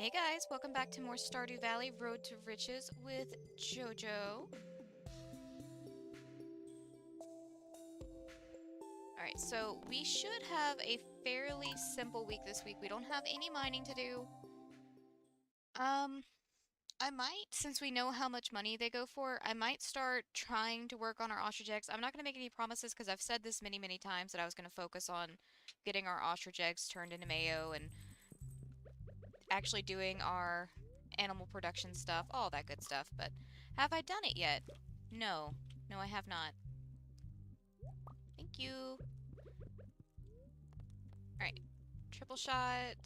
Hey guys, welcome back to more Stardew Valley Road to Riches with Jojo. Alright, so we should have a fairly simple week this week. We don't have any mining to do. I might, since we know how much money they go for, I might start trying to work on our ostrich eggs. I'm not going to make any promises because I've said this many, many times that I was going to focus on getting our ostrich eggs turned into mayo and actually doing our animal production stuff, all that good stuff, but have I done it yet? No. No, I have not. Thank you. Alright. Triple shot.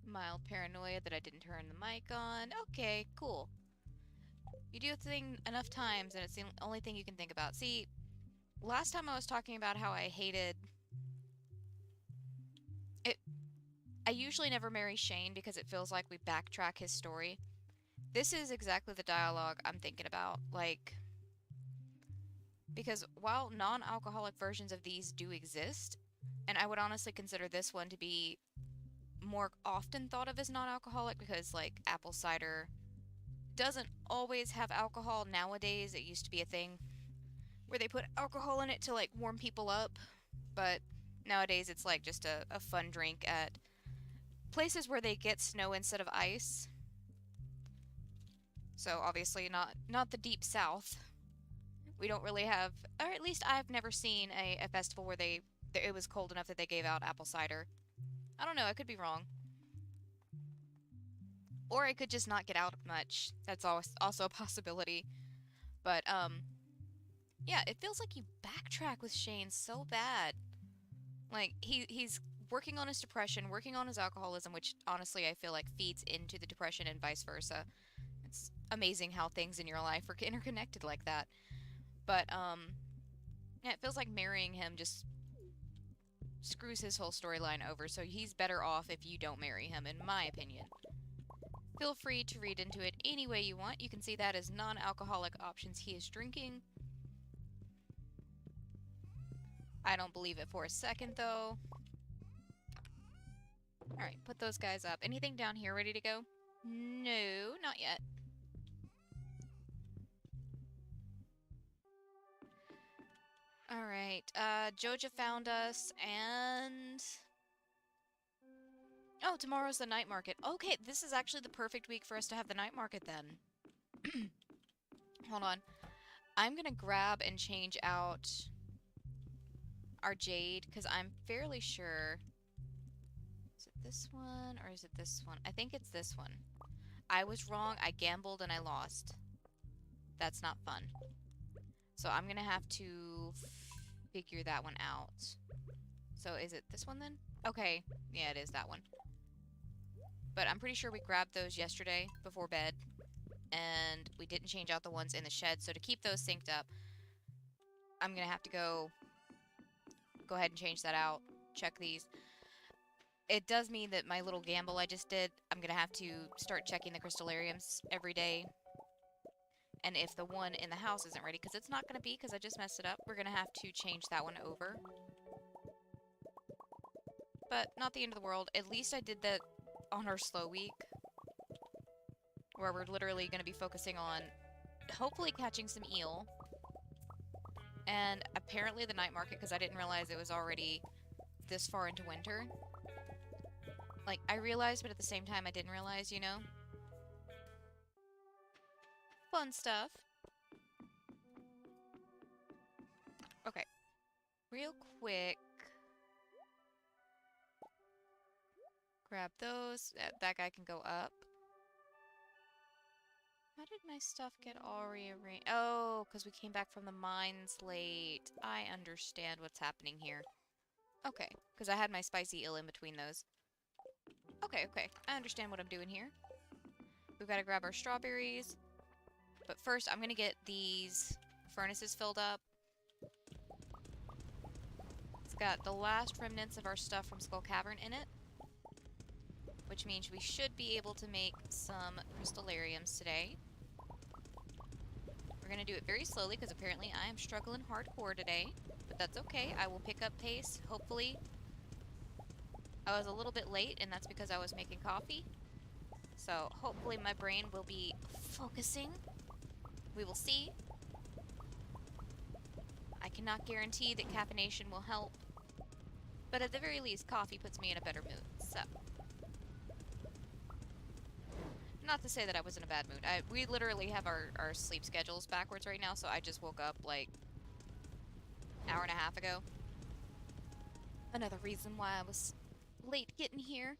Mild paranoia that I didn't turn the mic on. Okay, cool. You do a thing enough times and it's the only thing you can think about. See, last time I was talking about how I hated it. I usually never marry Shane because it feels like we backtrack his story. This is exactly the dialogue I'm thinking about. Like, because while non-alcoholic versions of these do exist, and I would honestly consider this one to be more often thought of as non-alcoholic because, like, apple cider doesn't always have alcohol nowadays. It used to be a thing where they put alcohol in it to, like, warm people up, but nowadays it's, like, just a fun drink at places where they get snow instead of ice. So, obviously not the deep south. We don't really have, or at least I've never seen a festival where it was cold enough that they gave out apple cider. I don't know, I could be wrong. Or I could just not get out much. That's also a possibility. But, yeah, it feels like you backtrack with Shane so bad. Like, he's working on his depression, working on his alcoholism, which honestly I feel like feeds into the depression and vice versa. It's amazing how things in your life are interconnected like that. But, yeah, it feels like marrying him just screws his whole storyline over, so he's better off if you don't marry him, in my opinion. Feel free to read into it any way you want. You can see that as non-alcoholic options he is drinking. I don't believe it for a second, though. Alright, put those guys up. Anything down here ready to go? No, not yet. Alright, Joja found us, and... Oh, tomorrow's the night market. Okay, this is actually the perfect week for us to have the night market, then. Hold on. I'm gonna grab and change out our jade, because I'm fairly sure... Is it this one, or is it this one? I think it's this one. I was wrong, I gambled, and I lost. That's not fun. So I'm gonna have to figure that one out. So is it this one, then? Okay, yeah, it is that one. But I'm pretty sure we grabbed those yesterday before bed, and we didn't change out the ones in the shed, so to keep those synced up, I'm gonna have to go ahead and change that out, check these. It does mean that my little gamble I just did, I'm gonna have to start checking the crystallariums every day, and if the one in the house isn't ready, because it's not gonna be, because I just messed it up, we're gonna have to change that one over. But not the end of the world. At least I did that on our slow week, where we're literally going to be focusing on hopefully catching some eel, and apparently the night market, because I didn't realize it was already this far into winter. Like, I realized, but at the same time I didn't realize, you know? Fun stuff. Okay. Real quick. Grab those. That guy can go up. How did my stuff get all rearranged? Oh, because we came back from the mines late. I understand what's happening here. Okay, because I had my spicy eel in between those. Okay, okay. I understand what I'm doing here. We've got to grab our strawberries. But first, I'm going to get these furnaces filled up. It's got the last remnants of our stuff from Skull Cavern in it, which means we should be able to make some crystallariums today. We're going to do it very slowly because apparently I am struggling hardcore today, but that's okay. I will pick up pace, hopefully. I was a little bit late, and that's because I was making coffee. So hopefully my brain will be focusing. We will see. I cannot guarantee that caffeination will help, but at the very least, coffee puts me in a better mood, so. Not to say that I was in a bad mood. We literally have our sleep schedules backwards right now, so I just woke up like an hour and a half ago. Another reason why I was late getting here.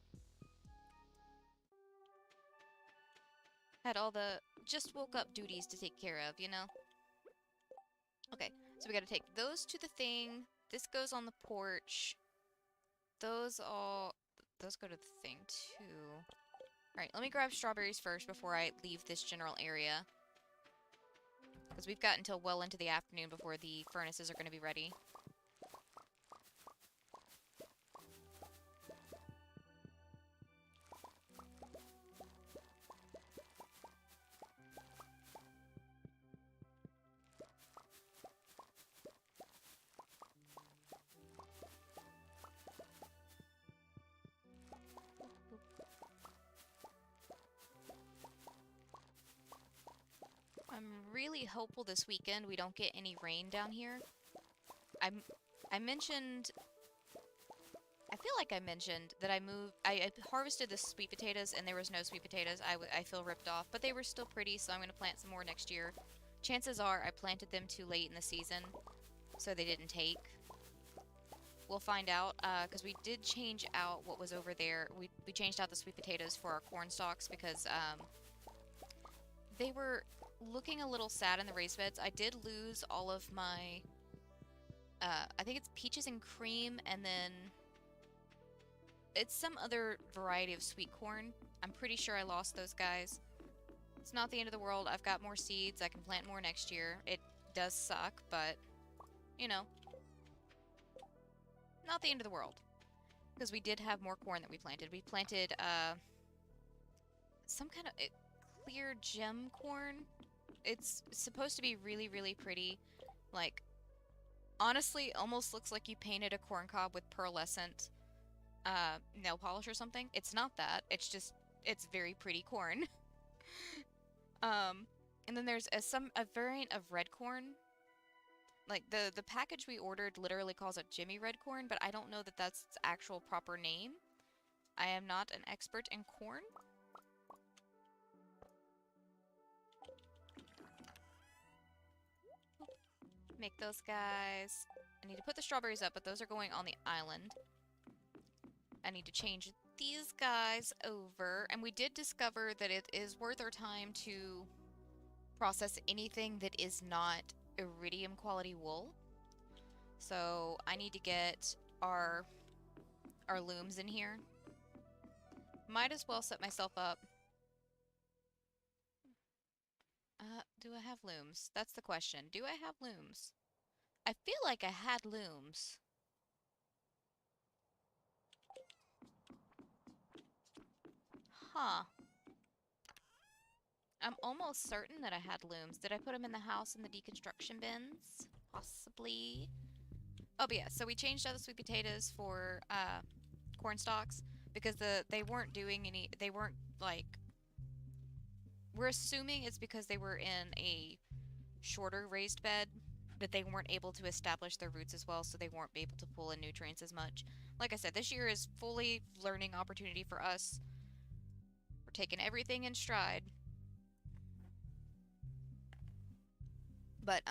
Had all the just woke up duties to take care of, you know? Okay, so we gotta take those to the thing. This goes on the porch. Those go to the thing too. Alright, let me grab strawberries first before I leave this general area. Because we've got until well into the afternoon before the furnaces are going to be ready. I'm really hopeful this weekend we don't get any rain down here. I mentioned... I feel like I mentioned that I harvested the sweet potatoes and there was no sweet potatoes. I feel ripped off, but they were still pretty, so I'm going to plant some more next year. Chances are I planted them too late in the season, so they didn't take. We'll find out, because we did change out what was over there. We changed out the sweet potatoes for our corn stalks because they were looking a little sad in the raised beds. I did lose all of my, I think it's peaches and cream, and then it's some other variety of sweet corn. I'm pretty sure I lost those guys. It's not the end of the world. I've got more seeds. I can plant more next year. It does suck, but, you know, not the end of the world. Because we did have more corn that we planted. We planted, some kind of clear gem corn. It's supposed to be really, really pretty. Like, honestly, almost looks like you painted a corn cob with pearlescent nail polish or something. It's not that. It's just, it's very pretty corn. And then there's a variant of red corn. Like, the package we ordered literally calls it Jimmy Red Corn, but I don't know that that's its actual proper name. I am not an expert in corn. Make those guys. I need to put the strawberries up, but those are going on the island. I need to change these guys over. And we did discover that it is worth our time to process anything that is not iridium quality wool. So I need to get our looms in here. Might as well set myself up. Do I have looms? That's the question. Do I have looms? I feel like I had looms. Huh. I'm almost certain that I had looms. Did I put them in the house in the deconstruction bins? Possibly. Oh, but yeah, so we changed out the sweet potatoes for corn stalks because they weren't doing any, they weren't like, we're assuming it's because they were in a shorter raised bed that they weren't able to establish their roots as well, so they weren't able to pull in nutrients as much. Like I said, this year is fully learning opportunity for us. We're taking everything in stride. But,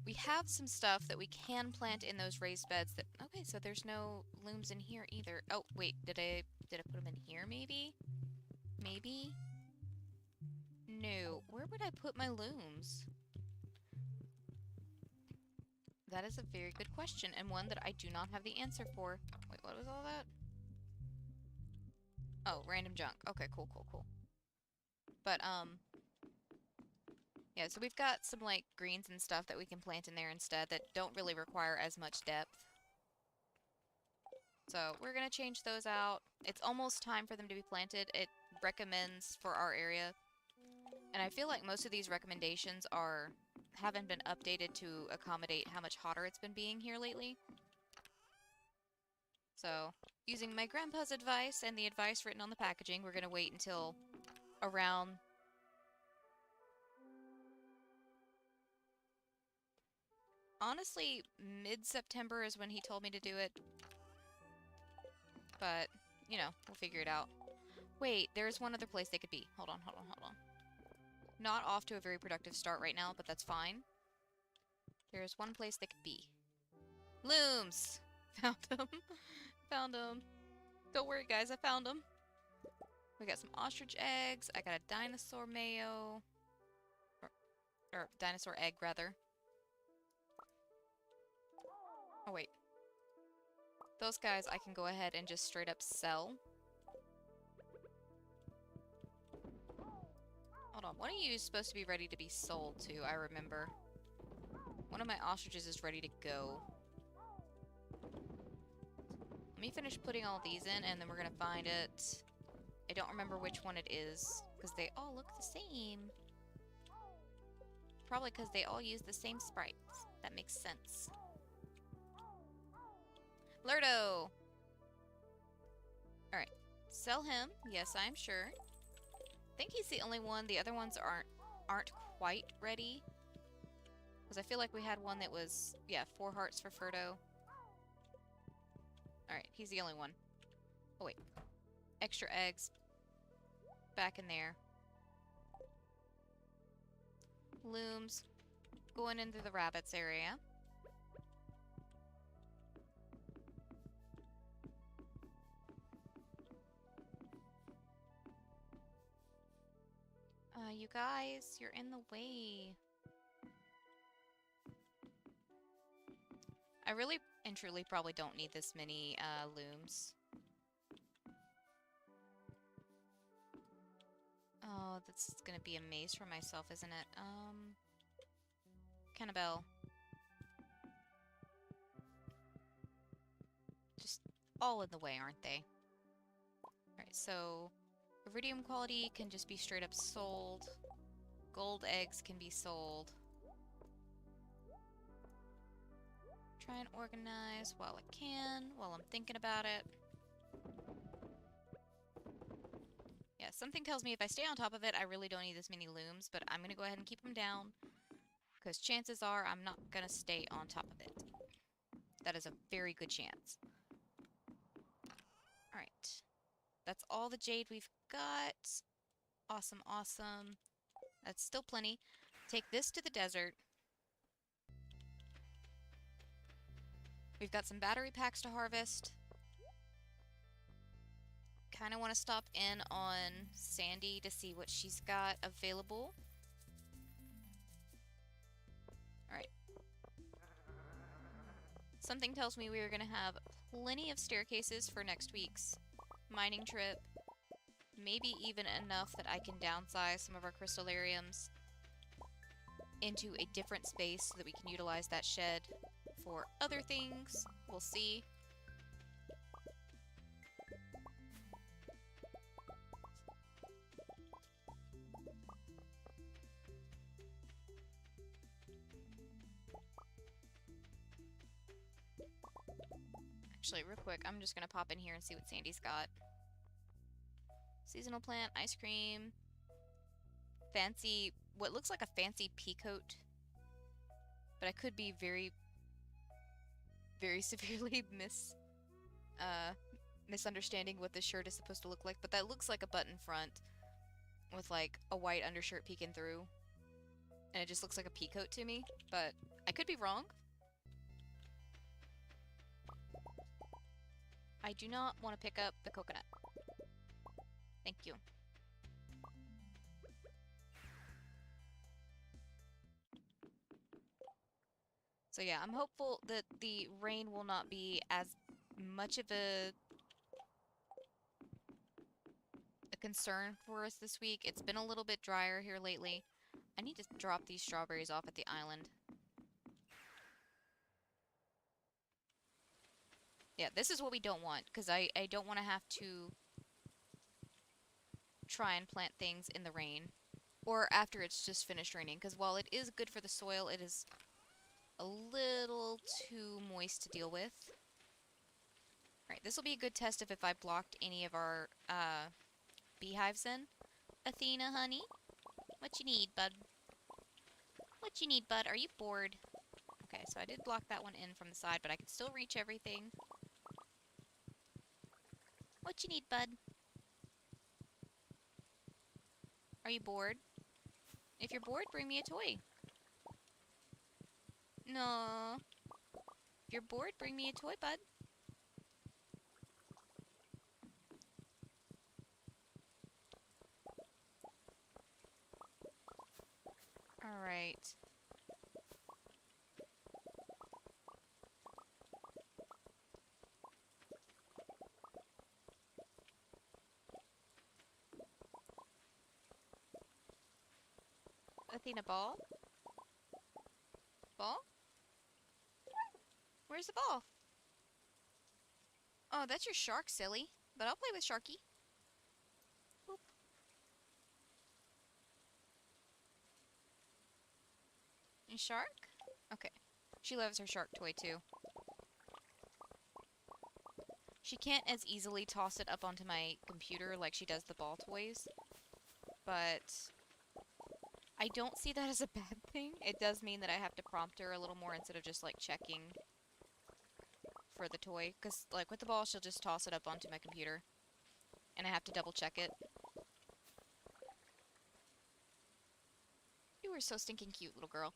we have some stuff that we can plant in those raised beds that... Okay, so there's no looms in here either. Oh, wait, did I put them in here, maybe? Maybe? No. Where would I put my looms? That is a very good question, and one that I do not have the answer for. Wait, what was all that? Oh, random junk. Okay, cool, cool, cool. But, yeah, so we've got some, like, greens and stuff that we can plant in there instead that don't really require as much depth. So we're gonna change those out. It's almost time for them to be planted. It recommends for our area. And I feel like most of these recommendations haven't been updated to accommodate how much hotter it's been being here lately. So, using my grandpa's advice and the advice written on the packaging, we're going to wait until around... Honestly, mid-September is when he told me to do it. But, you know, we'll figure it out. Wait, there's one other place they could be. Hold on, hold on, hold on. Not off to a very productive start right now, but that's fine. There's one place they could be. Looms! Found them. Found them. Don't worry, guys, I found them. We got some ostrich eggs. I got a dinosaur mayo. Or dinosaur egg, rather. Oh, wait. Those guys I can go ahead and just straight up sell. Hold on, one of you is supposed to be ready to be sold to, I remember. One of my ostriches is ready to go. Let me finish putting all these in, and then we're gonna find it. I don't remember which one it is, because they all look the same. Probably because they all use the same sprites. That makes sense. Lurdo! Alright. Sell him. Yes, I'm sure. I think he's the only one. The other ones aren't quite ready. Because I feel like we had one that was, yeah, 4 hearts for Furdo. Alright, he's the only one. Oh, wait. Extra eggs. Back in there. Looms. Going into the rabbits area. You guys, you're in the way. I really and truly probably don't need this many, looms. Oh, this is gonna be a maze for myself, isn't it? Cannibal. Just all in the way, aren't they? Alright, so iridium quality can just be straight up sold. Gold eggs can be sold. Try and organize while I can, while I'm thinking about it. Yeah, something tells me if I stay on top of it, I really don't need this many looms, but I'm gonna go ahead and keep them down, because chances are I'm not gonna stay on top of it. That is a very good chance. Alright. That's all the jade we've got. Awesome, awesome. That's still plenty. Take this to the desert. We've got some battery packs to harvest. Kind of want to stop in on Sandy to see what she's got available. Alright. Something tells me we are going to have plenty of staircases for next week's mining trip. Maybe even enough that I can downsize some of our crystallariums into a different space so that we can utilize that shed for other things. We'll see. Actually, real quick, I'm just gonna pop in here and see what Sandy's got. Seasonal plant, ice cream, fancy, what looks like a fancy pea coat. But I could be very, very severely misunderstanding what this shirt is supposed to look like. But that looks like a button front with like a white undershirt peeking through. And it just looks like a pea coat to me, but I could be wrong. I do not want to pick up the coconut. Thank you. So yeah, I'm hopeful that the rain will not be as much of a concern for us this week. It's been a little bit drier here lately. I need to drop these strawberries off at the island. Yeah, this is what we don't want, because I don't want to have to try and plant things in the rain. Or after it's just finished raining, because while it is good for the soil, it is a little too moist to deal with. Alright, this will be a good test of if I blocked any of our beehives in. Athena, honey, what you need, bud? What you need, bud? Are you bored? Okay, so I did block that one in from the side, but I can still reach everything. What you need, bud? Are you bored? If you're bored, bring me a toy. No. If you're bored, bring me a toy, bud. Alright. Athena, ball? Ball? Where's the ball? Oh, that's your shark, silly. But I'll play with Sharky. Boop. And shark? Okay. She loves her shark toy, too. She can't as easily toss it up onto my computer like she does the ball toys. But I don't see that as a bad thing. It does mean that I have to prompt her a little more instead of just, like, checking for the toy. Because, like, with the ball, she'll just toss it up onto my computer. And I have to double check it. You were so stinking cute, little girl.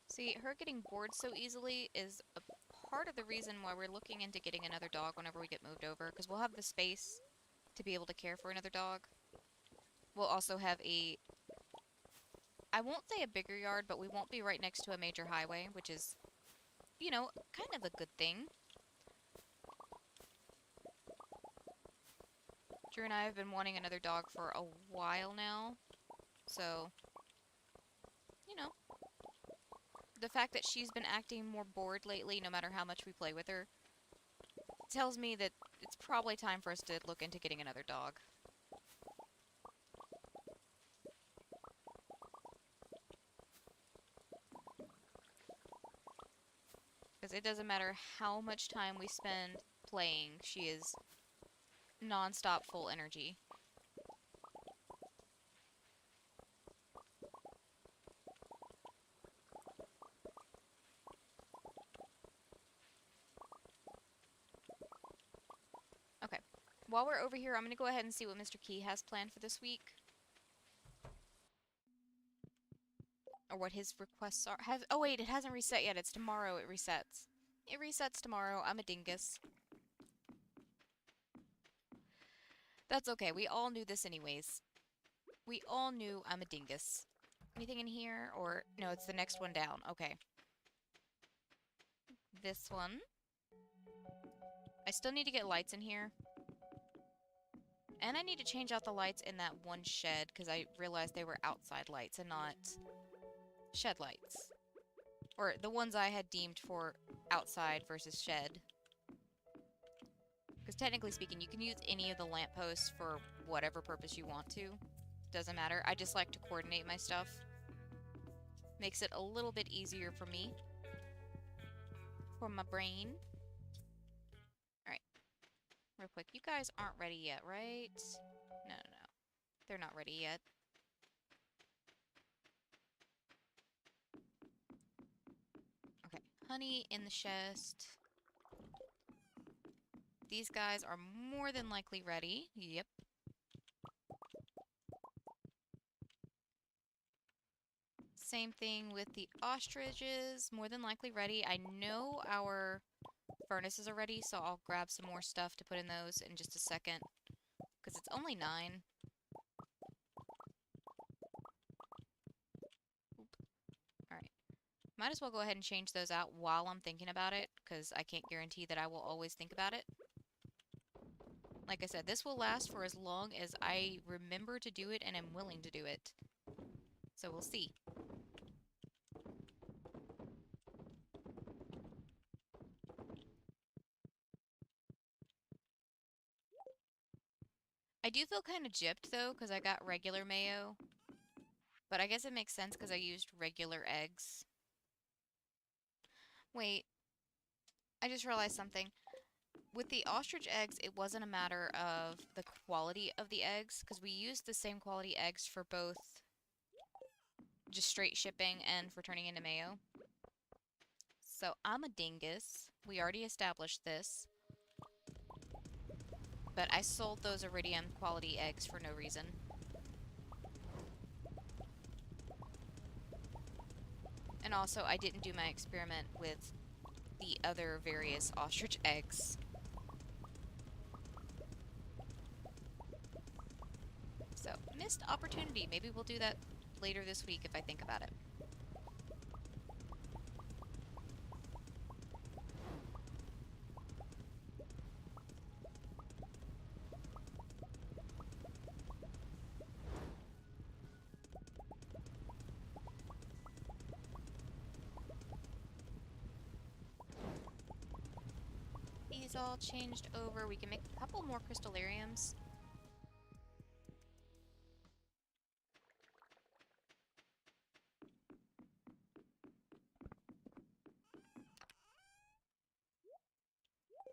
See, her getting bored so easily is a part of the reason why we're looking into getting another dog whenever we get moved over, because we'll have the space to be able to care for another dog. We'll also have a, I won't say a bigger yard, but we won't be right next to a major highway, which is, you know, kind of a good thing. Drew and I have been wanting another dog for a while now, so, you know. The fact that she's been acting more bored lately, no matter how much we play with her, tells me that it's probably time for us to look into getting another dog. Because it doesn't matter how much time we spend playing, she is non-stop full energy. Okay. While we're over here, I'm going to go ahead and see what Mr. Key has planned for this week. Or what his requests are. Oh wait, it hasn't reset yet. It's tomorrow it resets. It resets tomorrow. I'm a dingus. That's okay. We all knew this anyways. We all knew I'm a dingus. Anything in here? Or, no, it's the next one down. Okay. This one. I still need to get lights in here. And I need to change out the lights in that one shed, because I realized they were outside lights and not shed lights. Or the ones I had deemed for outside versus shed. Because technically speaking, you can use any of the lampposts for whatever purpose you want to. Doesn't matter. I just like to coordinate my stuff. Makes it a little bit easier for me. For my brain. Alright. Real quick. You guys aren't ready yet, right? No. They're not ready yet. Okay. Honey in the chest. These guys are more than likely ready. Yep. Same thing with the ostriches. More than likely ready. I know our furnaces are ready, so I'll grab some more stuff to put in those in just a second. Because it's only 9. Alright. Might as well go ahead and change those out while I'm thinking about it, because I can't guarantee that I will always think about it. Like I said, this will last for as long as I remember to do it and am willing to do it. So we'll see. I do feel kind of gypped though, because I got regular mayo. But I guess it makes sense because I used regular eggs. Wait, I just realized something. With the ostrich eggs, it wasn't a matter of the quality of the eggs, because we used the same quality eggs for both just straight shipping and for turning into mayo. So I'm a dingus. We already established this. But I sold those iridium quality eggs for no reason. And also, I didn't do my experiment with the other various ostrich eggs. So, missed opportunity. Maybe we'll do that later this week if I think about it. These all changed over. We can make a couple more crystallariums.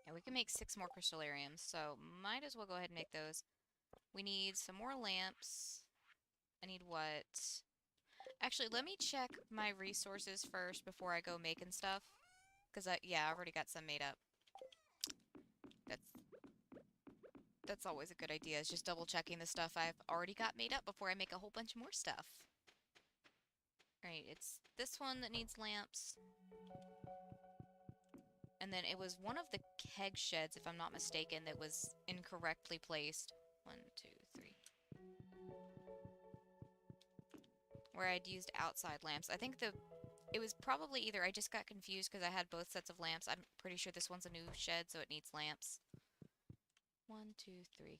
And we can make 6 more crystallariums, so might as well go ahead and make those. We need some more lamps. I need what? Actually, let me check my resources first before I go making stuff. Because yeah, I already got some made up. That's that's always a good idea, is just double checking the stuff I've already got made up before I make a whole bunch more stuff. Alright, it's this one that needs lamps. And then it was one of the keg sheds, if I'm not mistaken, that was incorrectly placed. 1, 2, 3. Where I'd used outside lamps. I think it was probably either I just got confused because I had both sets of lamps. I'm pretty sure this one's a new shed, so it needs lamps. 1, 2, 3.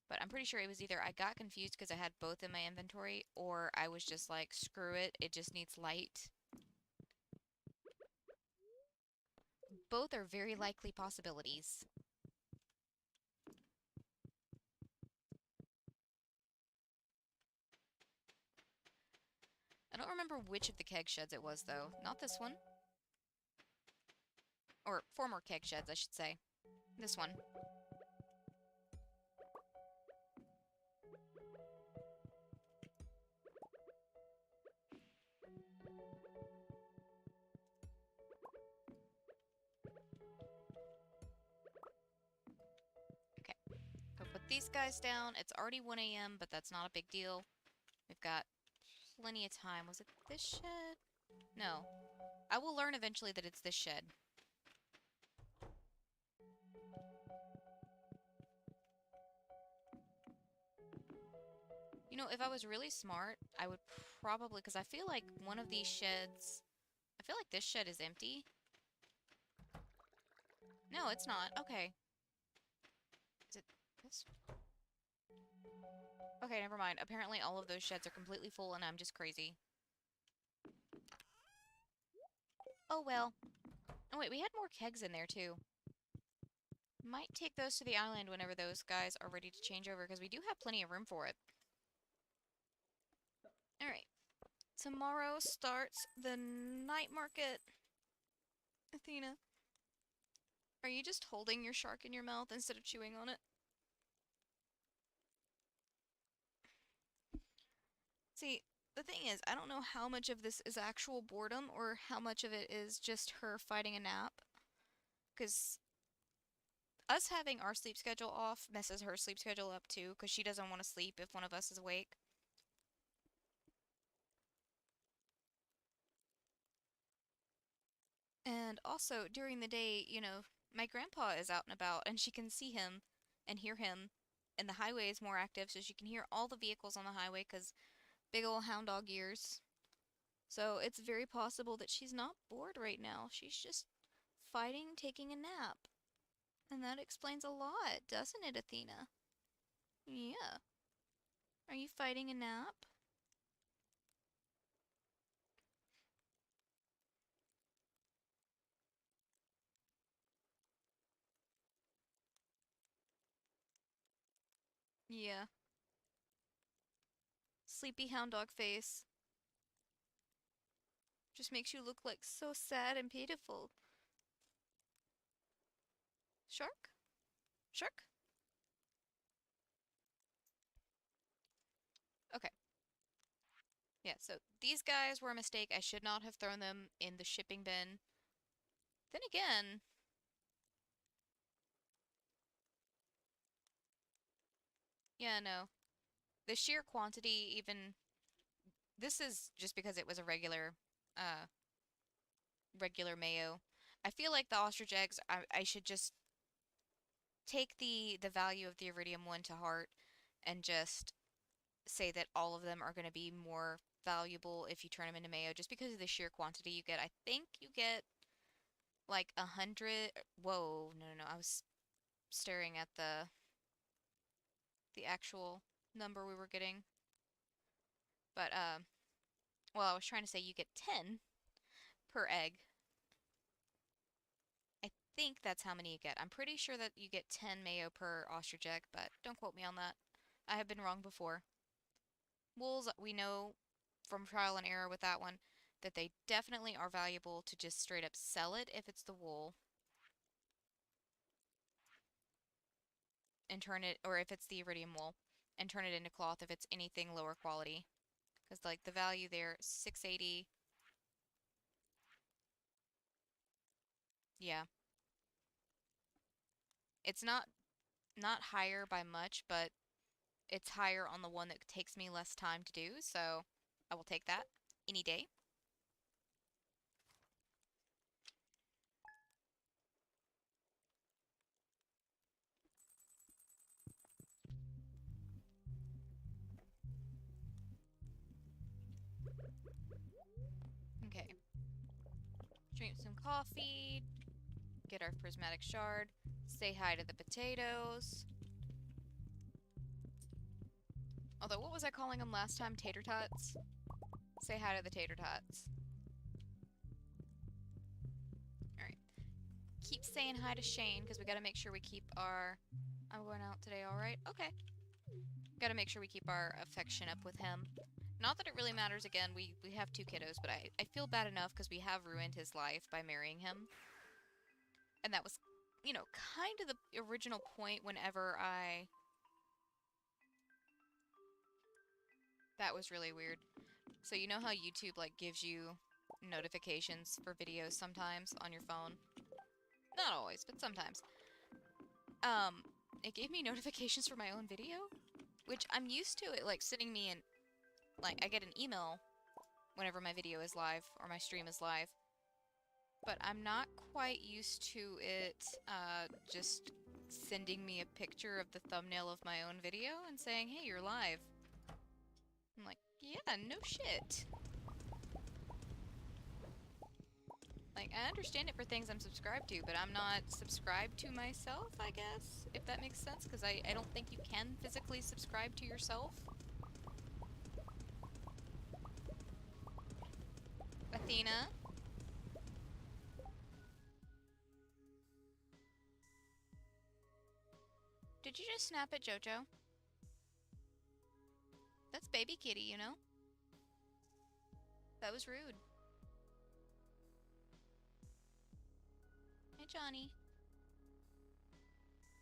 But I'm pretty sure it was either I got confused because I had both in my inventory, or I was just like, screw it, it just needs light. Both are very likely possibilities. I don't remember which of the keg sheds it was, though. Not this one. Or former keg sheds, I should say. This one. Okay. Go put these guys down. It's already 1 a.m., but that's not a big deal. We've got plenty of time. Was it this shed? No. I will learn eventually that it's this shed. You know, if I was really smart, I would probably... Because I feel like one of these sheds... I feel like this shed is empty. No, it's not. Okay. Is it this? Okay, never mind. Apparently all of those sheds are completely full and I'm just crazy. Oh well. Oh wait, we had more kegs in there too. Might take those to the island whenever those guys are ready to change over, because we do have plenty of room for it. Alright. Tomorrow starts the night market. Athena, are you just holding your shark in your mouth instead of chewing on it? See, the thing is, I don't know how much of this is actual boredom or how much of it is just her fighting a nap. Because us having our sleep schedule off messes her sleep schedule up too, because she doesn't want to sleep if one of us is awake. And also, during the day, you know, my grandpa is out and about, and she can see him and hear him, and the highway is more active, so she can hear all the vehicles on the highway, because big ol' hound dog ears. So it's very possible that she's not bored right now. She's just fighting, taking a nap. And that explains a lot, doesn't it, Athena? Yeah. Are you fighting a nap? Yeah. Sleepy hound dog face. Just makes you look like so sad and pitiful. Shark? Shark? Okay. Yeah, so these guys were a mistake. I should not have thrown them in the shipping bin. Then again, yeah, no. The sheer quantity, even this is just because it was a uh, regular mayo. I feel like the ostrich eggs, I should just take the value of the iridium one to heart and just say that all of them are going to be more valuable if you turn them into mayo, just because of the sheer quantity you get. I think you get like 100. Whoa, no, no, no. I was staring at the actual number we were getting. But well, I was trying to say you get 10 per egg. I think that's how many you get. I'm pretty sure that you get 10 mayo per ostrich egg, but don't quote me on that. I have been wrong before. Wools, we know from trial and error with that one that they definitely are valuable to just straight up sell it if it's the wool and turn it, or if it's the iridium wool and turn it into cloth if it's anything lower quality. Because like the value there, 680. Yeah, it's not higher by much, but it's higher on the one that takes me less time to do, so I will take that any day. Okay, drink some coffee, get our prismatic shard, say hi to the potatoes. Although, what was I calling them last time? Tater tots? Say hi to the tater tots. Alright. Keep saying hi to Shane, because we gotta make sure we keep our... I'm going out today, alright? Okay. Gotta make sure we keep our affection up with him. Not that it really matters, again, we have two kiddos, but I feel bad enough because we have ruined his life by marrying him. And that was, you know, kind of the original point whenever I... That was really weird. So you know how YouTube, like, gives you notifications for videos sometimes on your phone? Not always, but sometimes. Um, it gave me notifications for my own video, which I'm used to it, like, sending me in... Like, I get an email whenever my video is live or my stream is live. But I'm not quite used to it just sending me a picture of the thumbnail of my own video and saying, hey, you're live. I'm like, yeah, no shit. Like, I understand it for things I'm subscribed to, but I'm not subscribed to myself, I guess, if that makes sense, because I don't think you can physically subscribe to yourself. Athena? Did you just snap at Jojo? That's baby kitty, you know? That was rude. Hey, Johnny.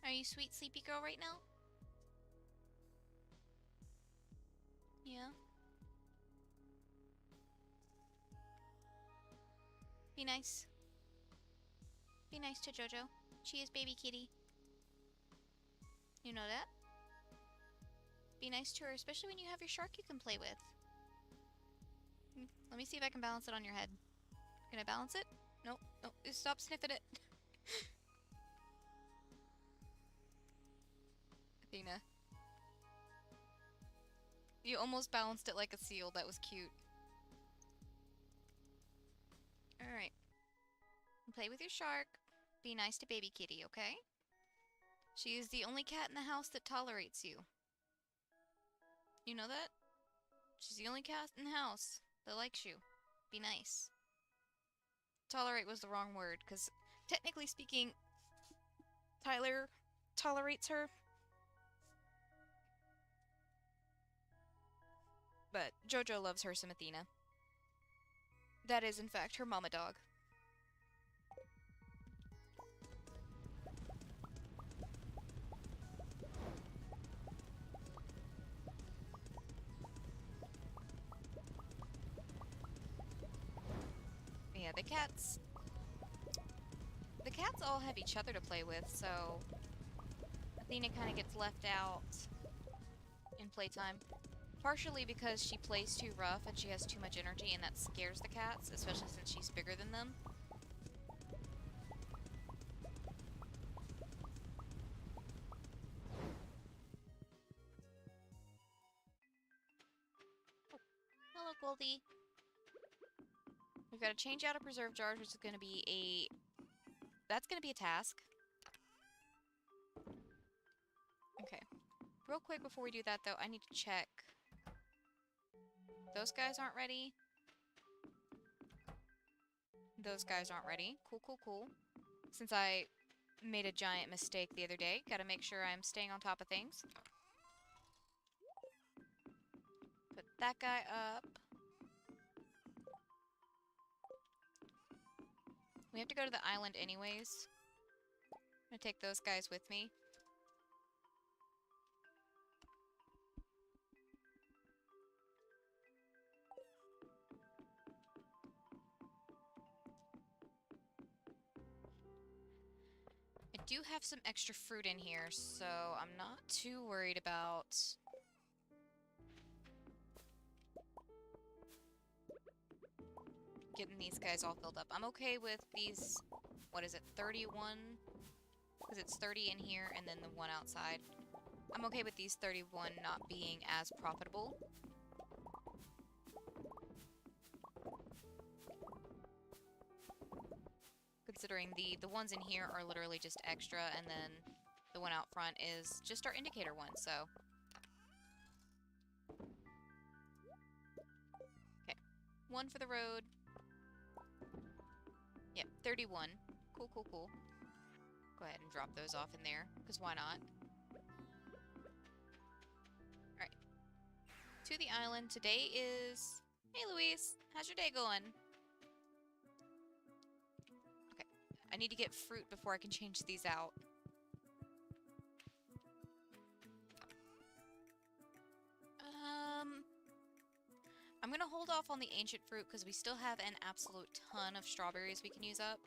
Are you sweet sleepy girl right now? Yeah. Be nice. Be nice to Jojo. She is baby kitty. You know that? Be nice to her, especially when you have your shark you can play with. Let me see if I can balance it on your head. Can I balance it? Nope. Nope. Stop sniffing it. Athena. You almost balanced it like a seal. That was cute. Alright. Play with your shark. Be nice to baby kitty, okay? She is the only cat in the house that tolerates you. You know that? She's the only cat in the house that likes you. Be nice. Tolerate was the wrong word, because technically speaking, Tyler tolerates her. But Jojo loves her some Athena. That is, in fact, her mama dog. Yeah, the cats all have each other to play with, so Athena kind of gets left out in playtime. Partially because she plays too rough and she has too much energy, and that scares the cats, especially since she's bigger than them. Oh, hello, Goldie. We've got to change out a preserve jar, which is going to be a... That's going to be a task. Okay. Real quick before we do that, though, I need to check. Those guys aren't ready. Those guys aren't ready. Cool, cool, cool. Since I made a giant mistake the other day, gotta make sure I'm staying on top of things. Put that guy up. We have to go to the island anyways. I'm gonna take those guys with me. I do have some extra fruit in here, so I'm not too worried about getting these guys all filled up. I'm okay with these, what is it, 31? Because it's 30 in here and then the one outside. I'm okay with these 31 not being as profitable. Considering the ones in here are literally just extra, and then the one out front is just our indicator one, so... Okay. One for the road. Yep, 31. Cool, cool, cool. Go ahead and drop those off in there, because why not? Alright. To the island. Today is... Hey, Louise! How's your day going? I need to get fruit before I can change these out. I'm gonna hold off on the ancient fruit because we still have an absolute ton of strawberries we can use up.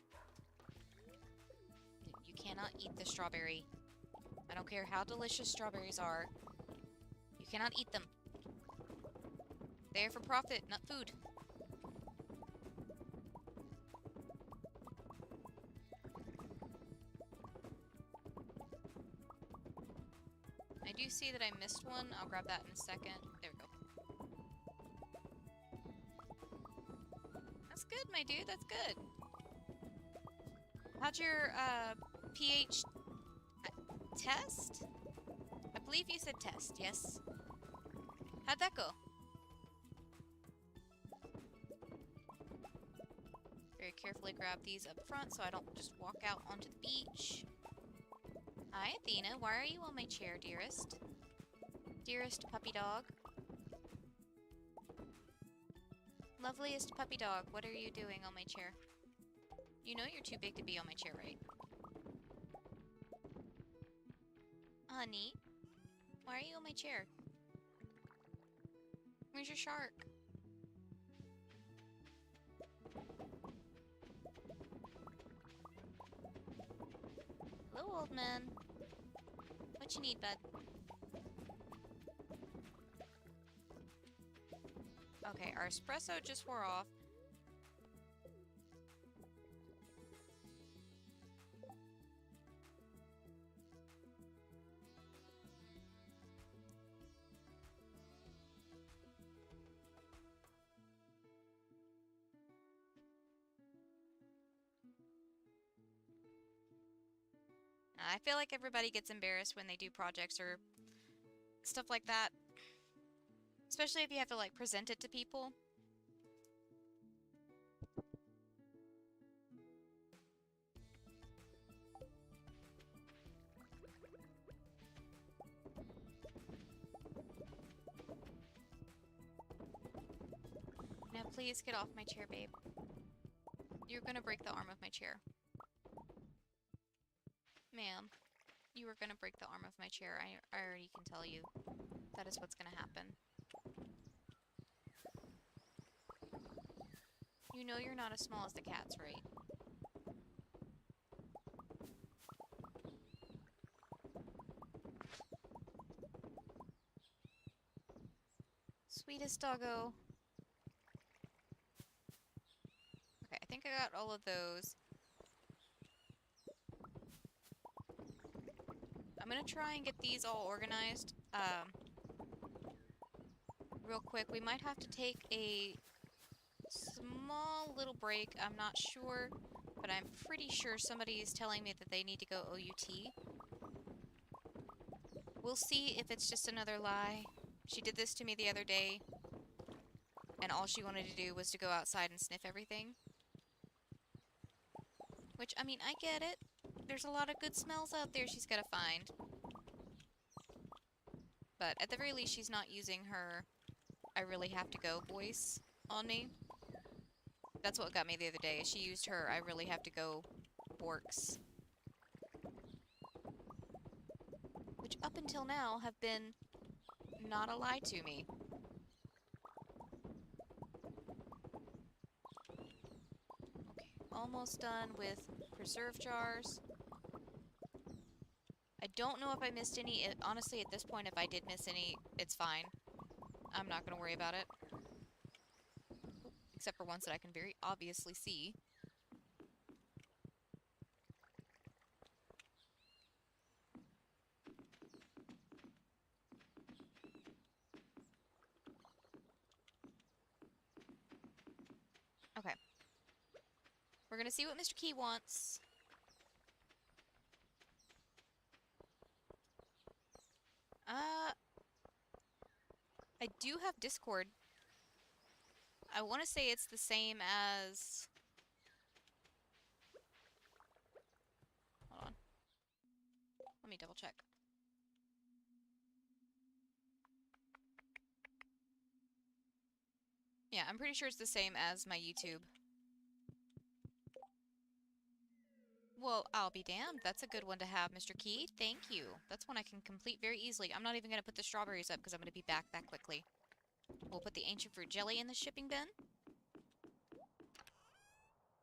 You cannot eat the strawberry. I don't care how delicious strawberries are. You cannot eat them. They are for profit, not food. I do see that I missed one. I'll grab that in a second. There we go. That's good, my dude. That's good. How'd your, pH test? I believe you said test, yes? How'd that go? Very carefully grab these up front so I don't just walk out onto the beach. Hi, Athena. Why are you on my chair, dearest? Dearest puppy dog. Loveliest puppy dog, what are you doing on my chair? You know you're too big to be on my chair, right? Honey, why are you on my chair? Where's your shark? Hello, old man. What you need, bud? Okay, our espresso just wore off. I feel like everybody gets embarrassed when they do projects or stuff like that. Especially if you have to, like, present it to people. Please get off my chair, babe. You're gonna break the arm of my chair. Ma'am, you are gonna break the arm of my chair. I already can tell you. That is what's gonna happen. You know you're not as small as the cats, right? Sweetest doggo. Okay, I think I got all of those. I'm gonna try and get these all organized. Real quick, we might have to take a small little break. I'm not sure, but I'm pretty sure somebody is telling me that they need to go OUT. We'll see if it's just another lie. She did this to me the other day, and all she wanted to do was to go outside and sniff everything. Which, I mean, I get it. There's a lot of good smells out there she's gotta find. But at the very least, she's not using her I really have to go voice on me. That's what got me the other day. She used her I really have to go borks. Which up until now have been not a lie to me. Okay, almost done with preserve jars. I don't know if I missed any. Honestly, at this point, if I did miss any, it's fine. I'm not going to worry about it. Except for ones that I can very obviously see. Okay. We're going to see what Mr. Key wants. I do have Discord. I want to say it's the same as... Hold on. Let me double check. Yeah, I'm pretty sure it's the same as my YouTube. Well, I'll be damned. That's a good one to have, Mr. Key. Thank you. That's one I can complete very easily. I'm not even going to put the strawberries up because I'm going to be back that quickly. We'll put the ancient fruit jelly in the shipping bin.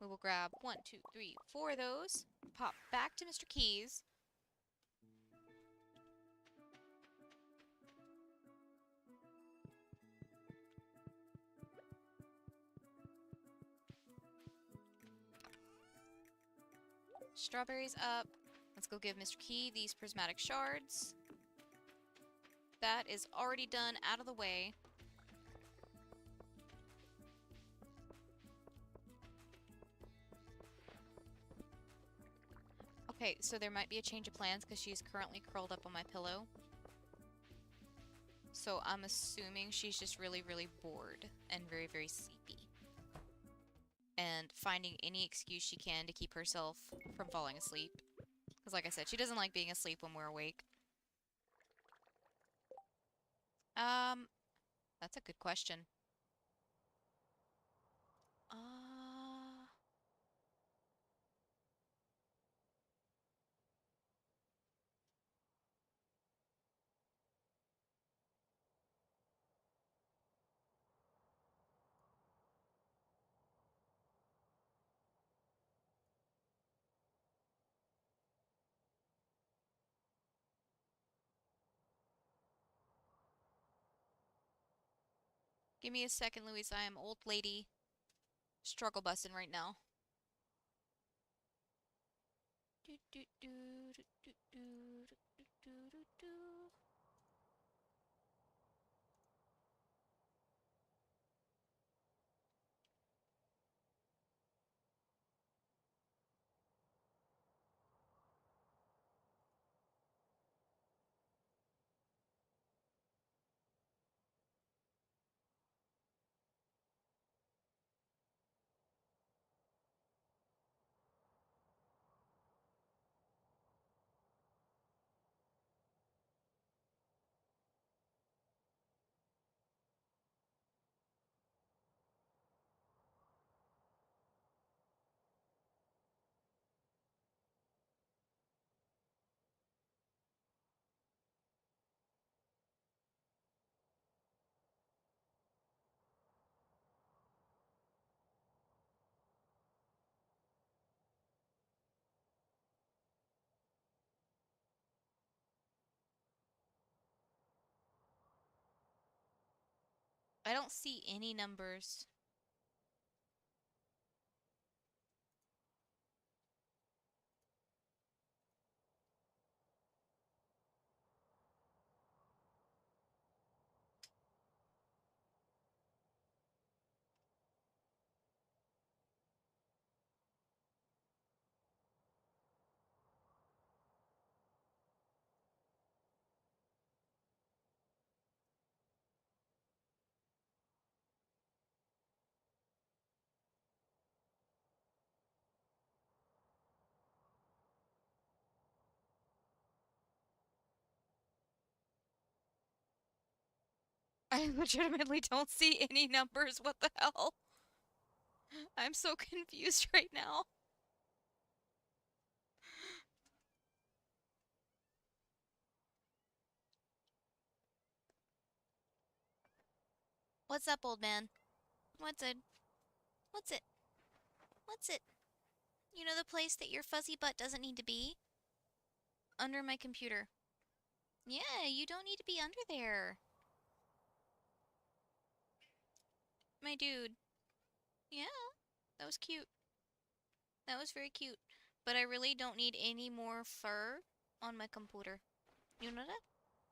We will grab 1, 2, 3, 4 of those. Pop back to Mr. Key's. Strawberries up. Let's go give Mr. Key these prismatic shards. That is already done, out of the way. Okay, so there might be a change of plans because she's currently curled up on my pillow. So I'm assuming she's just really, really bored and very, very sleepy. And finding any excuse she can to keep herself from falling asleep. Because like I said, she doesn't like being asleep when we're awake. That's a good question. Give me a second, Louise. I am old lady struggle busting right now. I don't see any numbers. I legitimately don't see any numbers. What the hell? I'm so confused right now. What's up, old man? What's it? What's it? What's it? You know the place that your fuzzy butt doesn't need to be? Under my computer. Yeah, you don't need to be under there. My dude. Yeah, that was cute. That was very cute. But I really don't need any more fur on my computer. You know that?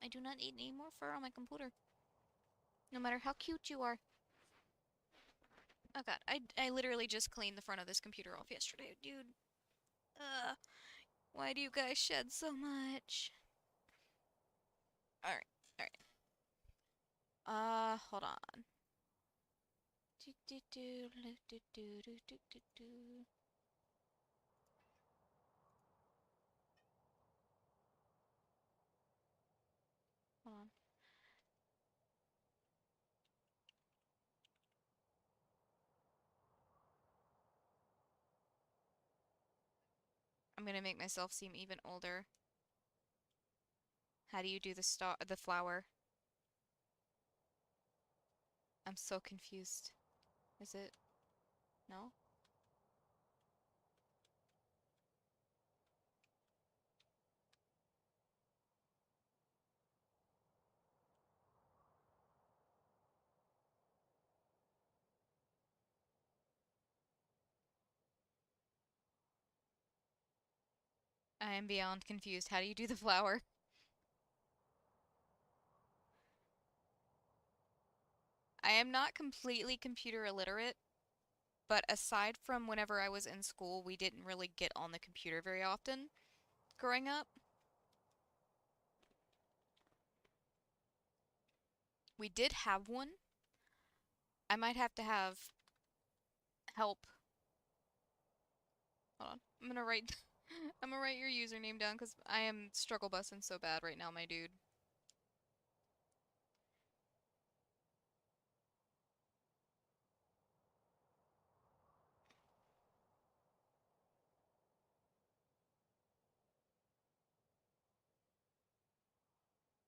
I do not need any more fur on my computer. No matter how cute you are. Oh god, I literally just cleaned the front of this computer off yesterday, dude. Ugh. Why do you guys shed so much? Alright, alright. Hold on. Do do do do do do do do do do. Hold on. I'm gonna make myself seem even older. How do you do the flower? I'm so confused. Is it? No? I am beyond confused. How do you do the flower? I am not completely computer illiterate, but aside from whenever I was in school, we didn't really get on the computer very often growing up. We did have one. I might have to have help. Hold on. I'm gonna write I'm gonna write your username down because I am struggle busting so bad right now, my dude.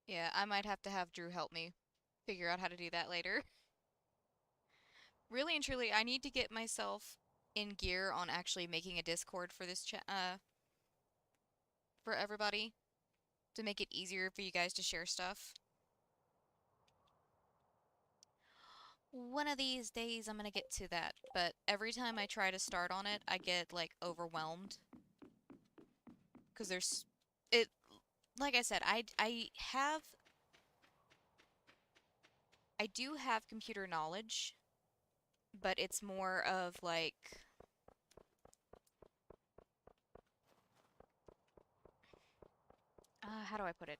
Yeah, I might have to have Drew help me figure out how to do that later. Really and truly, I need to get myself in gear on actually making a Discord for this chat for everybody to make it easier for you guys to share stuff. One of these days I'm gonna get to that, but every time I try to start on it, I get like overwhelmed because there's it like I said, I do have computer knowledge, but it's more of like how do I put it?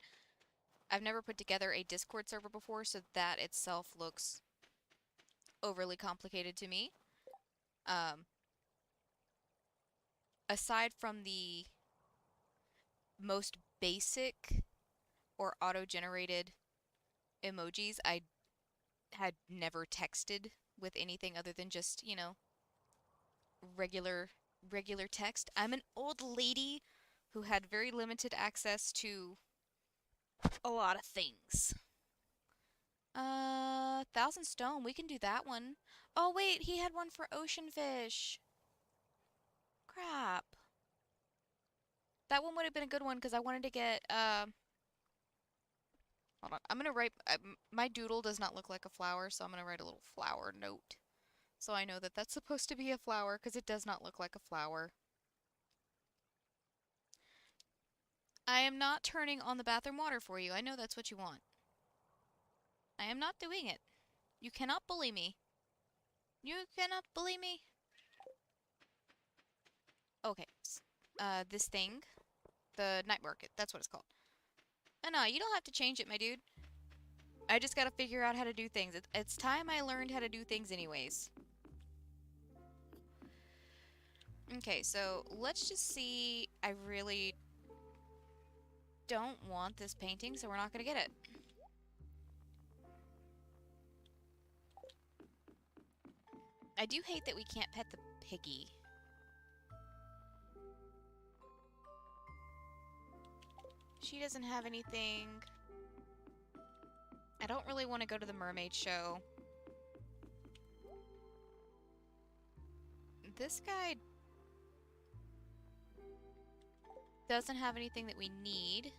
I've never put together a Discord server before, so that itself looks overly complicated to me. Um, Aside from the most basic or auto-generated emojis, I had never texted with anything other than just, regular regular text. I'm an old lady who had very limited access to a lot of things. Thousand Stone, we can do that one. Oh wait, he had one for ocean fish. Crap. That one would have been a good one because I wanted to get, hold Hold on. I'm gonna write. My doodle does not look like a flower, so I'm gonna write a little flower note. So I know that that's supposed to be a flower because it does not look like a flower. I am not turning on the bathroom water for you. I know that's what you want. I am not doing it. You cannot bully me. You cannot bully me. Okay. This thing. The night market. That's what it's called. And no, you don't have to change it, my dude. I just gotta figure out how to do things. It's time I learned how to do things anyways. Okay, so let's just see. I really don't want this painting, so we're not gonna get it. I do hate that we can't pet the piggy. She doesn't have anything. I don't really want to go to the mermaid show. This guy doesn't have anything that we need.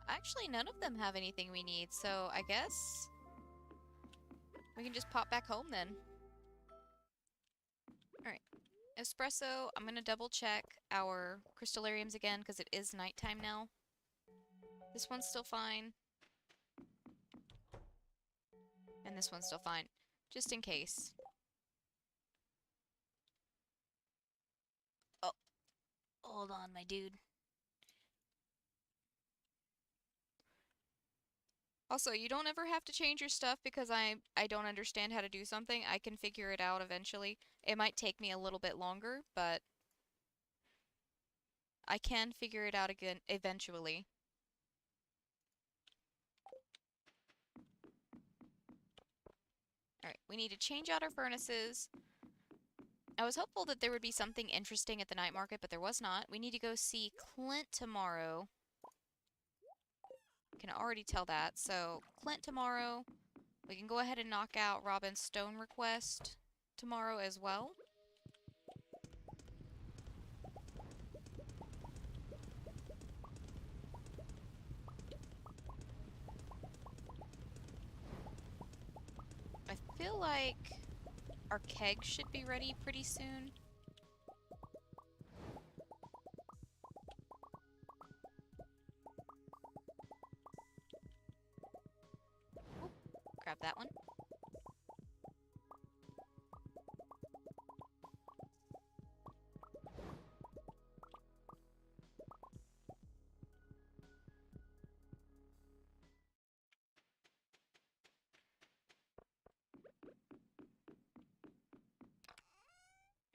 Actually, none of them have anything we need, so I guess we can just pop back home then. Alright. Espresso, I'm gonna double check our crystallariums again because it is nighttime now. This one's still fine. And this one's still fine. Just in case. Oh. Hold on, my dude. Also, you don't ever have to change your stuff because I don't understand how to do something. I can figure it out eventually. It might take me a little bit longer, but I can figure it out again eventually. Alright, we need to change out our furnaces. I was hopeful that there would be something interesting at the night market, but there was not. We need to go see Clint tomorrow. Can already tell that. So, Clint tomorrow. We can go ahead and knock out Robin's stone request tomorrow as well. I feel like our keg should be ready pretty soon. Oop, grab that one.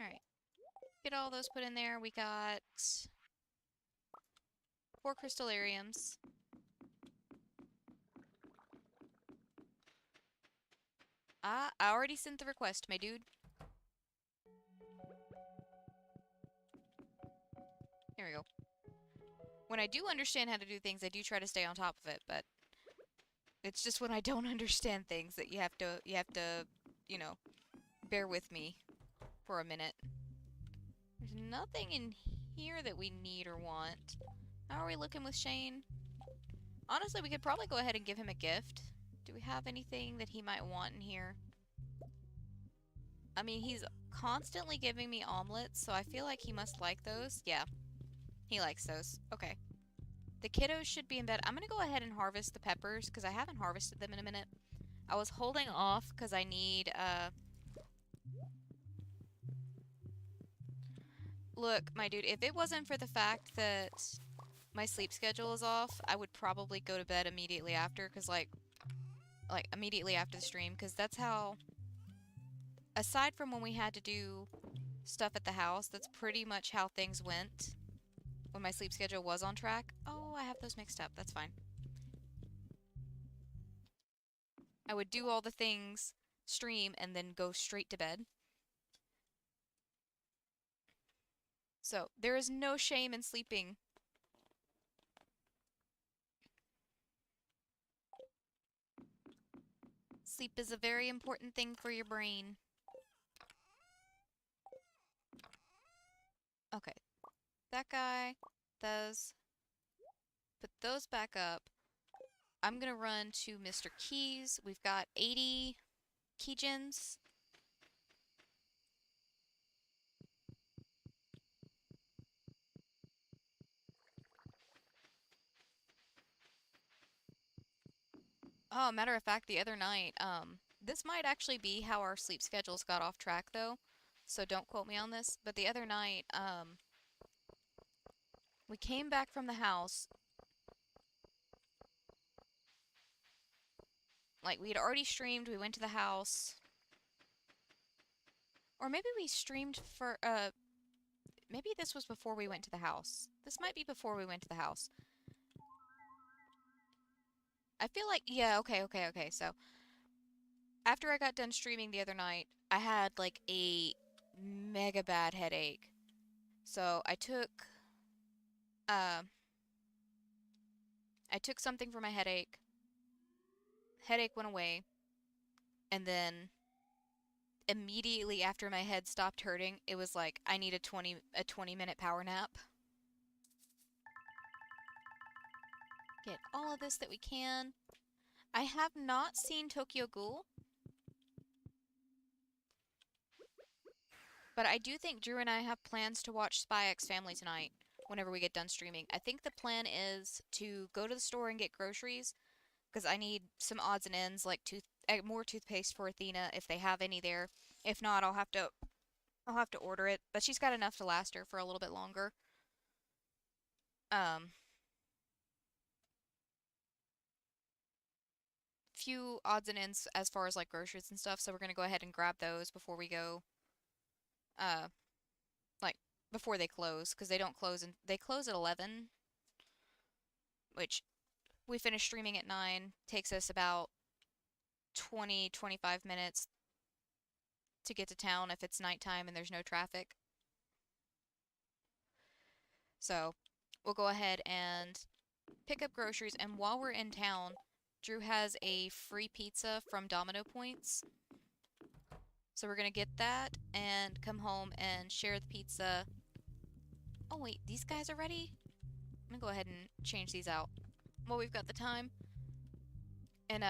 Alright. Get all those put in there. We got 4 crystallariums. Ah, I already sent the request, my dude. There we go. When I do understand how to do things, I do try to stay on top of it, but it's just when I don't understand things that you have to, you know, bear with me for a minute. There's nothing in here that we need or want. How are we looking with Shane? Honestly, we could probably go ahead and give him a gift. Do we have anything that he might want in here? I mean, he's constantly giving me omelets, so I feel like he must like those. Yeah, he likes those. Okay. The kiddos should be in bed. I'm gonna go ahead and harvest the peppers, because I haven't harvested them in a minute. I was holding off, because I need, Look, my dude, if it wasn't for the fact that my sleep schedule is off, I would probably go to bed immediately after, because, like, immediately after the stream, because that's how, aside from when we had to do stuff at the house, that's pretty much how things went when my sleep schedule was on track. Oh, I have those mixed up. That's fine. I would do all the things, stream, and then go straight to bed. So, there is no shame in sleeping. Sleep is a very important thing for your brain. Okay. That guy, those. Put those back up. I'm gonna run to Mr. Keys. We've got 80 key gems. Oh, matter of fact, the other night, this might actually be how our sleep schedules got off track though, so don't quote me on this, but the other night, we came back from the house, like we had already streamed, we went to the house, or maybe we streamed for, maybe this was before we went to the house. This might be before we went to the house. I feel like, yeah, okay. So, after I got done streaming the other night, I had like a mega bad headache. So, uh, I took something for my headache. Headache went away, and then immediately after my head stopped hurting, it was like I need a 20-minute power nap. Get all of this that we can. I have not seen Tokyo Ghoul, but I do think Drew and I have plans to watch Spy X Family tonight whenever we get done streaming. I think the plan is to go to the store and get groceries because I need some odds and ends like more toothpaste for Athena if they have any there. If not, I'll have to order it, but she's got enough to last her for a little bit longer. Um, few odds and ends as far as like groceries and stuff, so we're gonna go ahead and grab those before we go, uh, like before they close, because they close at 11, which we finish streaming at 9, takes us about 20-25 minutes to get to town if it's nighttime and there's no traffic. So we'll go ahead and pick up groceries, and while we're in town, Drew has a free pizza from Domino Points. So we're gonna get that and come home and share the pizza. Oh wait, these guys are ready? I'm gonna go ahead and change these out while we've got the time. And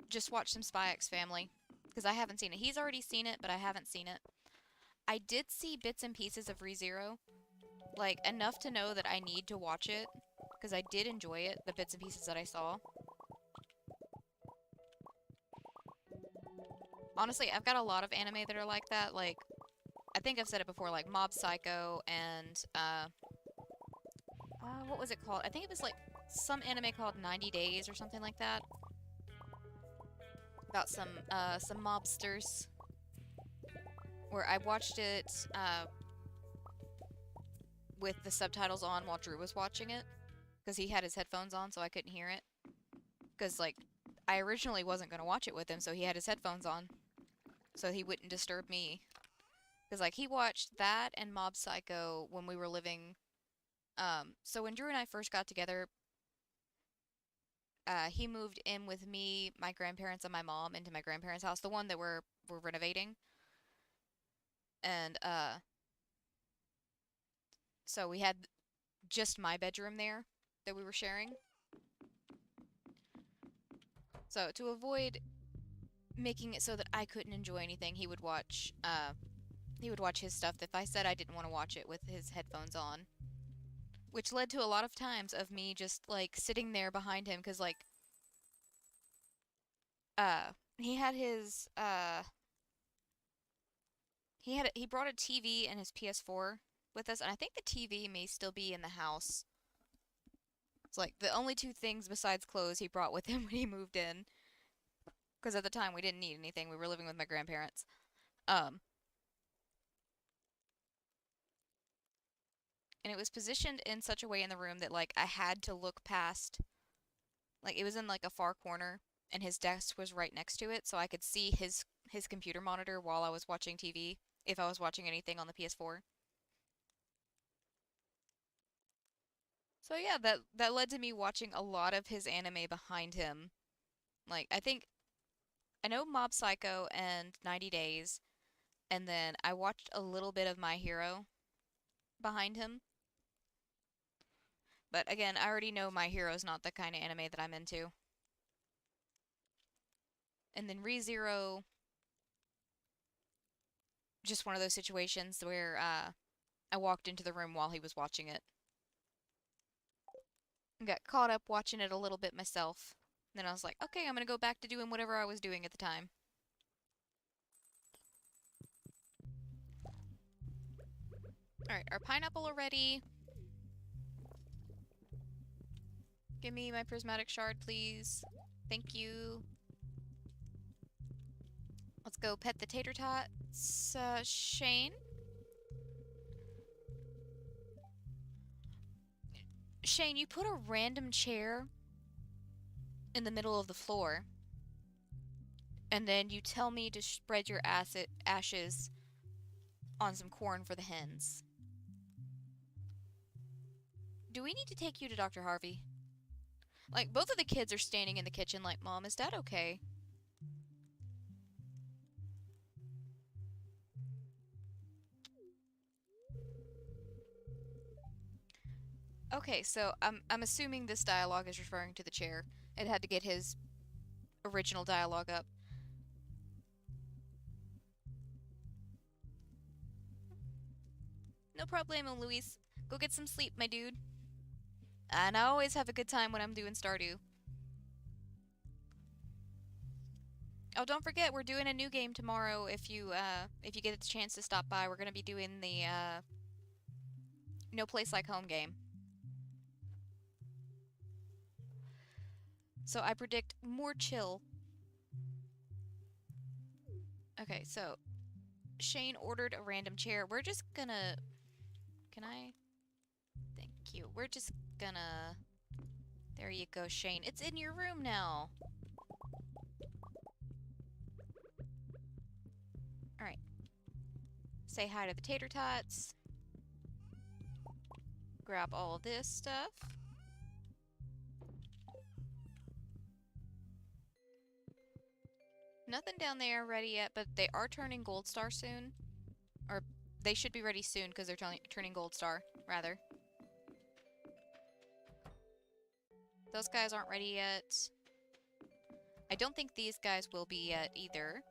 just watch some Spy X Family. Because I haven't seen it. He's already seen it, but I haven't seen it. I did see bits and pieces of ReZero. Like, enough to know that I need to watch it. Because I did enjoy it, the bits and pieces that I saw. Honestly, I've got a lot of anime that are like that. Like, I think I've said it before, like Mob Psycho and, what was it called? I think it was like some anime called 90 Days or something like that. About some mobsters. Where I watched it, with the subtitles on while Drew was watching it. Because he had his headphones on, so I couldn't hear it. Because, like, I originally wasn't going to watch it with him, so he had his headphones on. So he wouldn't disturb me. Because, like, he watched that and Mob Psycho when we were living. So when Drew and I first got together, he moved in with me, my grandparents, and my mom into my grandparents' house, the one that we're renovating. And, so we had just my bedroom there that we were sharing. So to avoid making it so that I couldn't enjoy anything, he would watch his stuff if I said I didn't want to watch it with his headphones on, which led to a lot of times of me just like sitting there behind him because like he had his he brought a TV and his PS4 with us, and I think the TV may still be in the house. It's like the only two things besides clothes he brought with him when he moved in, because at the time we didn't need anything. We were living with my grandparents. Um, and it was positioned in such a way in the room that like I had to look past, like it was in like a far corner and his desk was right next to it, so I could see his computer monitor while I was watching TV if I was watching anything on the PS4. So yeah, that led to me watching a lot of his anime behind him. Like I know Mob Psycho and 90 Days, and then I watched a little bit of My Hero behind him. But again, I already know My Hero's not the kind of anime that I'm into. And then ReZero, just one of those situations where I walked into the room while he was watching it. And got caught up watching it a little bit myself. Then I was like, okay, I'm gonna go back to doing whatever I was doing at the time. Alright, our pineapple already. Give me my prismatic shard, please. Thank you. Let's go pet the tater tots. Shane? Shane, you put a random chair in the middle of the floor. And then you tell me to spread your ashes on some corn for the hens. Do we need to take you to Dr. Harvey? Like, both of the kids are standing in the kitchen like, Mom, is Dad okay? Okay, so I'm assuming this dialogue is referring to the chair. It had to get his original dialogue up. No problemo, Luis. Go get some sleep, my dude. And I always have a good time when I'm doing Stardew. Oh, don't forget, we're doing a new game tomorrow. If you get the chance to stop by, we're gonna be doing the No Place Like Home game. So I predict more chill. Okay, so Shane ordered a random chair. We're just gonna... Can I? Thank you. We're just gonna... There you go, Shane. It's in your room now. Alright. Say hi to the tater tots. Grab all this stuff. Nothing down there ready yet, but they are turning Gold Star soon. Or they should be ready soon because they're turning Gold Star, rather. Those guys aren't ready yet. I don't think these guys will be yet either,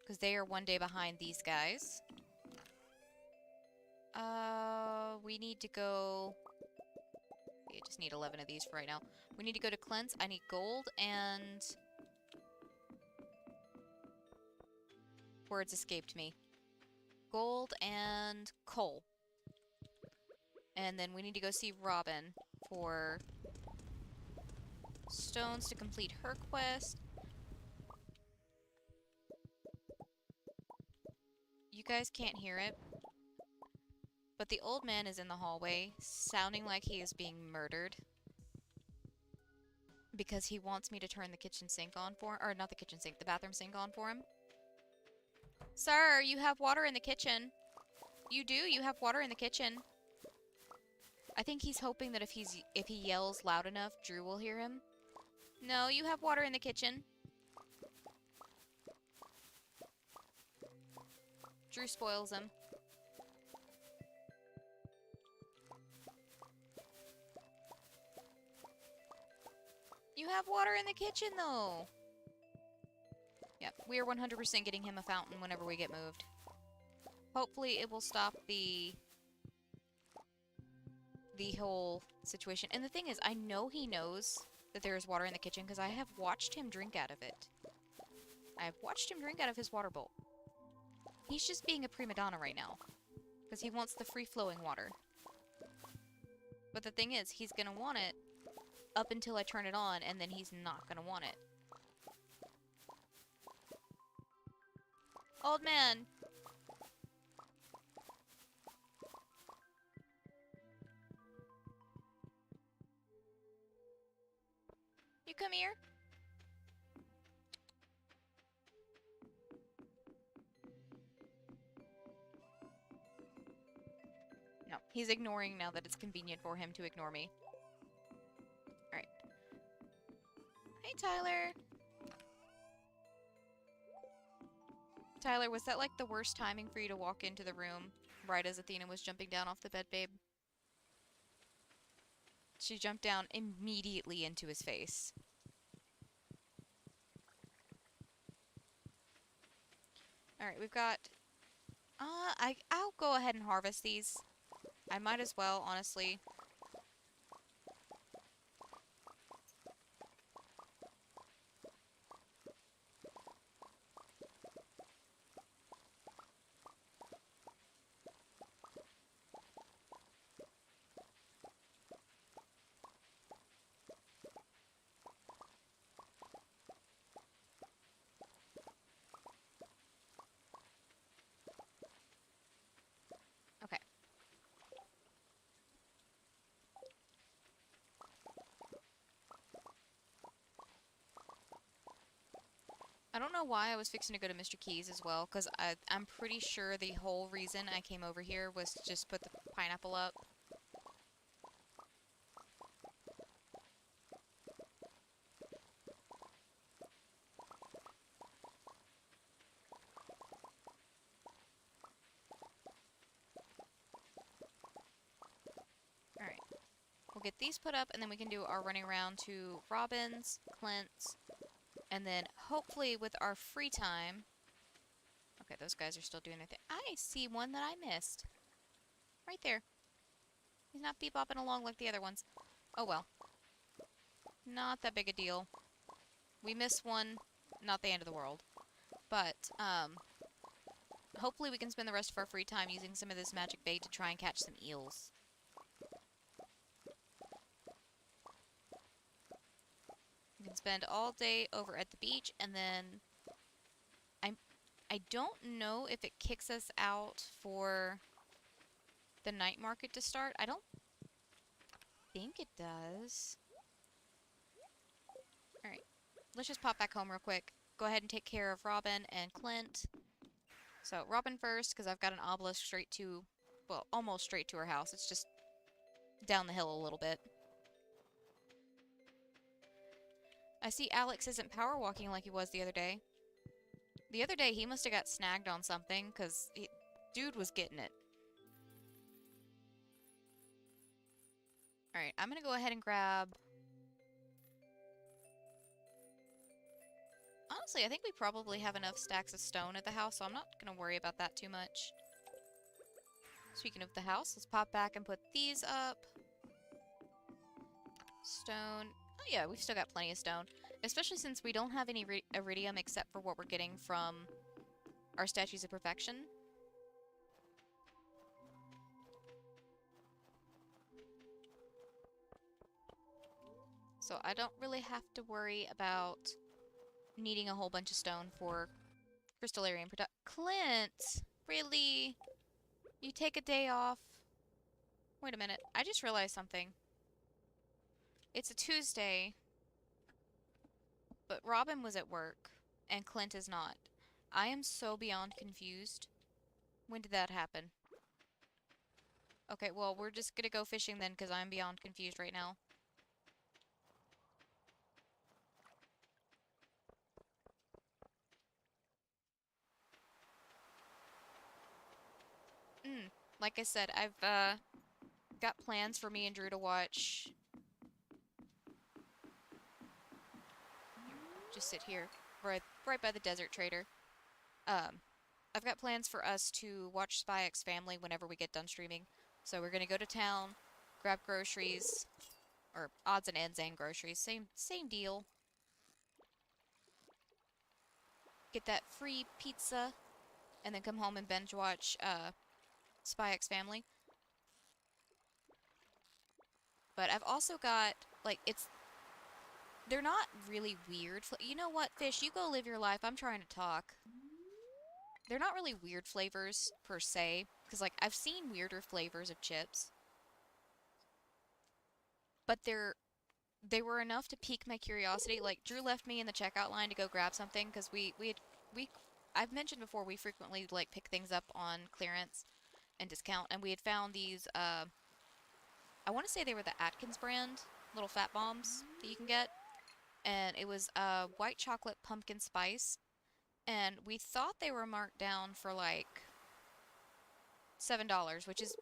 because they are one day behind these guys. We need to go... We just need 11 of these for right now. We need to go to Cleanse. I need gold and... Words escaped me. Gold and coal. And then we need to go see Robin for stones to complete her quest. You guys can't hear it, but the old man is in the hallway, sounding like he is being murdered. Because he wants me to turn the kitchen sink on for... Or not the kitchen sink, the bathroom sink on for him. Sir, you have water in the kitchen. You do, you have water in the kitchen. I think he's hoping that if he yells loud enough, Drew will hear him. No, you have water in the kitchen. Drew spoils him. You have water in the kitchen, though. Yep, we are 100% getting him a fountain whenever we get moved. Hopefully it will stop the whole situation. And the thing is, I know he knows that there is water in the kitchen because I have watched him drink out of it. I have watched him drink out of his water bowl. He's just being a prima donna right now because he wants the free-flowing water. But the thing is, he's gonna want it up until I turn it on, and then he's not gonna want it. Old man! You come here? No, he's ignoring now that it's convenient for him to ignore me. Alright. Hey, Tyler! Tyler, was that like the worst timing for you to walk into the room right as Athena was jumping down off the bed, babe? She jumped down immediately into his face. Alright, we've got... I'll go ahead and harvest these. I might as well, honestly. Okay. I don't know why I was fixing to go to Mr. Key's as well, because I'm pretty sure the whole reason I came over here was to just put the pineapple up. Alright. We'll get these put up, and then we can do our running around to Robin's, Clint's, and then hopefully with our free time... Okay, those guys are still doing their thing. I see one that I missed. Right there. He's not bebopping along like the other ones. Oh well. Not that big a deal. We missed one, not the end of the world. But, hopefully we can spend the rest of our free time using some of this magic bait to try and catch some eels. We can spend all day over at the beach, and then... I don't know if it kicks us out for the night market to start. I don't think it does. Alright. Let's just pop back home real quick. Go ahead and take care of Robin and Clint. So, Robin first, because I've got an obelisk straight to... Well, almost straight to her house. It's just down the hill a little bit. I see Alex isn't power walking like he was the other day. The other day, he must have got snagged on something, because dude was getting it. Alright, I'm gonna go ahead and grab... Honestly, I think we probably have enough stacks of stone at the house, so I'm not gonna worry about that too much. Speaking of the house, let's pop back and put these up. Stone. Oh yeah, we've still got plenty of stone. Especially since we don't have any iridium except for what we're getting from our statues of perfection. So I don't really have to worry about needing a whole bunch of stone for crystallarium production. Clint! Really? You take a day off? Wait a minute. I just realized something. It's a Tuesday. But Robin was at work, and Clint is not. I am so beyond confused. When did that happen? Okay, well, we're just gonna go fishing then, because I'm beyond confused right now. Like I said, I've, got plans for me and Drew to watch... Just sit here, right by the Desert Trader. I've got plans for us to watch Spy X Family whenever we get done streaming. So we're gonna go to town, grab groceries, or odds and ends and groceries, same deal. Get that free pizza, and then come home and binge watch Spy X Family. But I've also got, like, they're not really weird. You know what, Fish? You go live your life. I'm trying to talk. They're not really weird flavors, per se. Because, like, I've seen weirder flavors of chips. But they were enough to pique my curiosity. Like, Drew left me in the checkout line to go grab something. Because I've mentioned before, we frequently, like, pick things up on clearance and discount. And we had found these, I want to say they were the Atkins brand. Little fat bombs that you can get. And it was white chocolate pumpkin spice, and we thought they were marked down for like $7, which is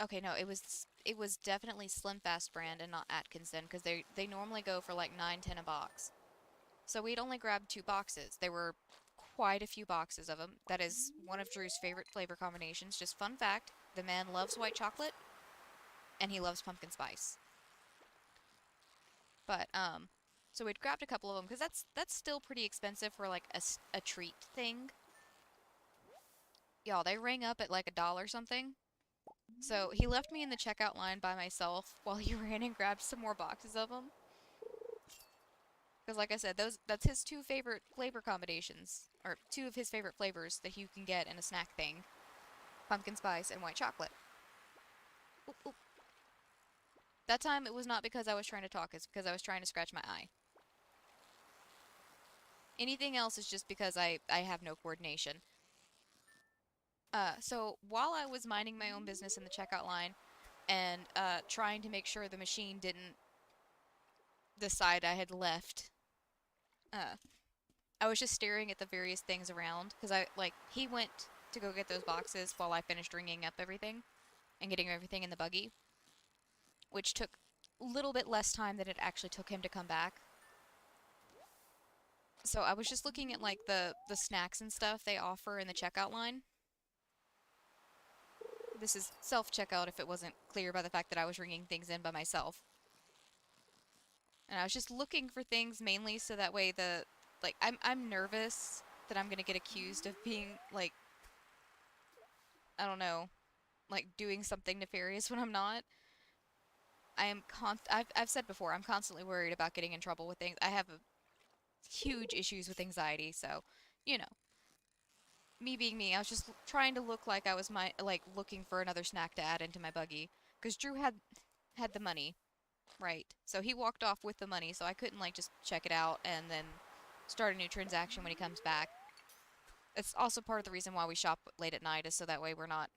Okay, no, it was definitely Slim Fast brand and not Atkinson because they normally go for like 9, 10 a box. So we'd only grabbed 2 boxes. There were quite a few boxes of them. That is one of Drew's favorite flavor combinations. Just fun fact, the man loves white chocolate and he loves pumpkin spice. But so we'd grabbed a couple of them because that's still pretty expensive for like a treat thing. Y'all, they rang up at like $1 something. So he left me in the checkout line by myself while he ran and grabbed some more boxes of them. Because like I said, that's his 2 favorite flavor combinations, or 2 of his favorite flavors that you can get in a snack thing: pumpkin spice and white chocolate. Oop, oop. That time it was not because I was trying to talk; it's because I was trying to scratch my eye. Anything else is just because I have no coordination. So while I was minding my own business in the checkout line and trying to make sure the machine didn't decide I had left, uh, I was just staring at the various things around because he went to go get those boxes while I finished ringing up everything and getting everything in the buggy, which took a little bit less time than it actually took him to come back. So I was just looking at like the snacks and stuff they offer in the checkout line. This is self-checkout if it wasn't clear by the fact that I was ringing things in by myself. And I was just looking for things mainly so that way I'm nervous that I'm gonna get accused of being like, I don't know, like doing something nefarious when I'm not. I've said before, I'm constantly worried about getting in trouble with things. I have huge issues with anxiety, so, you know, me being me, I was just trying to look like I was looking for another snack to add into my buggy because Drew had the money, right? So he walked off with the money, so I couldn't like just check it out and then start a new transaction when he comes back. It's also part of the reason why we shop late at night is so that way we're not,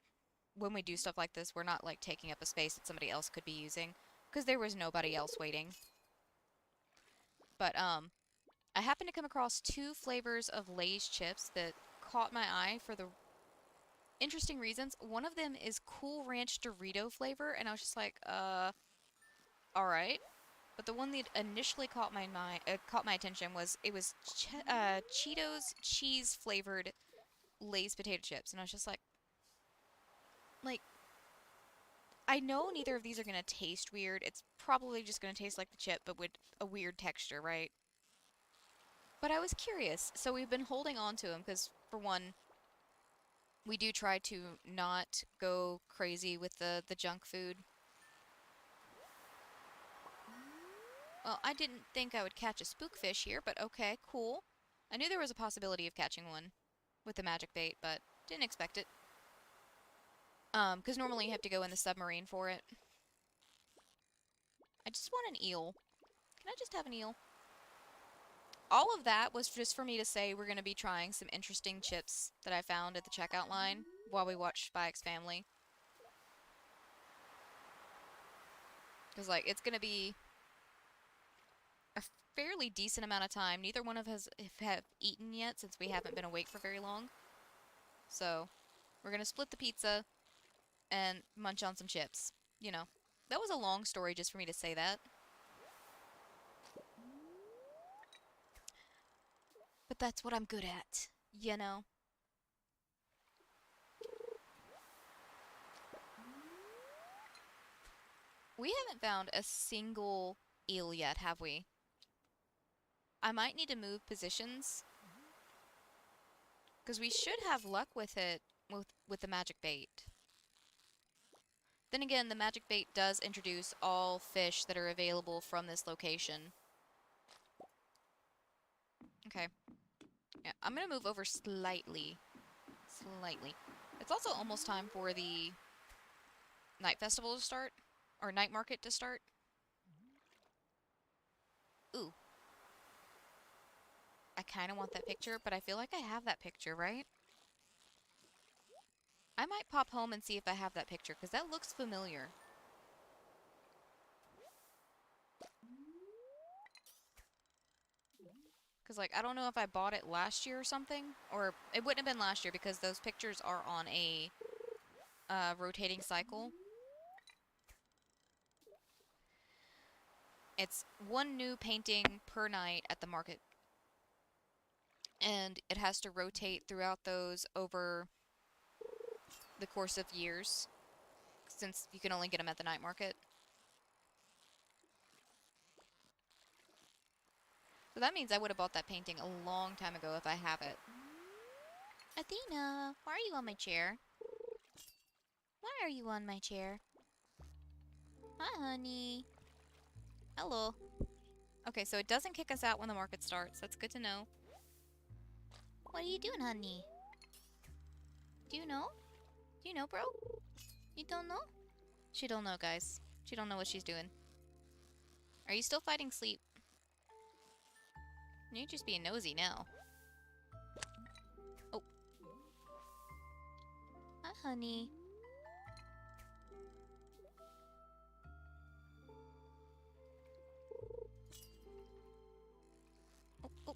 when we do stuff like this, we're not like taking up a space that somebody else could be using because there was nobody else waiting. But I happened to come across 2 flavors of Lay's chips that caught my eye for the interesting reasons. One of them is Cool Ranch Dorito flavor, and I was just like, all right. But the one that initially caught my attention was Cheetos cheese flavored Lay's potato chips, and I was just like, I know neither of these are gonna taste weird. It's probably just gonna taste like the chip, but with a weird texture, right? But I was curious, so we've been holding on to them because, for one, we do try to not go crazy with the junk food. Well, I didn't think I would catch a spookfish here, but okay, cool. I knew there was a possibility of catching one with the magic bait, but didn't expect it. Because normally you have to go in the submarine for it. I just want an eel. Can I just have an eel? All of that was just for me to say we're going to be trying some interesting chips that I found at the checkout line while we watched Spy X Family. Because, like, it's going to be a fairly decent amount of time. Neither one of us have eaten yet since we haven't been awake for very long. So, we're going to split the pizza and munch on some chips. You know, that was a long story just for me to say that. But that's what I'm good at, you know? We haven't found a single eel yet, have we? I might need to move positions, because we should have luck with it with the magic bait. Then again, the magic bait does introduce all fish that are available from this location. Okay. Yeah, I'm gonna move over slightly. Slightly. It's also almost time for the night festival to start. Or night market to start. Ooh. I kind of want that picture, but I feel like I have that picture, right? I might pop home and see if I have that picture, because that looks familiar. Because, like, I don't know if I bought it last year or something. Or it wouldn't have been last year because those pictures are on a rotating cycle. It's one new painting per night at the market, and it has to rotate throughout those over the course of years, since you can only get them at the night market. So that means I would have bought that painting a long time ago if I have it. Athena, why are you on my chair? Why are you on my chair? Hi, honey. Hello. Okay, so it doesn't kick us out when the market starts. That's good to know. What are you doing, honey? Do you know? Do you know, bro? You don't know? She don't know, guys. She don't know what she's doing. Are you still fighting sleep? You're just being nosy now. Oh. Hi, honey. Oh, oh.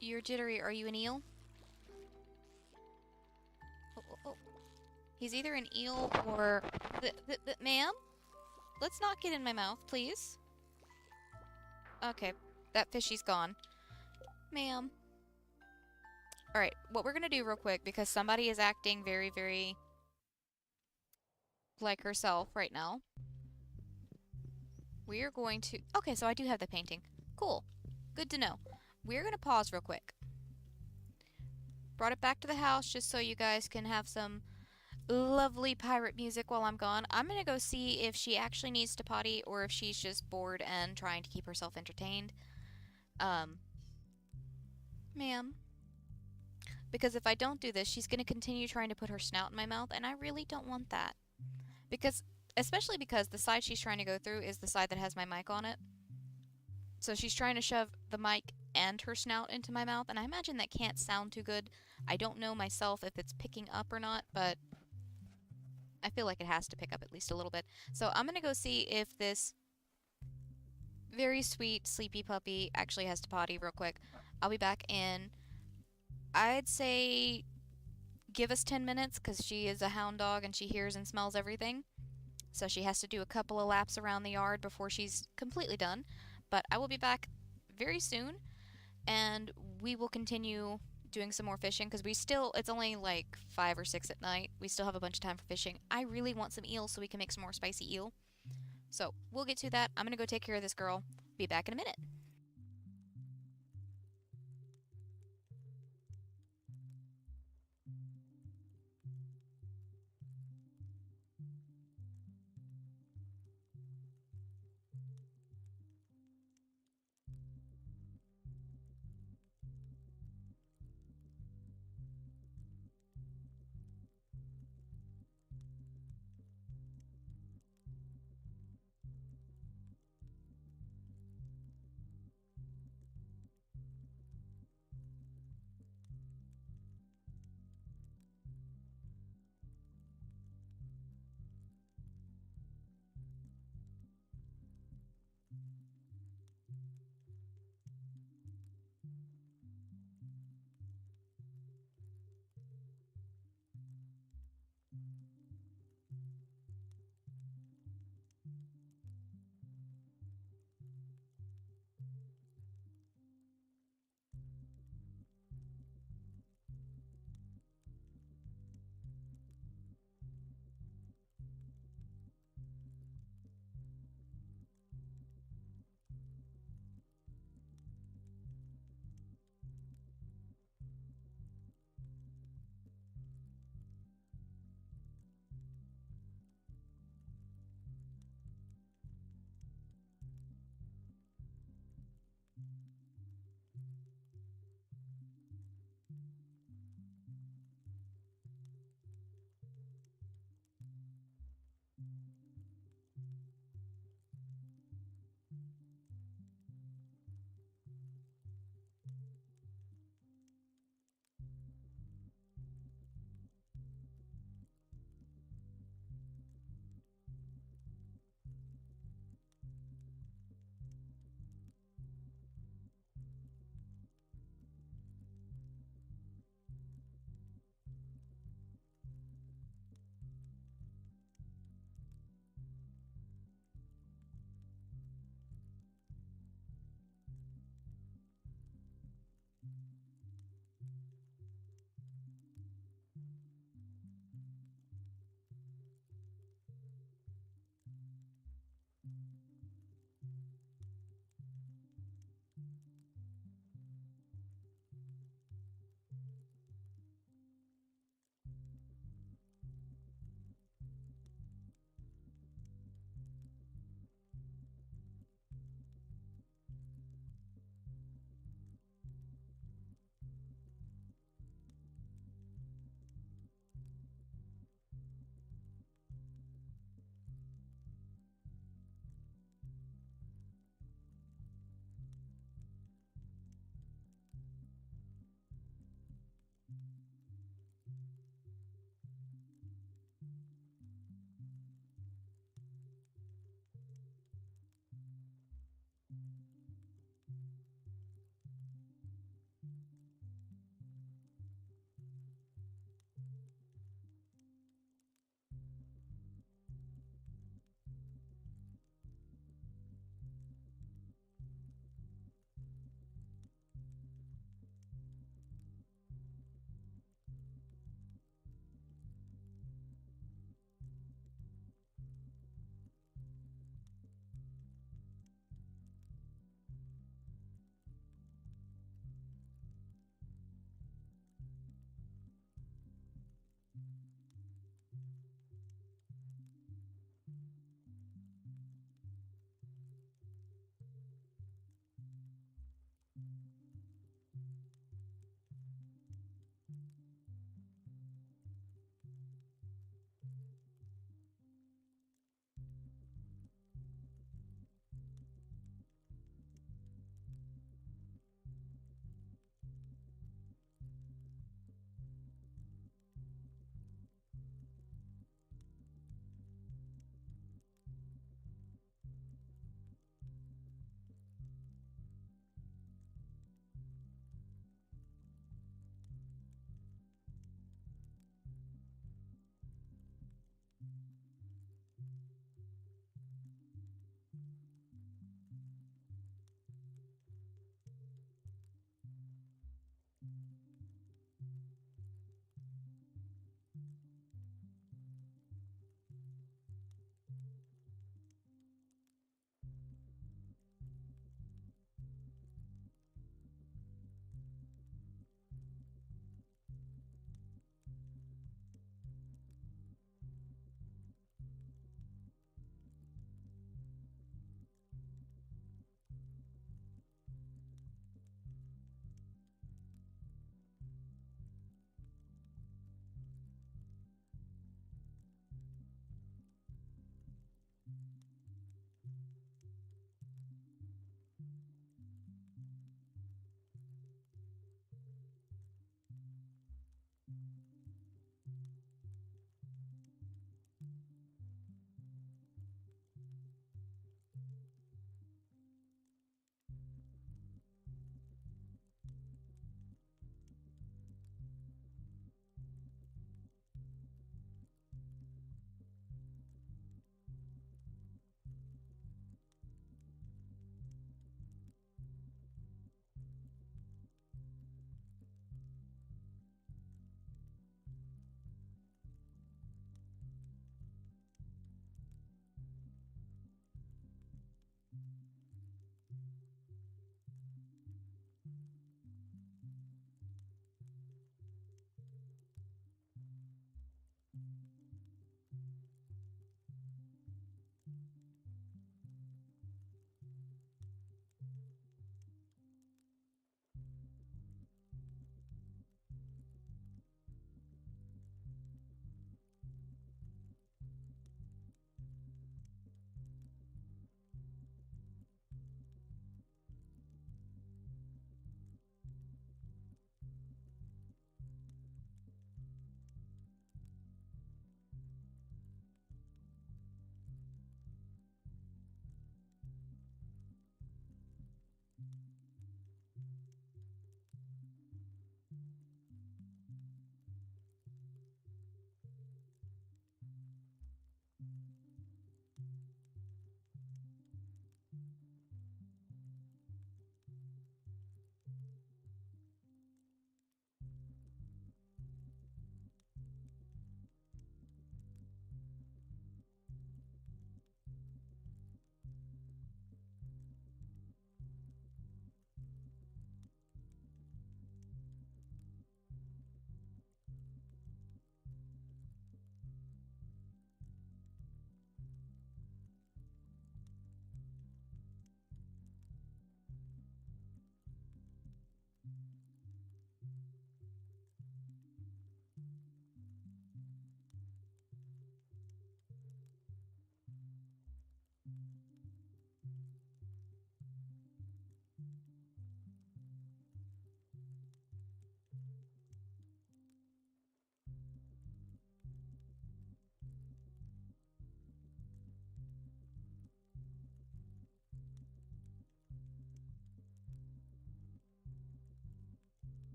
You're jittery. Are you an eel? Oh, oh, oh. He's either an eel or... Ma'am? Let's not get in my mouth, please. Okay. That fishy's gone. Ma'am. Alright, what we're gonna do real quick, because somebody is acting very, very like herself right now. We are going to... Okay, so I do have the painting. Cool. Good to know. We're gonna pause real quick. Brought it back to the house just so you guys can have some lovely pirate music while I'm gone. I'm gonna go see if she actually needs to potty or if she's just bored and trying to keep herself entertained. Ma'am. Because if I don't do this, she's gonna continue trying to put her snout in my mouth, and I really don't want that. Because, especially because the side she's trying to go through is the side that has my mic on it. So she's trying to shove the mic and her snout into my mouth, and I imagine that can't sound too good. I don't know myself if it's picking up or not, but I feel like it has to pick up at least a little bit. So I'm gonna go see if this very sweet, sleepy puppy actually has to potty real quick. I'll be back in, I'd say, give us 10 minutes, because she is a hound dog and she hears and smells everything. So she has to do a couple of laps around the yard before she's completely done. But I will be back very soon, and we will continue doing some more fishing, because it's only like 5 or 6 at night. We still have a bunch of time for fishing. I really want some eels so we can make some more spicy eel. So we'll get to that. I'm gonna go take care of this girl. Be back in a minute.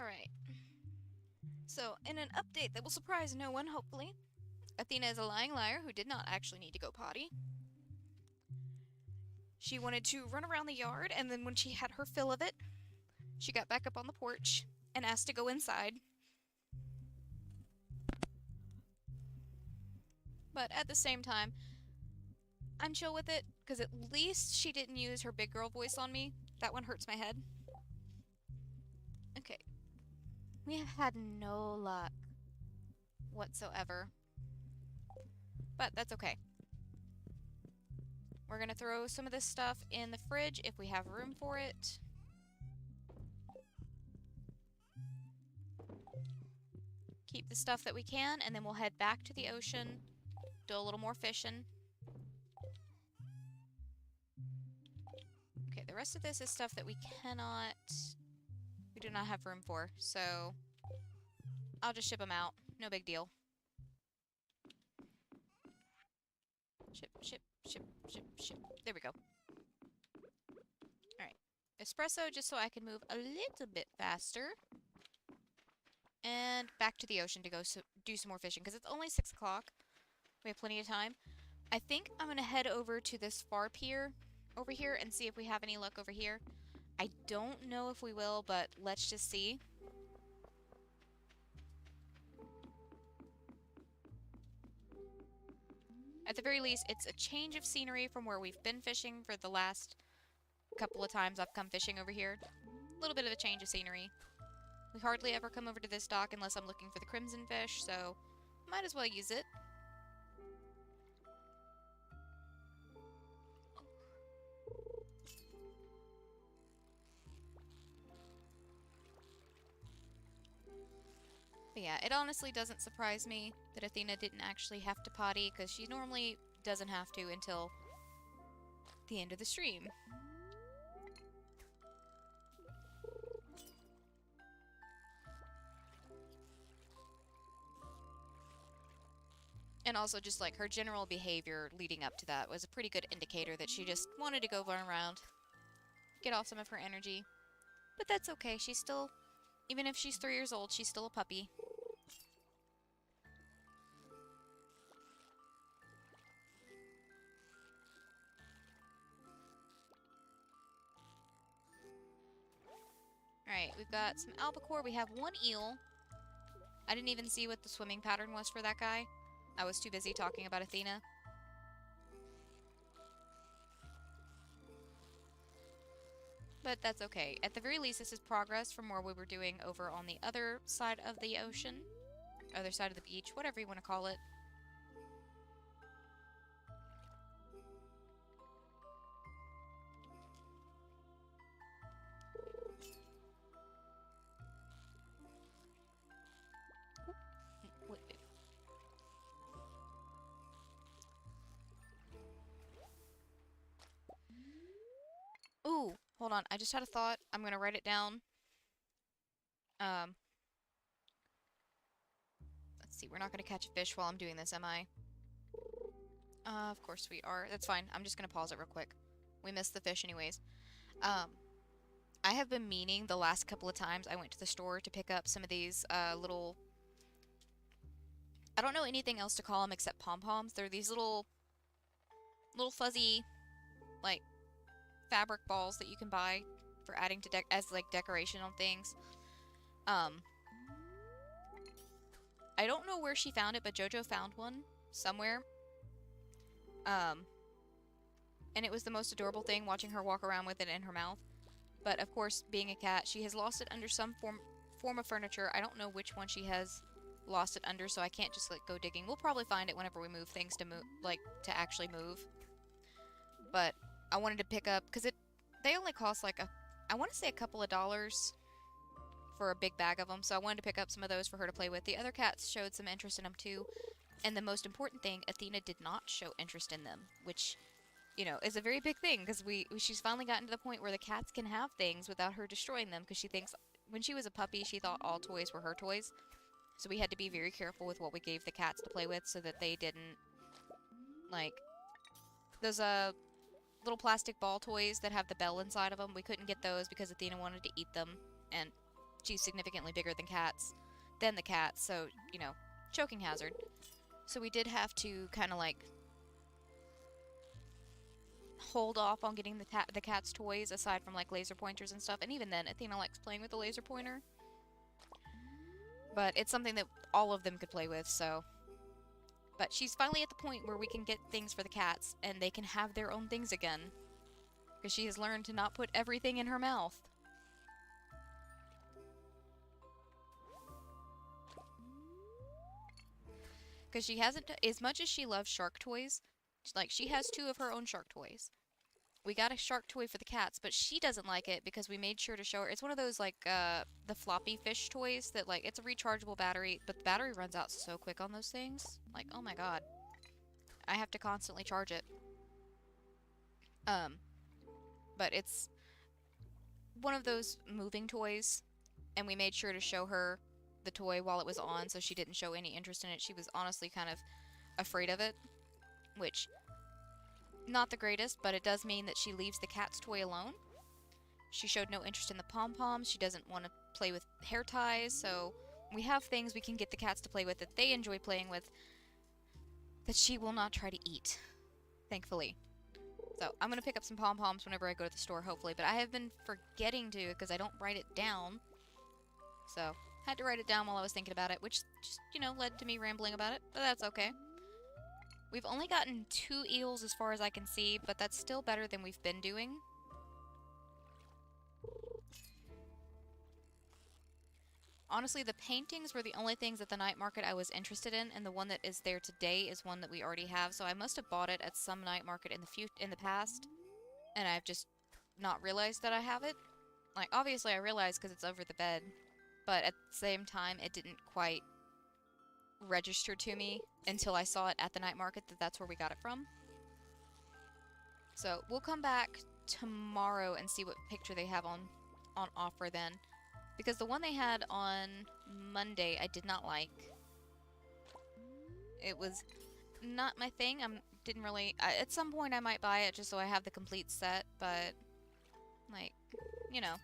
Alright. So, in an update that will surprise no one, hopefully, Athena is a lying liar who did not actually need to go potty. She wanted to run around the yard, and then when she had her fill of it, she got back up on the porch and asked to go inside. But at the same time, I'm chill with it, because at least she didn't use her big girl voice on me. That one hurts my head. Okay. We have had no luck whatsoever. But that's okay. We're gonna throw some of this stuff in the fridge if we have room for it. Keep the stuff that we can, and then we'll head back to the ocean, do a little more fishing. Okay, the rest of this is stuff that we do not have room for, so I'll just ship them out. No big deal. Ship, ship, ship, ship, ship. There we go. Alright. Espresso, just so I can move a little bit faster. And back to the ocean to go do some more fishing, because it's only 6 o'clock. We have plenty of time. I think I'm going to head over to this far pier over here and see if we have any luck over here. I don't know if we will, but let's just see. At the very least, it's a change of scenery from where we've been fishing for the last couple of times I've come fishing over here. A little bit of a change of scenery. We hardly ever come over to this dock unless I'm looking for the crimson fish, so might as well use it. But yeah, it honestly doesn't surprise me that Athena didn't actually have to potty, because she normally doesn't have to until the end of the stream. And also just like her general behavior leading up to that was a pretty good indicator that she just wanted to go run around, get off some of her energy. But that's okay, she's still, even if she's 3 years old, she's still a puppy. Alright, we've got some albacore, we have 1 eel. I didn't even see what the swimming pattern was for that guy. I was too busy talking about Athena. But that's okay. At the very least, this is progress from where we were doing over on the other side of the ocean. Other side of the beach, whatever you want to call it. Ooh, hold on. I just had a thought. I'm going to write it down. Let's see. We're not going to catch a fish while I'm doing this, am I? Of course we are. That's fine. I'm just going to pause it real quick. We missed the fish anyways. I have been meaning the last couple of times I went to the store to pick up some of these little... I don't know anything else to call them except pom-poms. They're these little fuzzy, like, fabric balls that you can buy for adding to as like decoration on things. I don't know where she found it, but Jojo found one somewhere. And it was the most adorable thing watching her walk around with it in her mouth. But of course, being a cat, she has lost it under some form of furniture. I don't know which one she has lost it under, so I can't just like go digging. We'll probably find it whenever we move things to move, like to actually move. But I wanted to pick up because they only cost like I want to say a couple of dollars for a big bag of them. So I wanted to pick up some of those for her to play with. The other cats showed some interest in them too. And the most important thing, Athena did not show interest in them, which, you know, is a very big thing because she's finally gotten to the point where the cats can have things without her destroying them, because she thinks when she was a puppy, she thought all toys were her toys. So we had to be very careful with what we gave the cats to play with so that they didn't, like, those little plastic ball toys that have the bell inside of them. We couldn't get those because Athena wanted to eat them, and she's significantly bigger than the cats, so, you know, choking hazard. So we did have to kind of like hold off on getting the cat's toys, aside from like laser pointers and stuff. And even then, Athena likes playing with the laser pointer. But it's something that all of them could play with, so. But she's finally at the point where we can get things for the cats, and they can have their own things again. Because she has learned to not put everything in her mouth. Because she hasn't, as much as she loves shark toys, like, she has 2 of her own shark toys. We got a shark toy for the cats, but she doesn't like it because we made sure to show her. It's one of those, like, the floppy fish toys that, like, it's a rechargeable battery, but the battery runs out so quick on those things. Like, oh my god. I have to constantly charge it. But it's one of those moving toys, and we made sure to show her the toy while it was on, so she didn't show any interest in it. She was honestly kind of afraid of it, which, not the greatest, but it does mean that she leaves the cat's toy alone. She showed no interest in the pom-poms. She doesn't want to play with hair ties, so we have things we can get the cats to play with that they enjoy playing with that she will not try to eat, thankfully. So I'm going to pick up some pom-poms whenever I go to the store, hopefully, but I have been forgetting to because I don't write it down. So, had to write it down while I was thinking about it, which just, you know, led to me rambling about it, but that's okay. We've only gotten 2 eels as far as I can see, but that's still better than we've been doing. Honestly, the paintings were the only things at the night market I was interested in, and the one that is there today is one that we already have, so I must have bought it at some night market in the past, and I've just not realized that I have it. Like, obviously I realized because it's over the bed, but at the same time, it didn't quite register to me until I saw it at the night market that that's where we got it from. So, we'll come back tomorrow and see what picture they have on offer then. Because the one they had on Monday, I did not like. It was not my thing. Didn't really... at some point, I might buy it just so I have the complete set, but... like, you know.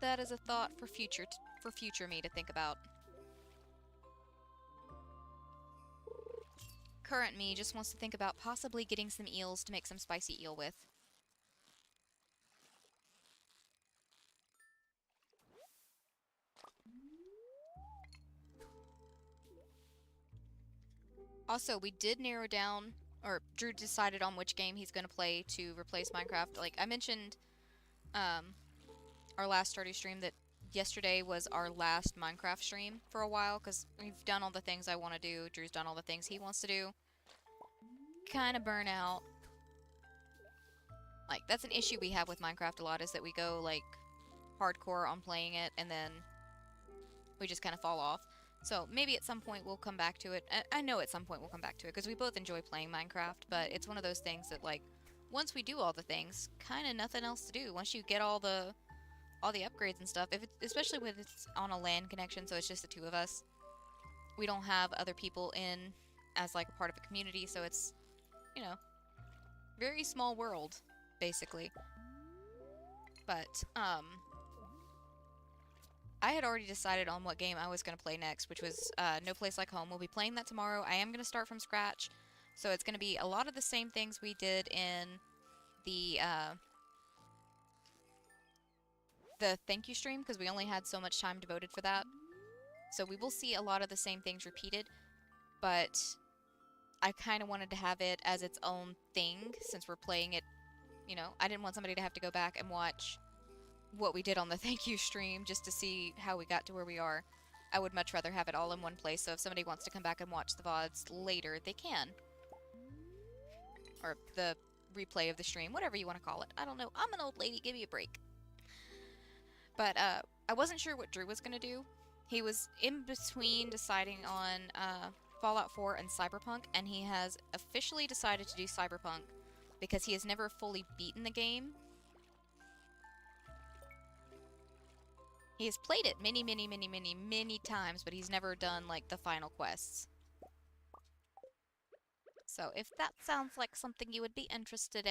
That is a thought for future me to think about. Current me just wants to think about possibly getting some eels to make some spicy eel with. Also, we did narrow down, or Drew decided on which game he's going to play to replace Minecraft. Like, I mentioned our last Stardew stream that yesterday was our last Minecraft stream for a while, because we've done all the things I want to do, Drew's done all the things he wants to do. Kind of burn out. Like, that's an issue we have with Minecraft a lot, is that we go, like, hardcore on playing it, and then we just kind of fall off. So maybe at some point we'll come back to it. I know at some point we'll come back to it, because we both enjoy playing Minecraft, but it's one of those things that, like, once we do all the things, kind of nothing else to do. Once you get all the upgrades and stuff, especially when it's on a LAN connection, so it's just the 2 of us. We don't have other people in as, like, a part of a community, so it's, you know, very small world, basically. But, I had already decided on what game I was going to play next, which was No Place Like Home. We'll be playing that tomorrow. I am going to start from scratch, so it's going to be a lot of the same things we did in the thank you stream, because we only had so much time devoted for that. So we will see a lot of the same things repeated, but I kind of wanted to have it as its own thing, since we're playing it, you know. I didn't want somebody to have to go back and watch what we did on the thank you stream just to see how we got to where we are. I would much rather have it all in one place, so if somebody wants to come back and watch the VODs later, they can. Or the replay of the stream, whatever you want to call it. I don't know. I'm an old lady, give me a break. But, I wasn't sure what Drew was going to do. He was in between deciding on, Fallout 4 and Cyberpunk, and he has officially decided to do Cyberpunk because he has never fully beaten the game. He has played it many, many, many, many, many times, but he's never done, like, the final quests. So if that sounds like something you would be interested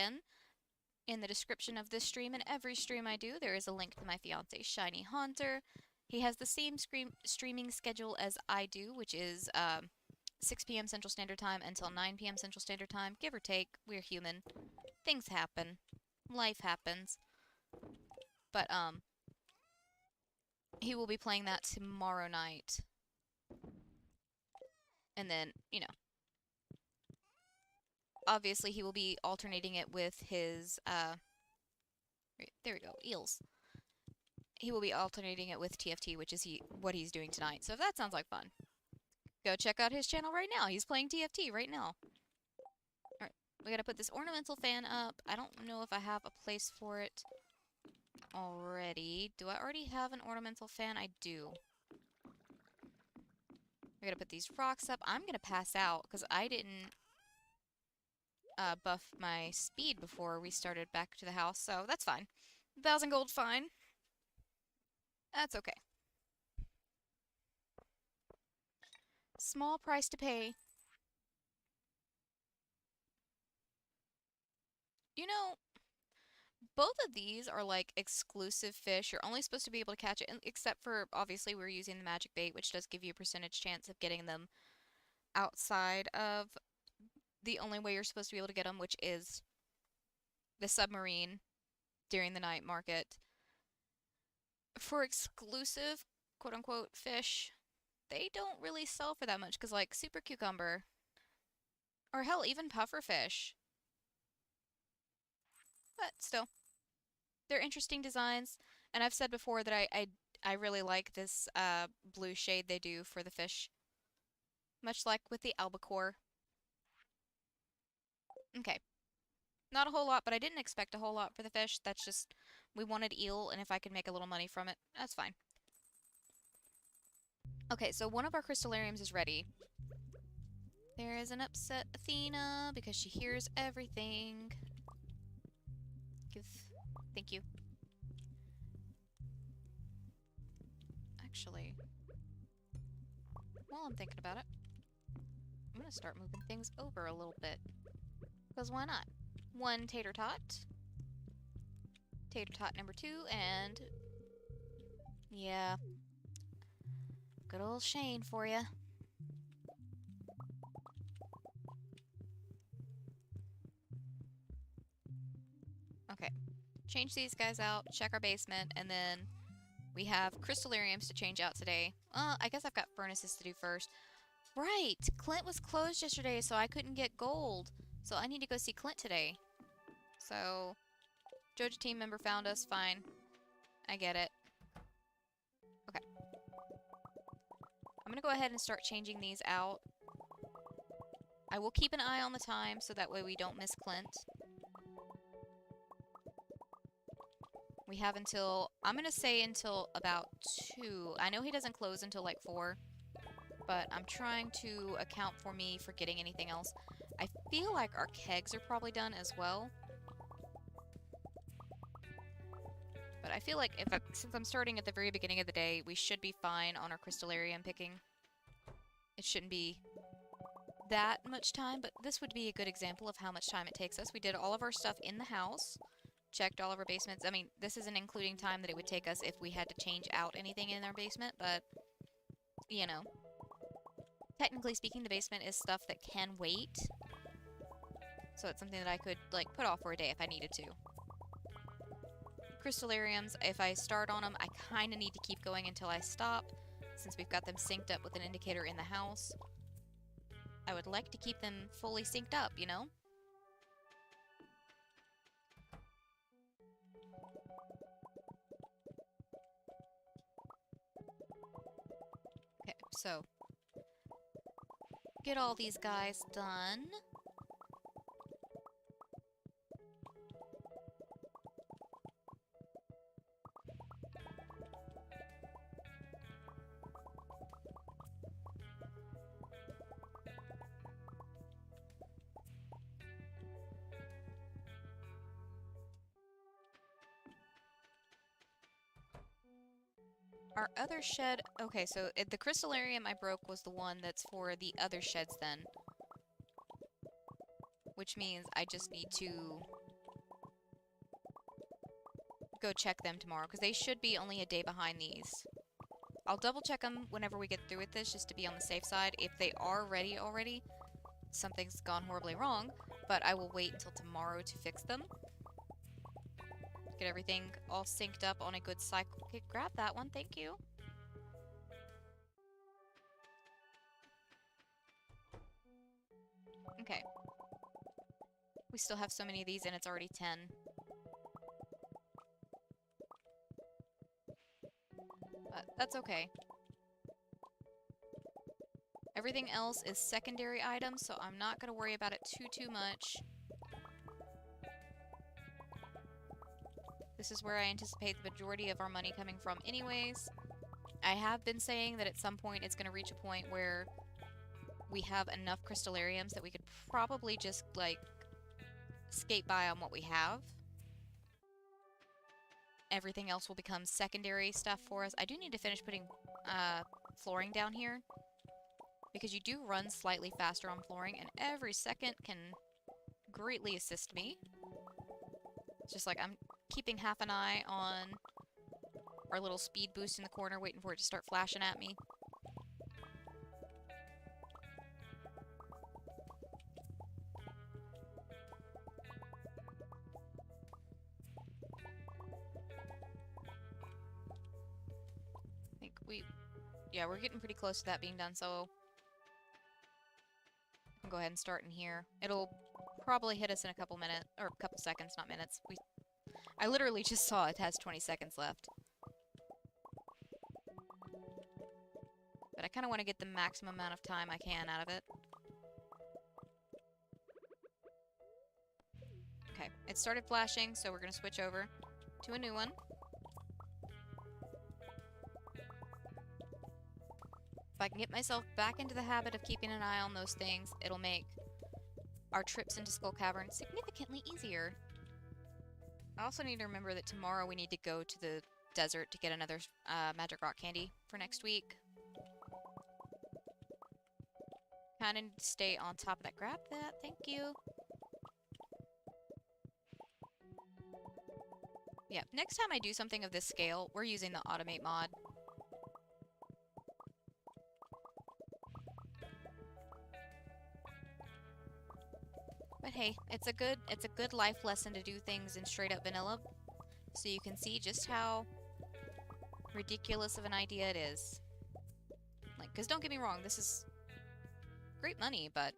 in the description of this stream and every stream I do, there is a link to my fiance, Shiny Haunter. He has the same streaming schedule as I do, which is 6 p.m. Central Standard Time until 9 p.m. Central Standard Time, give or take. We're human. Things happen. Life happens. But he will be playing that tomorrow night. And then, you know, obviously he will be alternating it with his there we go, eels. He will be alternating it with TFT, which is what he's doing tonight. So if that sounds like fun, go check out his channel right now. He's playing TFT right now. Alright, we gotta put this ornamental fan up. I don't know if I have a place for it already. Do I already have an ornamental fan? I do. We gotta put these rocks up. I'm gonna pass out because I didn't buff my speed before we started back to the house, so that's fine. 1,000 gold, fine. That's okay. Small price to pay. You know, both of these are like exclusive fish. You're only supposed to be able to catch it, except for obviously we're using the magic bait, which does give you a percentage chance of getting them outside of the only way you're supposed to be able to get them, which is the submarine during the night market. For exclusive, quote unquote, fish, they don't really sell for that much because, like, super cucumber, or hell, even puffer fish. But still, they're interesting designs, and I've said before that I really like this blue shade they do for the fish, much like with the albacore. Okay, not a whole lot, but I didn't expect a whole lot for the fish. That's just, we wanted eel, and if I could make a little money from it, that's fine. Okay, so one of our crystallariums is ready. There is an upset Athena because she hears everything. Thank you. Actually, while I'm thinking about it, I'm gonna start moving things over a little bit. Because why not? One tater tot. Tater tot number 2, and yeah, good old Shane for you. Okay, change these guys out, check our basement, and then we have crystallariums to change out today. I guess I've got furnaces to do first. Right, Clint was closed yesterday, so I couldn't get gold. So I need to go see Clint today. So, Joja team member found us, fine. I get it. Okay. I'm gonna go ahead and start changing these out. I will keep an eye on the time so that way we don't miss Clint. We have until, I'm gonna say until about 2. I know he doesn't close until like 4, but I'm trying to account for me forgetting anything else. I feel like our kegs are probably done as well. But I feel like since I'm starting at the very beginning of the day, we should be fine on our crystallarium picking. It shouldn't be that much time, but this would be a good example of how much time it takes us. We did all of our stuff in the house, checked all of our basements. I mean, this isn't including time that it would take us if we had to change out anything in our basement, but, you know. Technically speaking, the basement is stuff that can wait. So it's something that I could, like, put off for a day if I needed to. Crystallariums, if I start on them, I kind of need to keep going until I stop, since we've got them synced up with an indicator in the house. I would like to keep them fully synced up, you know? Okay, so get all these guys done. Our other shed... Okay, so the crystallarium I broke was the one that's for the other sheds then. which means I just need to go check them tomorrow, because they should be only a day behind these. I'll double check them whenever we get through with this, just to be on the safe side. If they are ready already, something's gone horribly wrong, but I will wait until tomorrow to fix them. Get everything all synced up on a good cycle. Okay, grab that one, thank you. Okay. We still have so many of these and it's already 10. But that's okay. Everything else is secondary items, so I'm not going to worry about it too much. This is where I anticipate the majority of our money coming from anyways. I have been saying that at some point it's going to reach a point where we have enough crystallariums that we could probably just, like, skate by on what we have. Everything else will become secondary stuff for us. I do need to finish putting flooring down here, because you do run slightly faster on flooring, and every second can greatly assist me. It's just like I'm keeping half an eye on our little speed boost in the corner, waiting for it to start flashing at me. I think yeah, we're getting pretty close to that being done, so I can go ahead and start in here. It'll probably hit us in a couple minutes, or a couple seconds, not minutes. I literally just saw it has 20 seconds left. But I kind of want to get the maximum amount of time I can out of it. Okay, it started flashing, so we're going to switch over to a new one. If I can get myself back into the habit of keeping an eye on those things, it'll make our trips into Skull Cavern significantly easier. I also need to remember that tomorrow we need to go to the desert to get another magic rock candy for next week. Kinda need to stay on top of that. Grab that, thank you. Yeah, next time I do something of this scale, we're using the automate mod. But hey, it's a good life lesson to do things in straight up vanilla, so you can see just how ridiculous of an idea it is. Like, because don't get me wrong, this is great money, but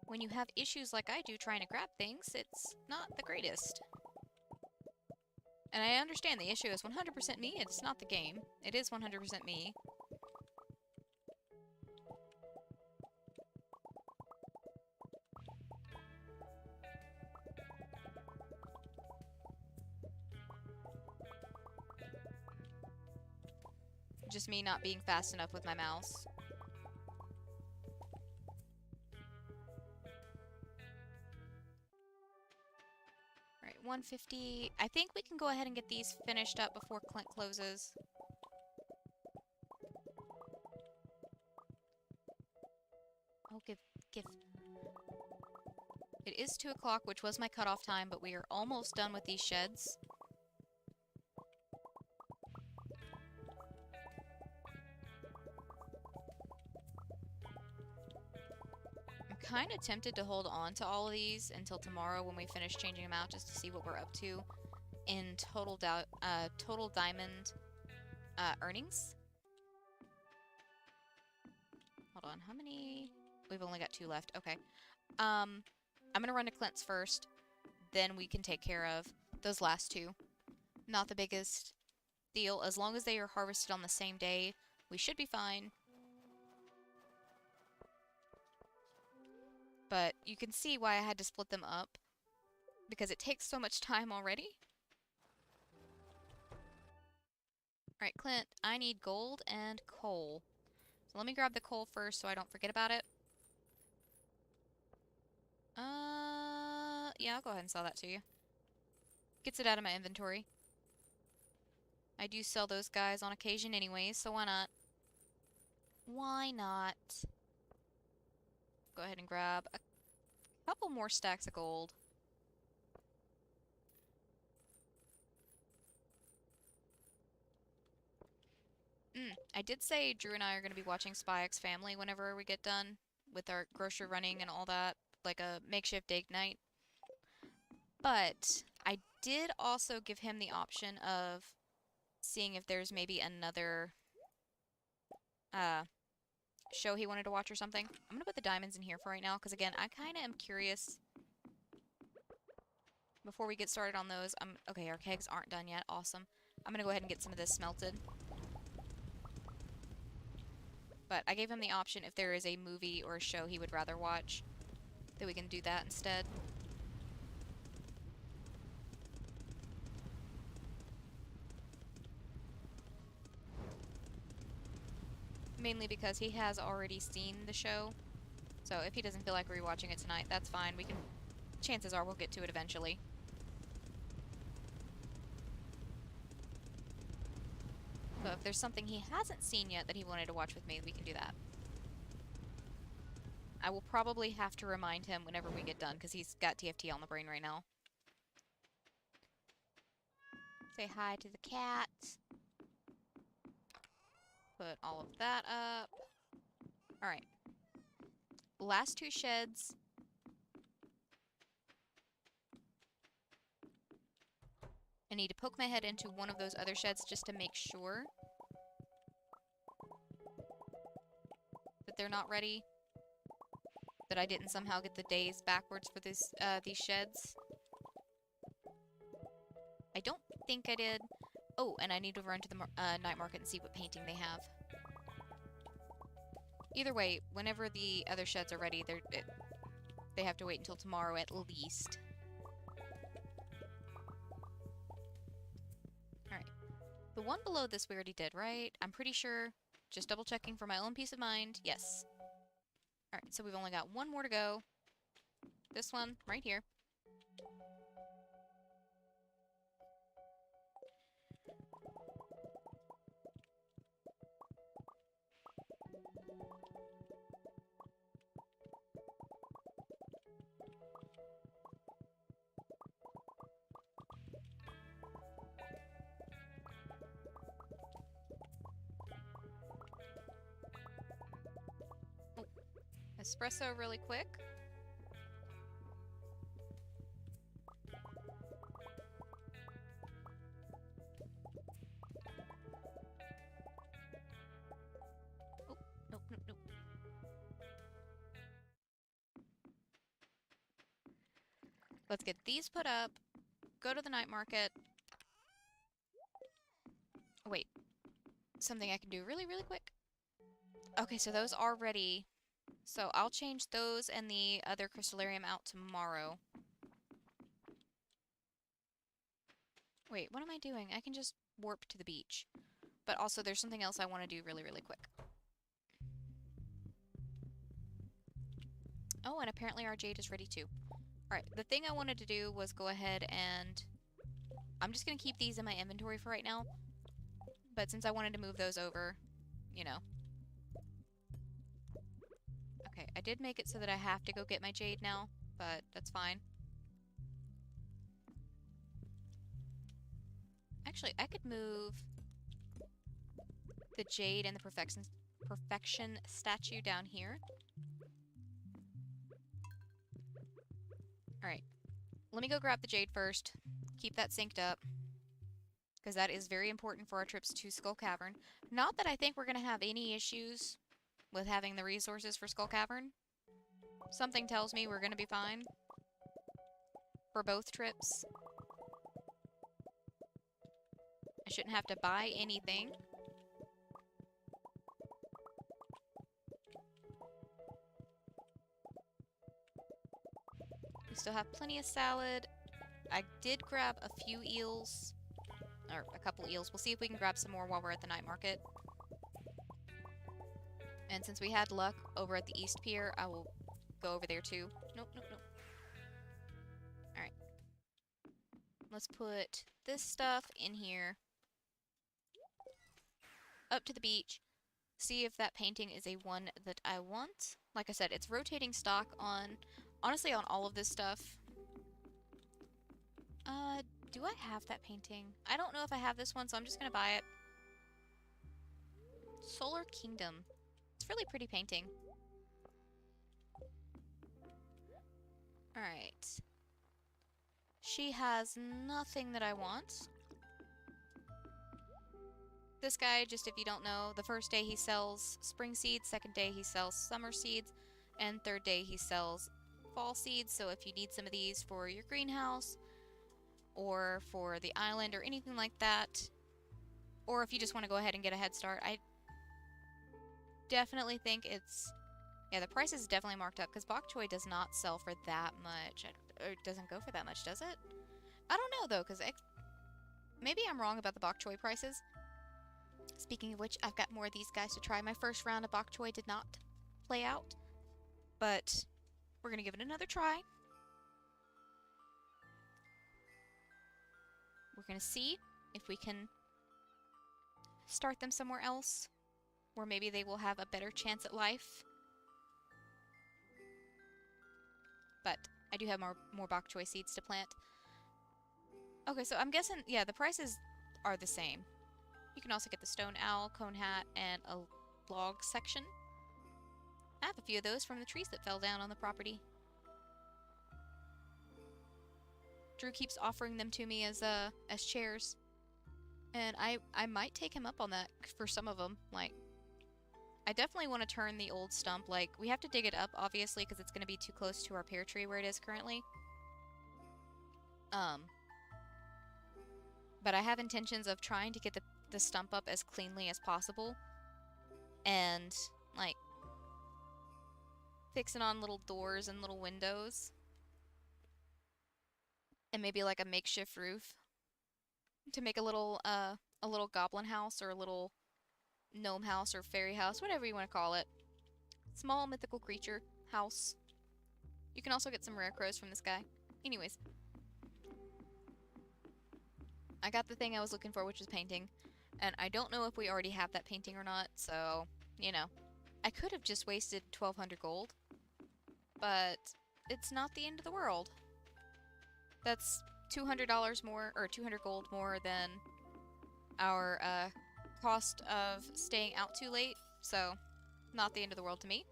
when you have issues like I do trying to grab things, it's not the greatest. And I understand the issue is 100% me, it's not the game. It is 100% me. Just me not being fast enough with my mouse. Alright, 150. I think we can go ahead and get these finished up before Clint closes. Oh, give. It is 2 o'clock, which was my cutoff time, but we are almost done with these sheds. Kind of tempted to hold on to all of these until tomorrow when we finish changing them out, just to see what we're up to in total diamond earnings. Hold on, how many? We've only got 2 left. Okay. I'm gonna run to Clint's first, then we can take care of those last 2. Not the biggest deal. As long as they are harvested on the same day, we should be fine. But you can see why I had to split them up, because it takes so much time already. Alright, Clint, I need gold and coal. So let me grab the coal first so I don't forget about it. Yeah, I'll go ahead and sell that to you. Gets it out of my inventory. I do sell those guys on occasion anyways, so why not? Why not? Go ahead and grab a couple more stacks of gold. I did say Drew and I are going to be watching Spy X Family whenever we get done with our grocery running and all that, like a makeshift date night. But I did also give him the option of seeing if there's maybe another uh, show he wanted to watch or something. I'm going to put the diamonds in here for right now, because again, I kind of am curious. Before we get started on those, okay, our kegs aren't done yet. Awesome. I'm going to go ahead and get some of this smelted. But I gave him the option if there is a movie or a show he would rather watch, that we can do that instead. Mainly because he has already seen the show. So if he doesn't feel like rewatching it tonight, that's fine. We can... Chances are we'll get to it eventually. But if there's something he hasn't seen yet that he wanted to watch with me, we can do that. I will probably have to remind him whenever we get done, because he's got TFT on the brain right now. Say hi to the cat. Put all of that up. Alright. Last two sheds. I need to poke my head into one of those other sheds just to make sure that they're not ready. That I didn't somehow get the days backwards for these sheds. I don't think I did. Oh, and I need to run to the night market and see what painting they have. Either way, whenever the other sheds are ready, they have to wait until tomorrow at least. Alright. The one below this we already did, right? I'm pretty sure. Just double checking for my own peace of mind. Yes. Alright, so we've only got one more to go. This one, right here. Espresso really quick. Oh, nope, nope, nope. Let's get these put up. Go to the night market. Oh, wait. Something I can do really, really quick. Okay, so those are ready. So I'll change those and the other crystallarium out tomorrow. Wait, what am I doing? I can just warp to the beach. But also there's something else I want to do really, really quick. Oh, and apparently our jade is ready too. Alright, the thing I wanted to do was go ahead and... I'm just going to keep these in my inventory for right now. But since I wanted to move those over, you know. Okay, I did make it so that I have to go get my jade now, but that's fine. Actually, I could move the jade and the perfection statue down here. Alright. Let me go grab the jade first. Keep that synced up. Because that is very important for our trips to Skull Cavern. Not that I think we're going to have any issues with having the resources for Skull Cavern. Something tells me we're going to be fine for both trips. I shouldn't have to buy anything. We still have plenty of salad. I did grab a few eels. Or a couple eels. We'll see if we can grab some more while we're at the night market. And since we had luck over at the East Pier, I will go over there too. Nope, nope, nope. Alright. Let's put this stuff in here. Up to the beach. see if that painting is a one that I want. Like I said, it's rotating stock on, honestly, on all of this stuff. Do I have that painting? I don't know if I have this one, so I'm just gonna buy it. Solar Kingdom. It's a really pretty painting. Alright. She has nothing that I want. This guy, just if you don't know, the first day he sells spring seeds, second day he sells summer seeds, and third day he sells fall seeds. So if you need some of these for your greenhouse, or for the island, or anything like that, or if you just want to go ahead and get a head start, I definitely think it's... Yeah, the price is definitely marked up, because bok choy does not sell for that much. Or it doesn't go for that much, does it? I don't know, though, because maybe I'm wrong about the bok choy prices. Speaking of which, I've got more of these guys to try. My first round of bok choy did not play out, but we're going to give it another try. We're going to see if we can start them somewhere else, where maybe they will have a better chance at life. But I do have more bok choy seeds to plant. Okay, so I'm guessing, yeah, the prices are the same. You can also get the stone owl, cone hat, and a log section. I have a few of those from the trees that fell down on the property. Drew keeps offering them to me as chairs. And I might take him up on that for some of them. Like, I definitely want to turn the old stump. Like, we have to dig it up, obviously, because it's going to be too close to our pear tree where it is currently. But I have intentions of trying to get the stump up as cleanly as possible. And, like, fixing on little doors and little windows. And maybe, like, a makeshift roof. To make a little goblin house, or a little gnome house, or fairy house, whatever you want to call it. Small mythical creature house. You can also get some rare crows from this guy. Anyways. I got the thing I was looking for, which is painting. And I don't know if we already have that painting or not, so, you know. I could have just wasted 1,200 gold. But it's not the end of the world. That's $200 more, or 200 gold more than our cost of staying out too late. So, not the end of the world to me.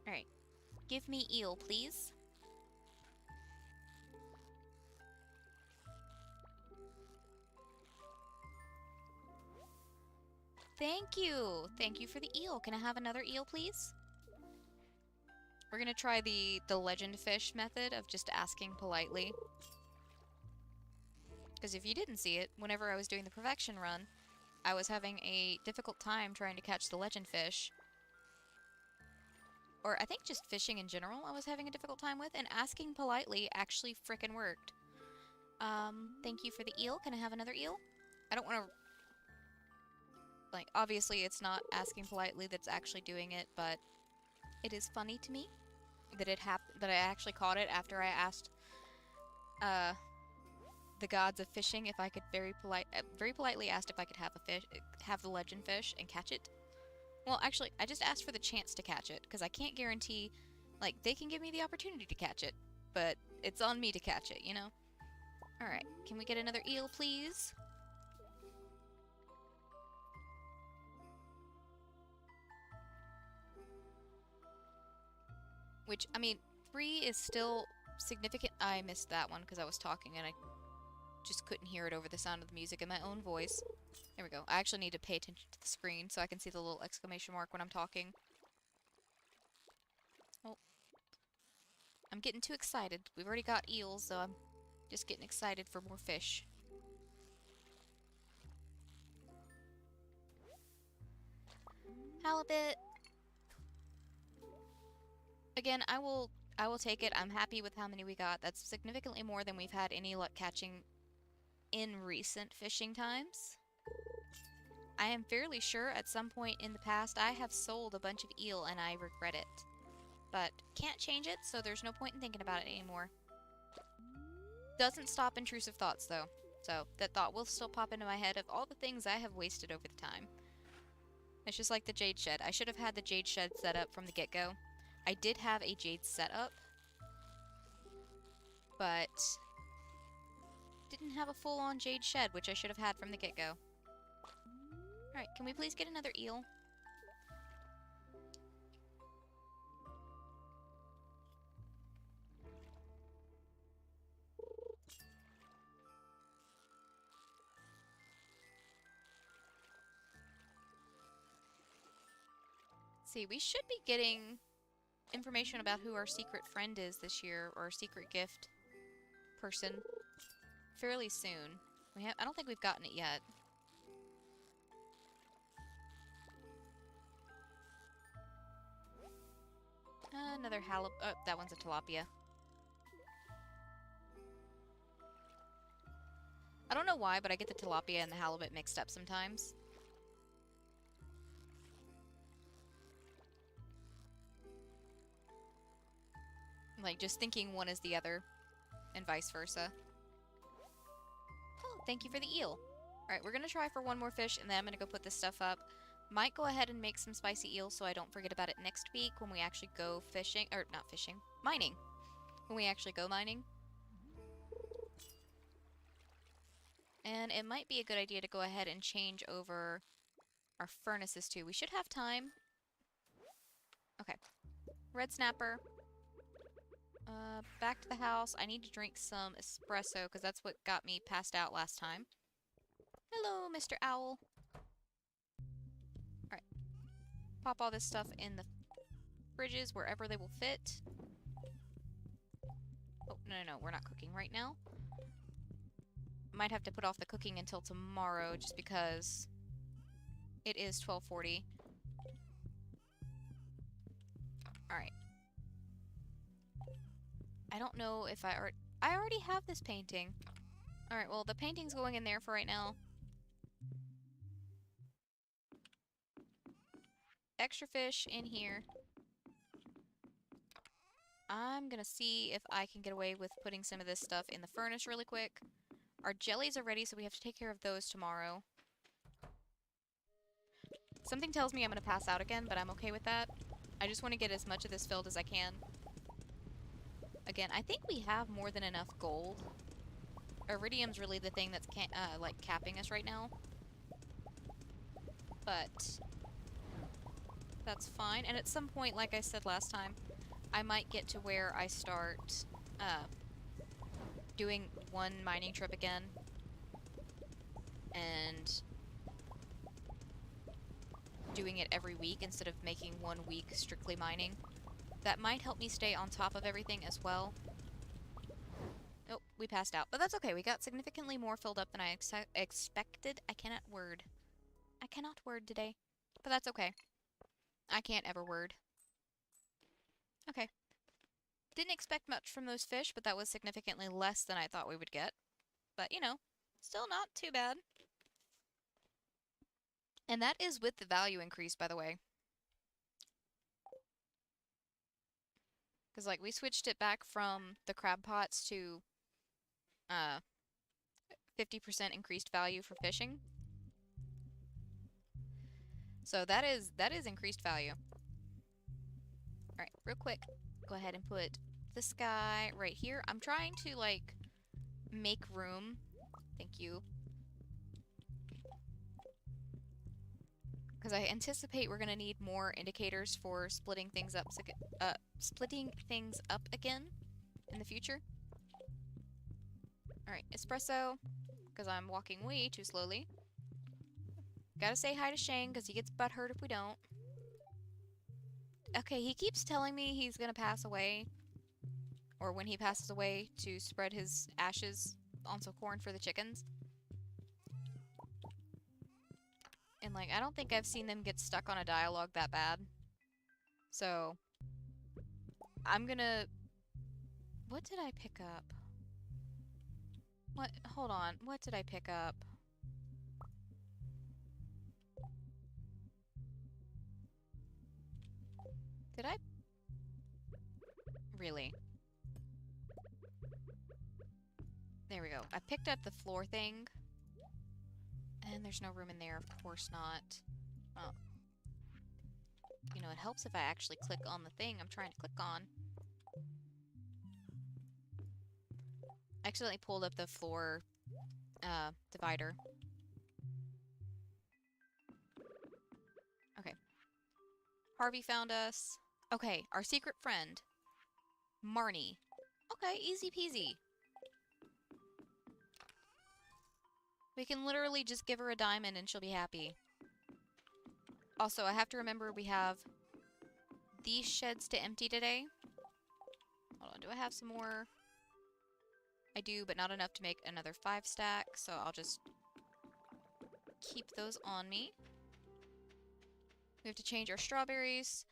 Alright. Give me eel, please. Thank you! Thank you for the eel. Can I have another eel, please? We're gonna try the legend fish method of just asking politely. Because if you didn't see it, whenever I was doing the perfection run, I was having a difficult time trying to catch the legend fish. Or I think just fishing in general I was having a difficult time with, and asking politely actually frickin' worked. Thank you for the eel. Can I have another eel? I don't want to... Like, obviously it's not asking politely that's actually doing it, but it is funny to me that that I actually caught it after I asked the gods of fishing if I could very politely asked if I could have the legend fish and catch it. Well, actually, I just asked for the chance to catch it, because I can't guarantee, like, they can give me the opportunity to catch it, but it's on me to catch it, you know? Alright, can we get another eel, please? Which, I mean, 3 is still significant. I missed that one because I was talking and I just couldn't hear it over the sound of the music in my own voice. There we go. I actually need to pay attention to the screen so I can see the little exclamation mark when I'm talking. Oh. I'm getting too excited. We've already got eels, so I'm just getting excited for more fish. Halibut! Again, I will take it. I'm happy with how many we got. That's significantly more than we've had any luck catching in recent fishing times. I am fairly sure at some point in the past I have sold a bunch of eel and I regret it. But can't change it, so there's no point in thinking about it anymore. Doesn't stop intrusive thoughts, though. So that thought will still pop into my head of all the things I have wasted over the time. It's just like the jade shed. I should have had the jade shed set up from the get-go. I did have a jade setup, but didn't have a full-on jade shed, which I should have had from the get-go. Alright, can we please get another eel? See, we should be getting information about who our secret friend is this year, or our secret gift person, fairly soon. I don't think we've gotten it yet. Another oh, that one's a tilapia. I don't know why, but I get the tilapia and the halibut mixed up sometimes. Like, just thinking one is the other, and vice versa. Oh, thank you for the eel. Alright, we're gonna try for one more fish, and then I'm gonna go put this stuff up. Might go ahead and make some spicy eel so I don't forget about it next week when we actually go fishing. Or, not fishing. Mining. When we actually go mining. And it might be a good idea to go ahead and change over our furnaces too. We should have time. Okay. Red snapper. Back to the house. I need to drink some espresso because that's what got me passed out last time. Hello, Mr. Owl. Alright. Pop all this stuff in the fridges wherever they will fit. Oh, no, we're not cooking right now. Might have to put off the cooking until tomorrow just because it is 12:40. Alright. I don't know if I already have this painting. Alright, well, the painting's going in there for right now. Extra fish in here. I'm gonna see if I can get away with putting some of this stuff in the furnace really quick. Our jellies are ready, so we have to take care of those tomorrow. Something tells me I'm gonna pass out again, but I'm okay with that. I just want to get as much of this filled as I can. Again, I think we have more than enough gold. Iridium's really the thing that's like capping us right now. But that's fine. And at some point, like I said last time, I might get to where I start doing one mining trip again. And doing it every week instead of making 1 week strictly mining. That might help me stay on top of everything as well. Oh, we passed out. But that's okay. We got significantly more filled up than I expected. I cannot word today. But that's okay. I can't ever word. Okay. Didn't expect much from those fish, but that was significantly less than I thought we would get. But, you know, still not too bad. And that is with the value increase, by the way. Because, like, we switched it back from the crab pots to 50% increased value for fishing. So that is increased value. Alright, real quick, go ahead and put this guy right here. I'm trying to, like, make room. Thank you. Because I anticipate we're going to need more indicators for splitting things up again in the future. Alright, espresso, because I'm walking way too slowly. Gotta say hi to Shane, because he gets butthurt if we don't. Okay, he keeps telling me he's gonna pass away, or when he passes away, to spread his ashes on some corn for the chickens. And, like, I don't think I've seen them get stuck on a dialogue that bad. So, I'm gonna... What did I pick up? What? Hold on. What did I pick up? Did I... Really? There we go. I picked up the floor thing. And there's no room in there, of course not. Oh. You know, it helps if I actually click on the thing I'm trying to click on. I accidentally pulled up the floor divider. Okay. Harvey found us. Okay, our secret friend. Marnie. Okay, easy peasy. We can literally just give her a diamond and she'll be happy. Also, I have to remember we have these sheds to empty today. Hold on, do I have some more? I do, but not enough to make another 5 stack, so I'll just keep those on me. We have to change our strawberries,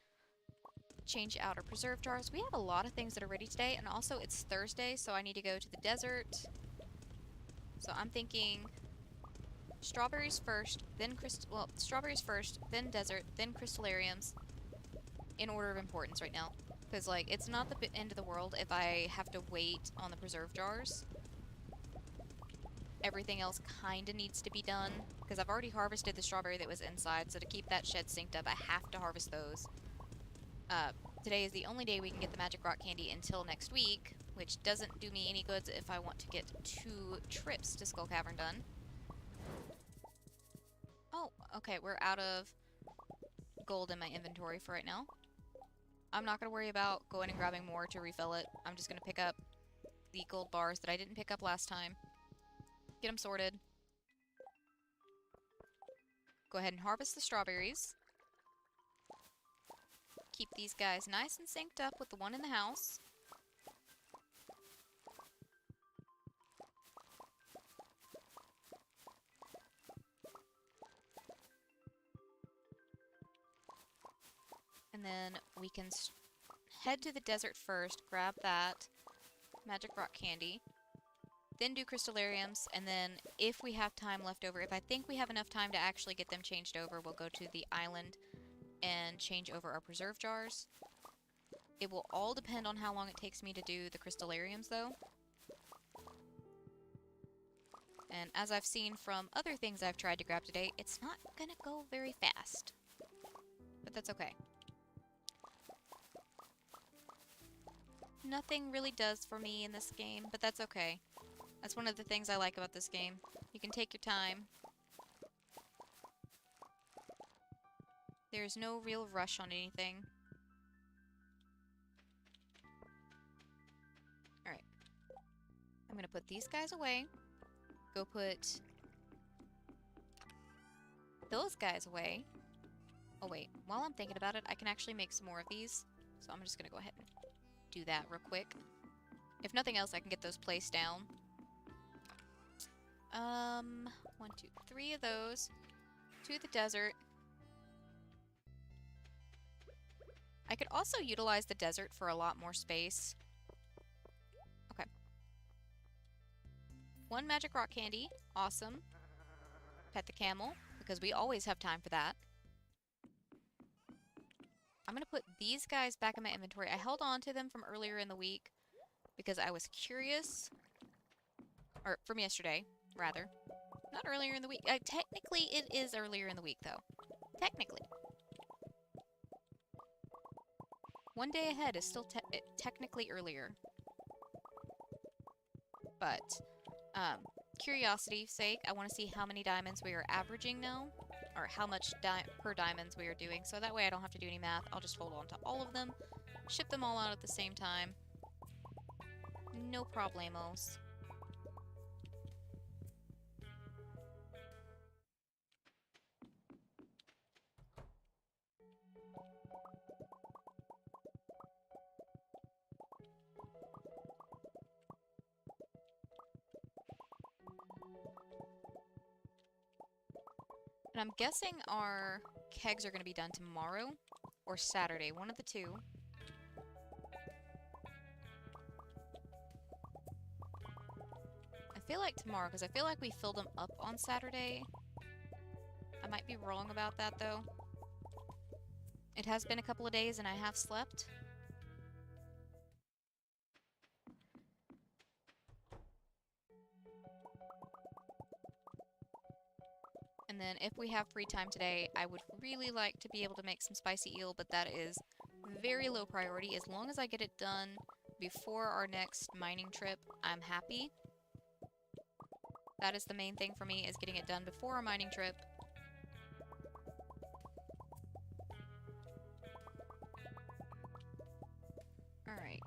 change out our preserve jars. We have a lot of things that are ready today, and also it's Thursday, so I need to go to the desert. So I'm thinking strawberries first, then strawberries first, then desert, then crystallariums, in order of importance right now. Because, like, it's not the end of the world if I have to wait on the preserve jars. Everything else kinda needs to be done, because I've already harvested the strawberry that was inside, so to keep that shed synced up, I have to harvest those. Today is the only day we can get the magic rock candy until next week, which doesn't do me any goods if I want to get 2 trips to Skull Cavern done. Oh, okay, we're out of gold in my inventory for right now. I'm not going to worry about going and grabbing more to refill it. I'm just going to pick up the gold bars that I didn't pick up last time. Get them sorted. Go ahead and harvest the strawberries. Keep these guys nice and synced up with the one in the house. And then we can head to the desert first, grab that magic rock candy, then do crystallariums, and then if we have time left over, if I think we have enough time to actually get them changed over, we'll go to the island and change over our preserve jars. It will all depend on how long it takes me to do the crystallariums, though. And as I've seen from other things I've tried to grab today, it's not gonna go very fast. But that's okay. Nothing really does for me in this game, but that's okay. That's one of the things I like about this game. You can take your time. There's no real rush on anything. Alright. I'm gonna put these guys away. Go put those guys away. Oh wait, while I'm thinking about it, I can actually make some more of these. So I'm just gonna go ahead and do that real quick. If nothing else, I can get those placed down. 1, 2, 3 of those. To the desert. I could also utilize the desert for a lot more space. Okay. 1 magic rock candy. Awesome. Pet the camel, because we always have time for that. I'm going to put these guys back in my inventory. I held on to them from earlier in the week because I was curious. Or from yesterday, rather. Not earlier in the week. Technically, it is earlier in the week, though. Technically. One day ahead is still technically earlier. But, curiosity's sake, I want to see how many diamonds we are averaging now. Or how much per diamonds we are doing. So that way I don't have to do any math. I'll just hold on to all of them. Ship them all out at the same time. No problemos. And I'm guessing our kegs are going to be done tomorrow or Saturday, one of the two. I feel like tomorrow, because I feel like we filled them up on Saturday. I might be wrong about that, though. It has been a couple of days and I have slept. And then if we have free time today, I would really like to be able to make some spicy eel, but that is very low priority. As long as I get it done before our next mining trip, I'm happy. That is the main thing for me, is getting it done before our mining trip. Alright.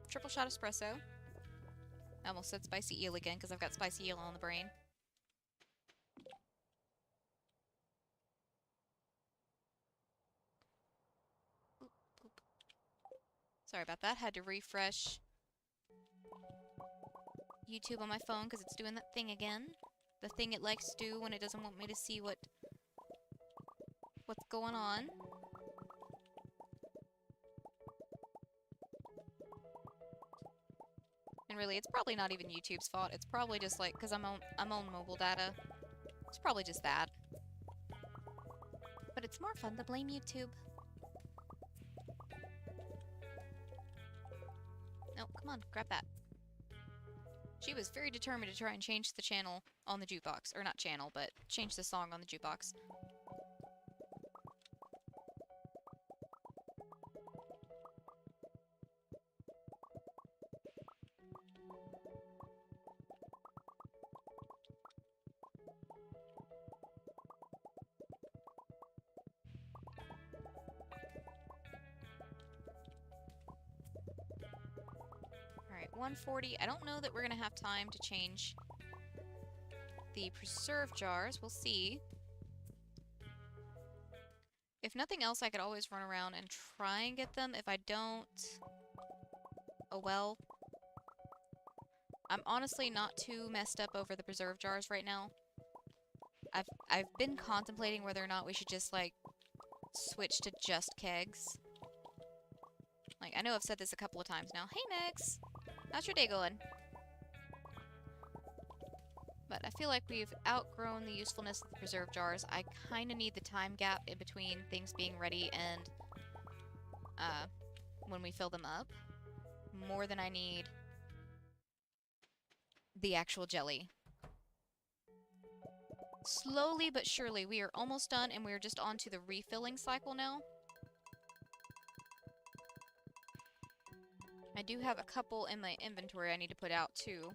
Triple shot espresso. I almost said spicy eel again because I've got spicy eel on the brain. Oop, oop. Sorry about that. Had to refresh YouTube on my phone because it's doing that thing again. The thing it likes to do when it doesn't want me to see what's going on. And really, it's probably not even YouTube's fault. It's probably just like, because I'm on mobile data. It's probably just that. But it's more fun to blame YouTube. No, come on, grab that. She was very determined to try and change the channel on the jukebox. Or not channel, but change the song on the jukebox. Alright, 140. I don't know that we're gonna have time to change the preserve jars. We'll see. If nothing else, I could always run around and try and get them. If I don't, oh well. I'm honestly not too messed up over the preserve jars right now. I've been contemplating whether or not we should just, like, switch to just kegs. Like, I know I've said this a couple of times now. Hey, Megs! How's your day going? But I feel like we've outgrown the usefulness of the preserve jars. I kind of need the time gap in between things being ready and when we fill them up, more than I need the actual jelly. Slowly but surely, we are almost done, and we're just on to the refilling cycle now. I do have a couple in my inventory I need to put out, too.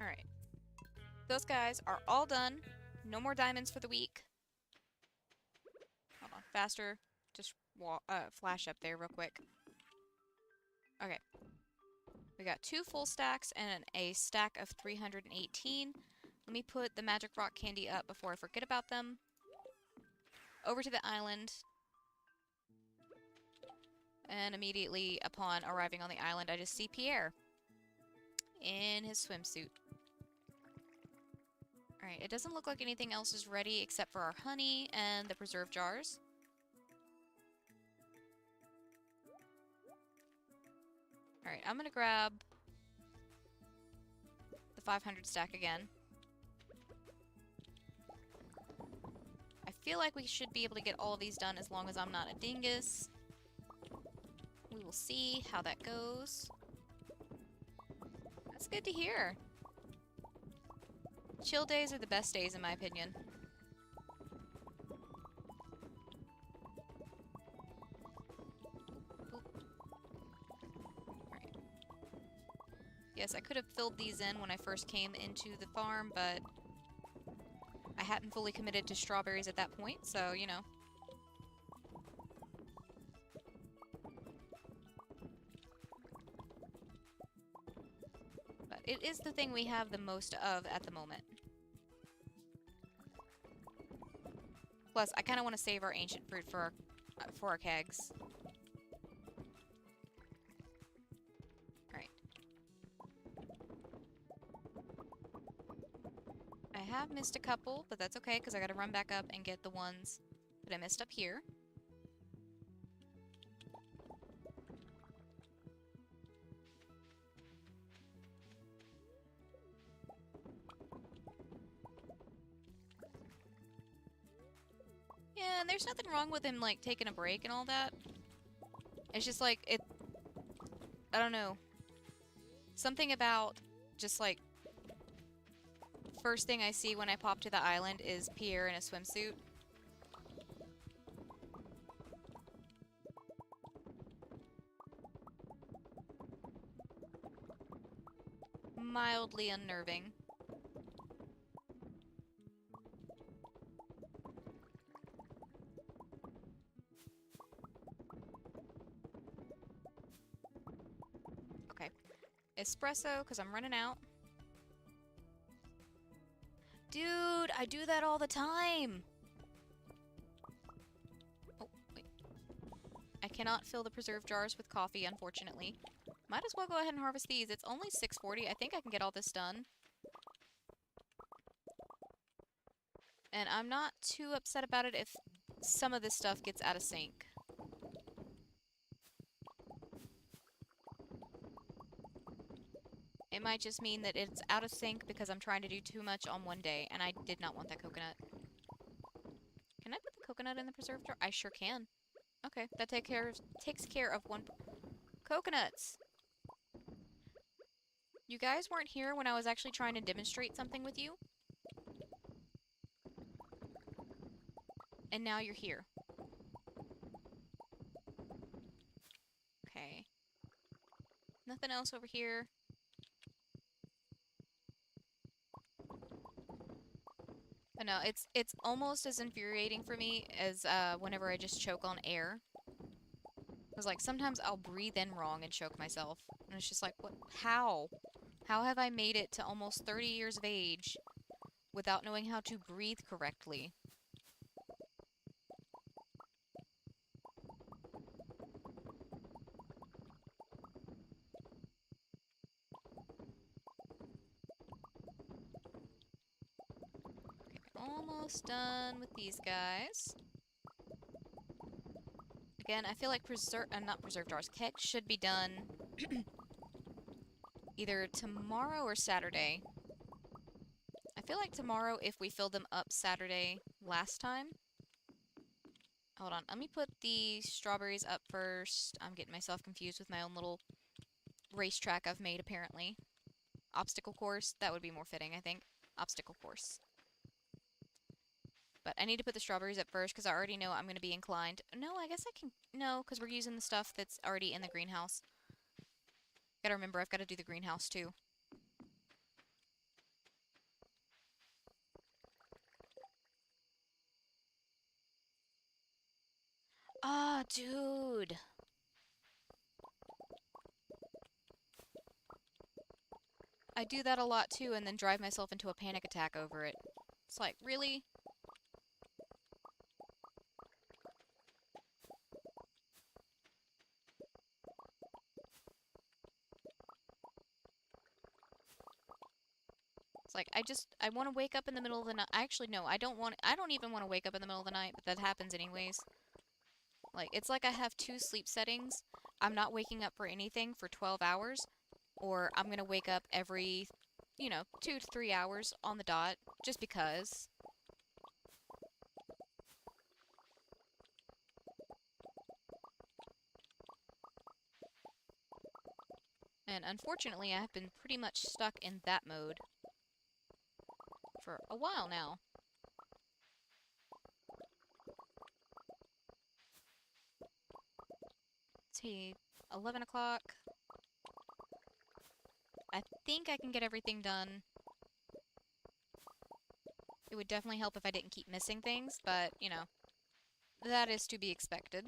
Alright. Those guys are all done. No more diamonds for the week. Hold on. Faster. Just flash up there real quick. Okay. We got 2 full stacks and a stack of 318. Let me put the magic rock candy up before I forget about them. Over to the island. And immediately upon arriving on the island, I just see Pierre in his swimsuit. Alright, it doesn't look like anything else is ready except for our honey and the preserve jars. Alright, I'm gonna grab the 500 stack again. I feel like we should be able to get all of these done as long as I'm not a dingus. We will see how that goes. That's good to hear. Chill days are the best days, in my opinion. Alright. Yes, I could have filled these in when I first came into the farm, but I hadn't fully committed to strawberries at that point, so, you know. But it is the thing we have the most of at the moment. Plus, I kind of want to save our ancient fruit for our kegs. Alright. I have missed a couple, but that's okay, because I gotta run back up and get the ones that I missed up here. And there's nothing wrong with him, like, taking a break and all that. It's just, like, I don't know. Something about just, like, first thing I see when I pop to the island is Pierre in a swimsuit. Mildly unnerving. Okay. Espresso, because I'm running out. Dude, I do that all the time! Oh, wait. I cannot fill the preserve jars with coffee, unfortunately. Might as well go ahead and harvest these. It's only 6:40. I think I can get all this done. And I'm not too upset about it if some of this stuff gets out of sync. It might just mean that it's out of sync because I'm trying to do too much on one day, and I did not want that coconut. Can I put the coconut in the preserve jar? I sure can. Okay, that takes care of one... Coconuts! You guys weren't here when I was actually trying to demonstrate something with you. And now you're here. Okay. Nothing else over here. But no, it's almost as infuriating for me as whenever I just choke on air. Because, like, sometimes I'll breathe in wrong and choke myself. And it's just like, what? How? How have I made it to almost 30 years of age without knowing how to breathe correctly? Okay, almost done with these guys. Again, I feel like not preserve jars, kegs should be done either tomorrow or Saturday. I feel like tomorrow if we filled them up Saturday last time. Hold on, let me put the strawberries up first. I'm getting myself confused with my own little racetrack I've made, apparently. Obstacle course, that would be more fitting, I think. Obstacle course. But I need to put the strawberries up first because I already know I'm going to be inclined. No, I guess I can... No, because we're using the stuff that's already in the greenhouse. Gotta remember, I've got to do the greenhouse too. Ah, dude! I do that a lot too and then drive myself into a panic attack over it. It's like, really? It's like, I want to wake up in the middle of the night. Actually, no, I don't even want to wake up in the middle of the night, but that happens anyways. Like, it's like I have two sleep settings. I'm not waking up for anything for 12 hours, or I'm gonna wake up every, 2 to 3 hours on the dot, just because. And unfortunately, I have been pretty much stuck in that mode for a while now. Let's see, 11 o'clock. I think I can get everything done. It would definitely help if I didn't keep missing things, but, that is to be expected.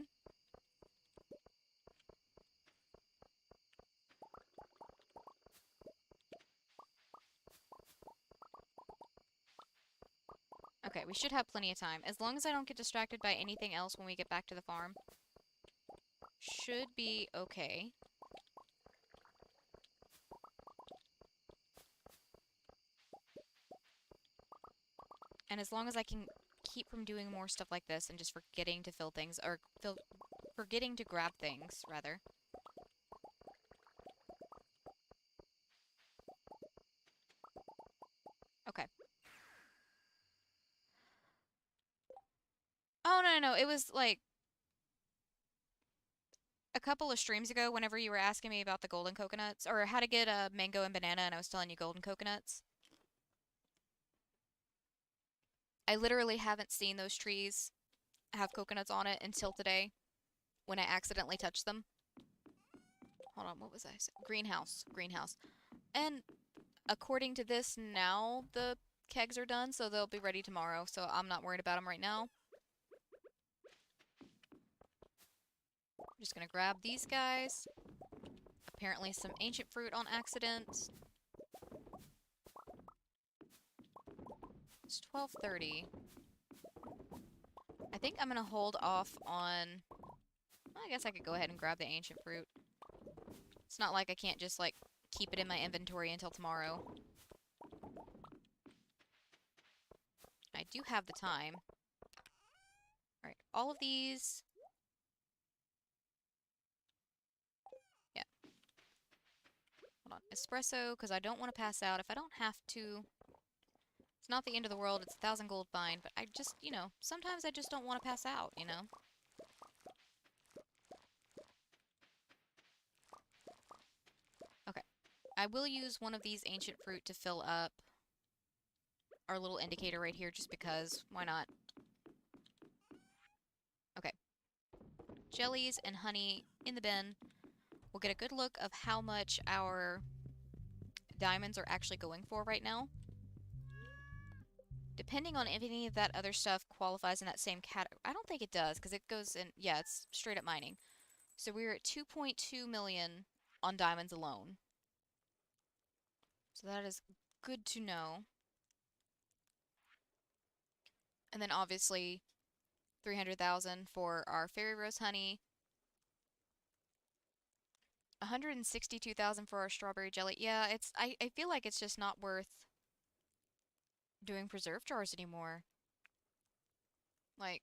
Okay, we should have plenty of time. As long as I don't get distracted by anything else when we get back to the farm. Should be okay. And as long as I can keep from doing more stuff like this and just forgetting to fill things, or forgetting to grab things, rather. Okay. Oh, no, no, no. It was like a couple of streams ago whenever you were asking me about the golden coconuts or how to get a mango and banana and I was telling you golden coconuts. I literally haven't seen those trees have coconuts on it until today when I accidentally touched them. Hold on, what was I saying? Greenhouse. Greenhouse. And according to this, now the kegs are done, so they'll be ready tomorrow, so I'm not worried about them right now. I'm just gonna grab these guys. Apparently some ancient fruit on accident. It's 12:30. I think I'm gonna hold off on... Well, I guess I could go ahead and grab the ancient fruit. It's not like I can't just, like, keep it in my inventory until tomorrow. I do have the time. Alright, all of these... Yeah. Hold on. Espresso, because I don't want to pass out. If I don't have to... It's not the end of the world, it's 1,000 gold fine, but I just, you know, sometimes I just don't want to pass out, you know? Okay. I will use one of these ancient fruit to fill up our little indicator right here, just because. Why not? Okay. Jellies and honey in the bin. We'll get a good look of how much our diamonds are actually going for right now. Depending on if any of that other stuff qualifies in that same category. I don't think it does, because it goes in... Yeah, it's straight up mining. So we're at 2.2 million on diamonds alone. So that is good to know. And then obviously 300,000 for our fairy rose honey. 162,000 for our strawberry jelly. Yeah, I feel like it's just not worth doing preserve jars anymore. Like,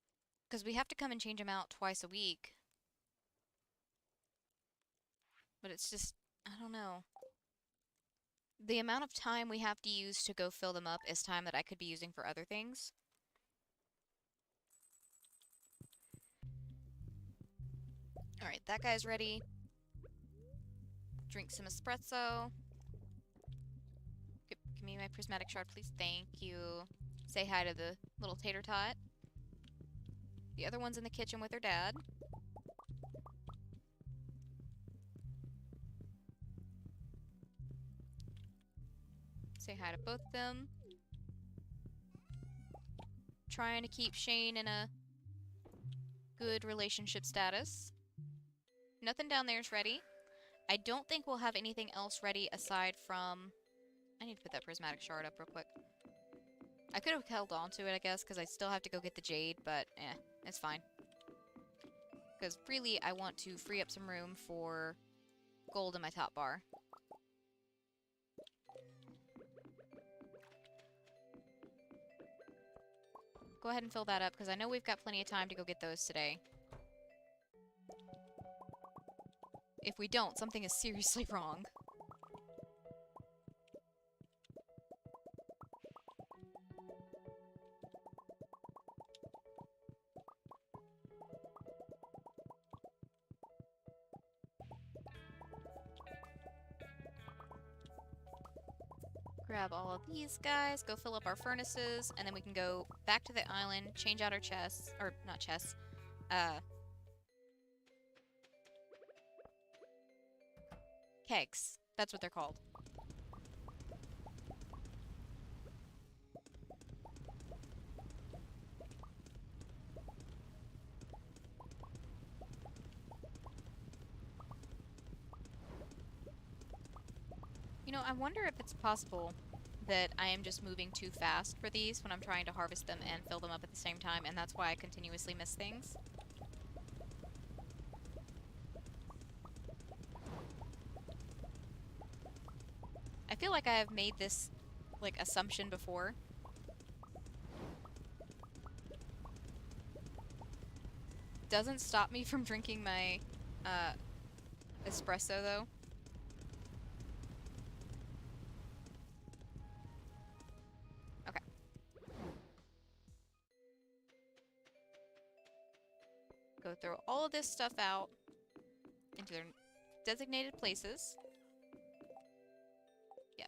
because we have to come and change them out twice a week. But it's just, I don't know. The amount of time we have to use to go fill them up is time that I could be using for other things. Alright, that guy's ready. Drink some espresso. Give me my prismatic shard, please. Thank you. Say hi to the little tater tot. The other one's in the kitchen with her dad. Say hi to both of them. Trying to keep Shane in a good relationship status. Nothing down there is ready. I don't think we'll have anything else ready aside from... I need to put that prismatic shard up real quick. I could have held on to it, I guess, because I still have to go get the jade, but it's fine. Because really, I want to free up some room for gold in my top bar. Go ahead and fill that up, because I know we've got plenty of time to go get those today. If we don't, something is seriously wrong. Grab all of these guys, go fill up our furnaces, and then we can go back to the island, change out our chests, or not chests, kegs. That's what they're called. You know, I wonder if it's possible that I am just moving too fast for these when I'm trying to harvest them and fill them up at the same time, and that's why I continuously miss things. I feel like I have made this, like, assumption before. Doesn't stop me from drinking my, espresso, though. Okay. Go throw all of this stuff out into their designated places. Yep.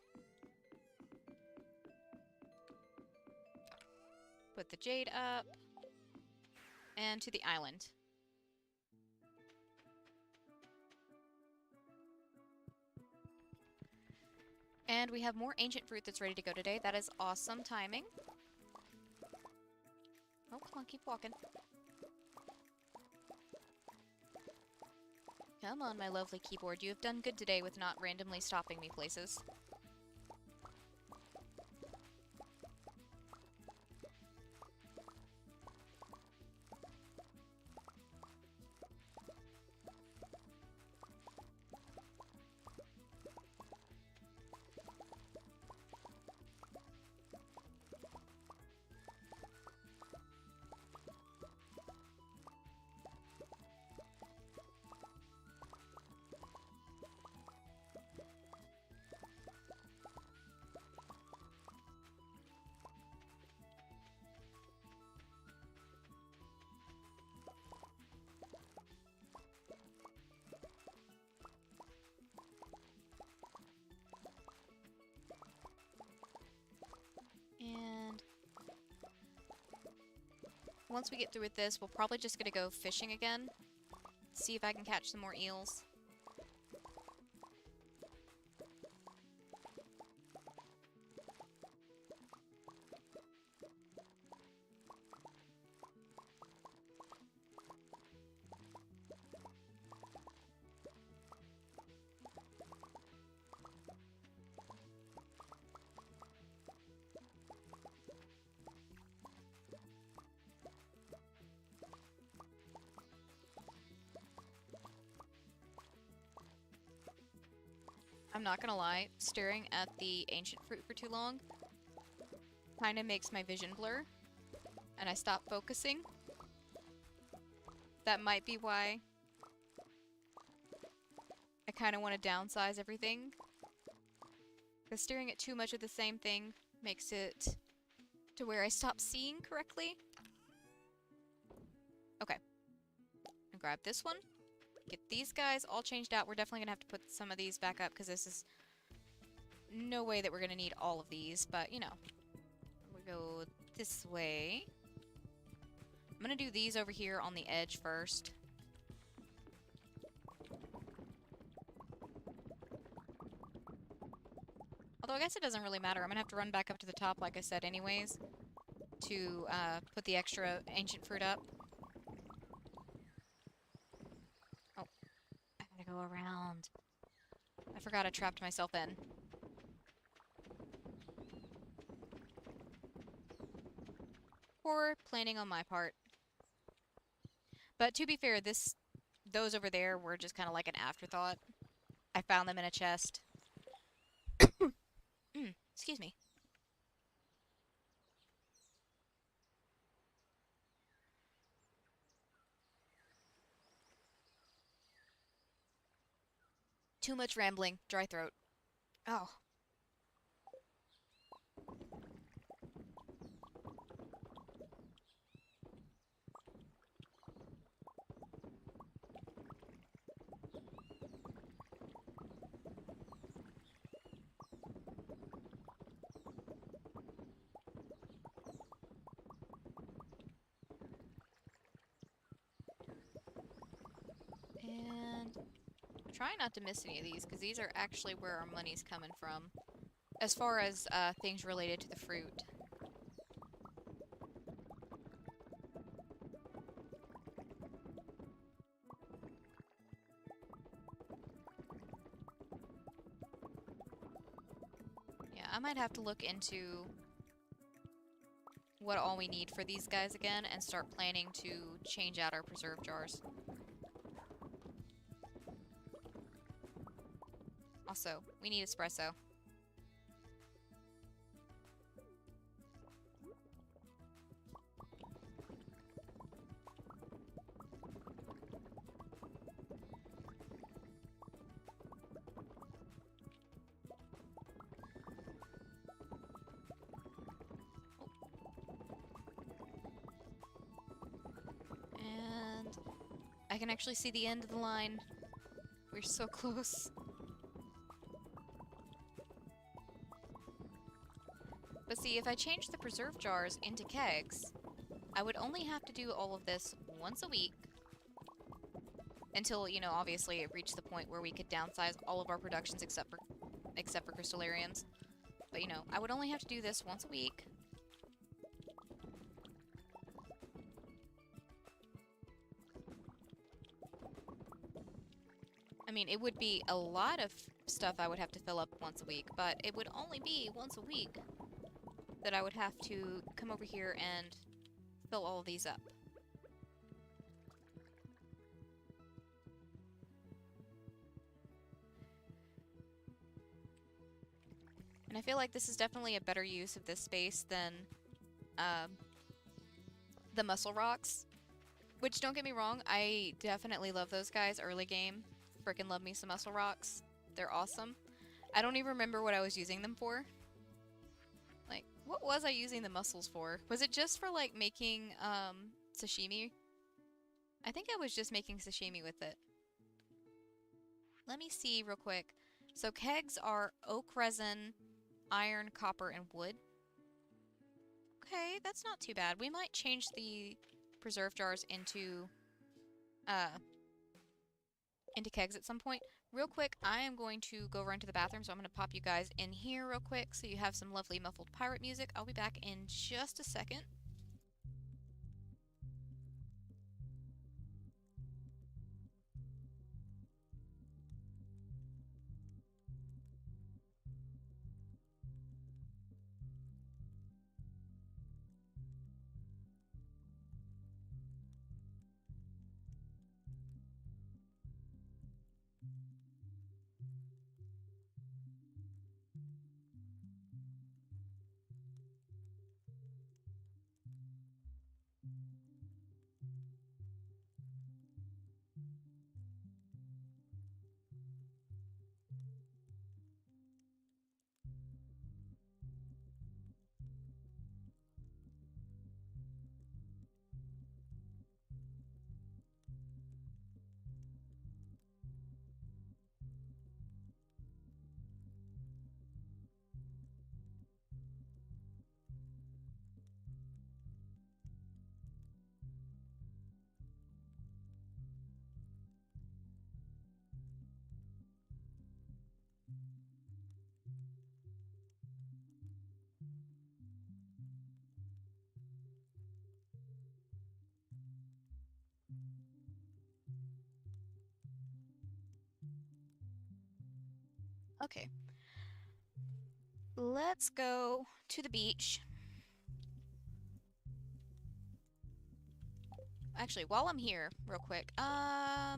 Put the jade up. And to the island. And we have more ancient fruit that's ready to go today. That is awesome timing. Oh, come on, keep walking. Come on, my lovely keyboard. You have done good today with not randomly stopping me places. And once we get through with this, we're probably just gonna go fishing again. See if I can catch some more eels. I'm not gonna lie, staring at the ancient fruit for too long kind of makes my vision blur, and I stop focusing. That might be why I kind of want to downsize everything. Because staring at too much of the same thing makes it to where I stop seeing correctly. Okay. And grab this one. Get these guys all changed out. We're definitely going to have to put some of these back up because this is no way that we're going to need all of these. But, you know, we go this way. I'm going to do these over here on the edge first. Although I guess it doesn't really matter. I'm going to have to run back up to the top, like I said, anyways, to put the extra ancient fruit up. Oh, I gotta go around. I forgot I trapped myself in. Poor planning on my part. But to be fair, those over there were just kind of like an afterthought. I found them in a chest. Excuse me. Too much rambling. Dry throat. Oh. And try not to miss any of these, because these are actually where our money's coming from. As far as things related to the fruit. Yeah, I might have to look into what all we need for these guys again and start planning to change out our preserve jars. Also, we need espresso. And can actually see the end of the line. We're so close. But see, if I change the preserve jars into kegs, I would only have to do all of this once a week until, you know, obviously it reached the point where we could downsize all of our productions except for crystallariums. But, you know, I would only have to do this once a week. I mean, it would be a lot of stuff I would have to fill up once a week, but it would only be once a week that I would have to come over here and fill all of these up. And I feel like this is definitely a better use of this space than the mussel rocks. Which, don't get me wrong, I definitely love those guys early game. Frickin' love me some mussel rocks. They're awesome. I don't even remember what I was using them for. Like, what was I using the mussels for? Was it just for, like, making, sashimi? I think I was just making sashimi with it. Let me see real quick. So kegs are oak resin, iron, copper, and wood. Okay, that's not too bad. We might change the preserve jars into kegs at some point. Real quick, I am going to go run to the bathroom, so I'm going to pop you guys in here real quick so you have some lovely muffled pirate music. I'll be back in just a second. Okay. Let's go to the beach. Actually, while I'm here, real quick, I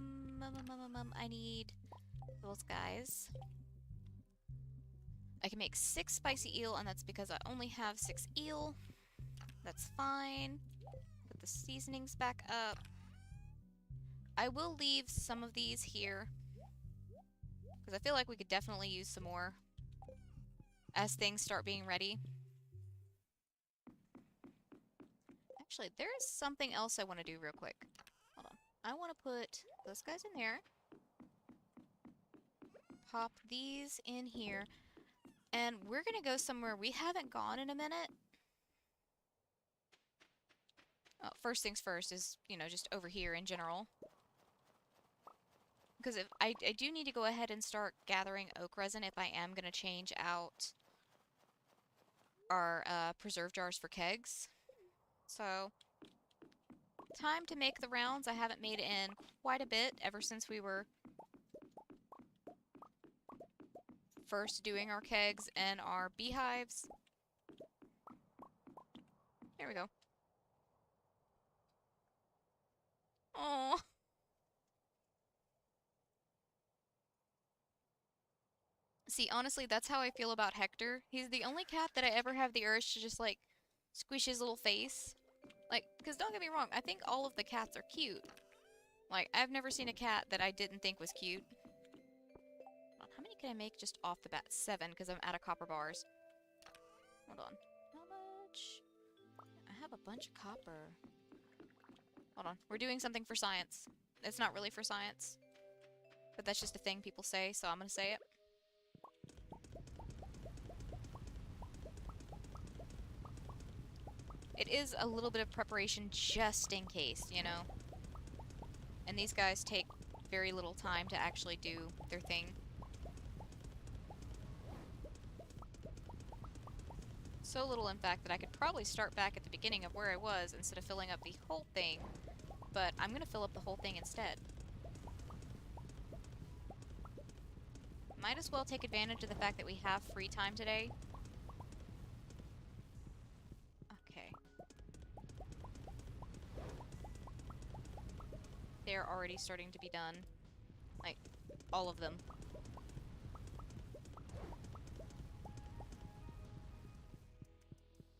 need those guys. I can make 6 spicy eel, and that's because I only have 6 eel. That's fine. Put the seasonings back up. I will leave some of these here, because I feel like we could definitely use some more as things start being ready. Actually, there is something else I want to do real quick. Hold on. I want to put those guys in there. Pop these in here. And we're going to go somewhere we haven't gone in a minute. First things first is, you know, just over here in general. Because if I do need to go ahead and start gathering oak resin if I am going to change out our preserve jars for kegs. So, time to make the rounds. I haven't made it in quite a bit ever since we were first doing our kegs and our beehives. There we go. Oh. See, honestly, that's how I feel about Hector. He's the only cat that I ever have the urge to just, like, squish his little face. Like, because don't get me wrong, I think all of the cats are cute. Like, I've never seen a cat that I didn't think was cute. How many can I make just off the bat? 7, because I'm out of copper bars. Hold on. How much? I have a bunch of copper. Hold on. We're doing something for science. It's not really for science. But that's just a thing people say, so I'm gonna say it. It is a little bit of preparation just in case, you know? And these guys take very little time to actually do their thing. So little, in fact, that I could probably start back at the beginning of where I was instead of filling up the whole thing. But I'm gonna fill up the whole thing instead. Might as well take advantage of the fact that we have free time today. Okay. They're already starting to be done. Like, all of them.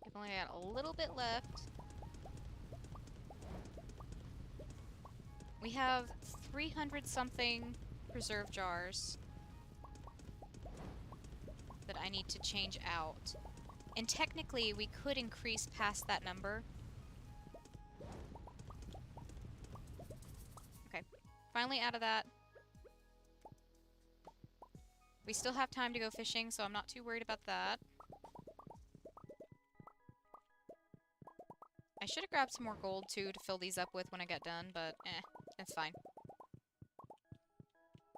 I've only got a little bit left. We have 300 something preserve jars that I need to change out. And technically, we could increase past that number. Okay, finally out of that. We still have time to go fishing, so I'm not too worried about that. I should have grabbed some more gold, too, to fill these up with when I got done, but it's fine.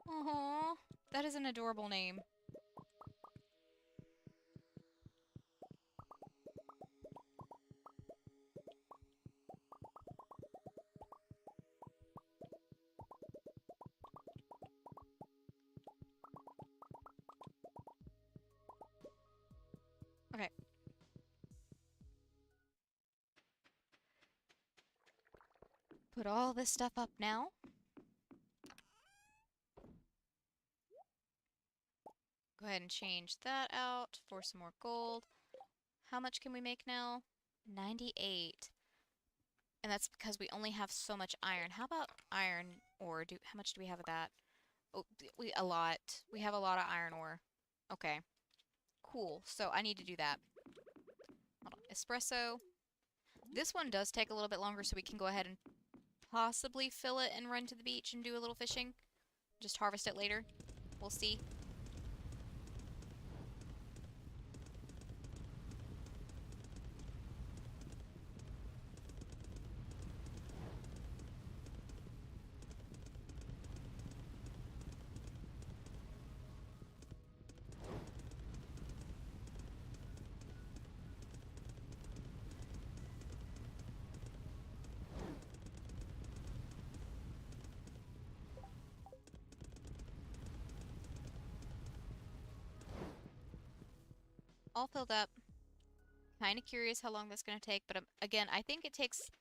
Aww, that is an adorable name. Okay. Put all this stuff up now. Go ahead and change that out for some more gold. How much can we make now? 98. And that's because we only have so much iron. How about iron ore? How much do we have of that? Oh, a lot. We have a lot of iron ore. Okay. Cool. So I need to do that. Hold on. Espresso. This one does take a little bit longer, so we can go ahead and possibly fill it and run to the beach and do a little fishing. Just harvest it later. We'll see. All filled up. Kind of curious how long that's going to take, but again, I think it takes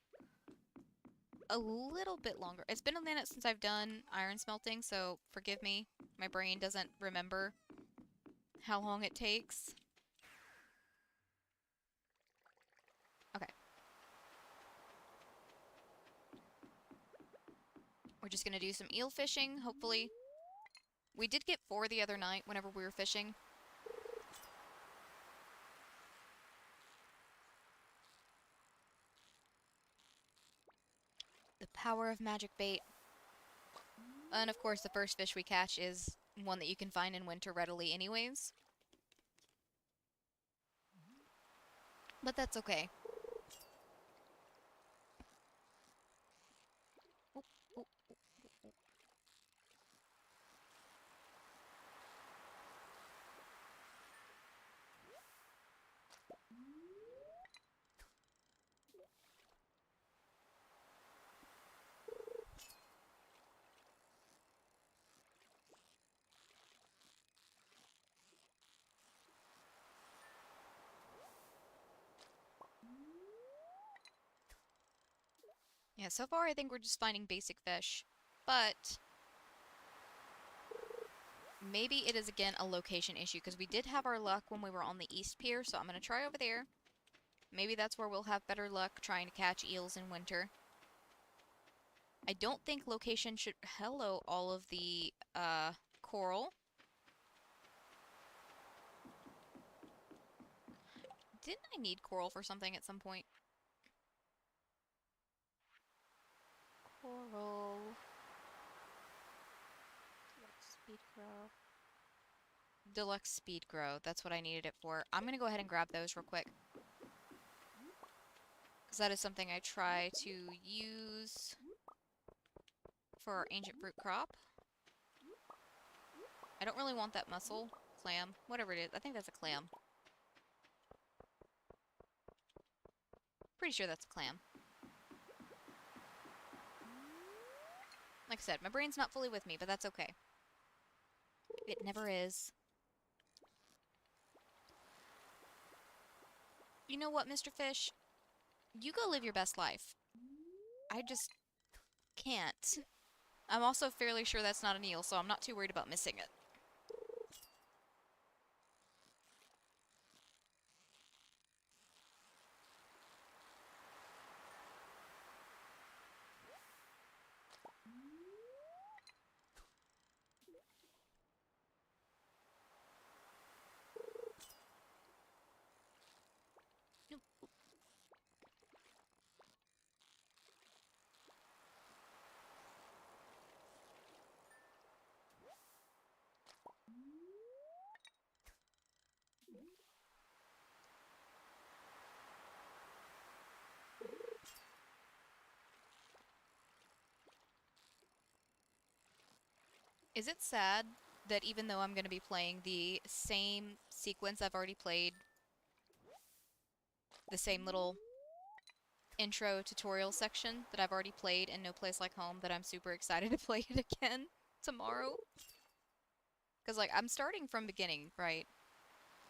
a little bit longer. It's been a minute since I've done iron smelting, so forgive me. My brain doesn't remember how long it takes. Okay. We're just going to do some eel fishing, hopefully. We did get 4 the other night whenever we were fishing. The power of magic bait. And of course, the first fish we catch is one that you can find in winter readily anyways. But that's okay. Oh, oh, oh, oh. Yeah, so far I think we're just finding basic fish. But maybe it is again a location issue, because we did have our luck when we were on the East Pier, so I'm going to try over there. Maybe that's where we'll have better luck trying to catch eels in winter. I don't think location should... Hello, all of the, coral. Didn't I need coral for something at some point? Coral. Speed grow. Deluxe speed grow. That's what I needed it for. I'm gonna go ahead and grab those real quick. Because that is something I try to use for our ancient fruit crop. I don't really want that mussel, clam, whatever it is. I think that's a clam. Pretty sure that's a clam. Like I said, my brain's not fully with me, but that's okay. It never is. You know what, Mr. Fish? You go live your best life. I just can't. I'm also fairly sure that's not an eel, so I'm not too worried about missing it. Is it sad that even though I'm going to be playing the same sequence I've already played, the same little intro tutorial section that I've already played in No Place Like Home, that I'm super excited to play it again tomorrow? Because, like, I'm starting from beginning, right?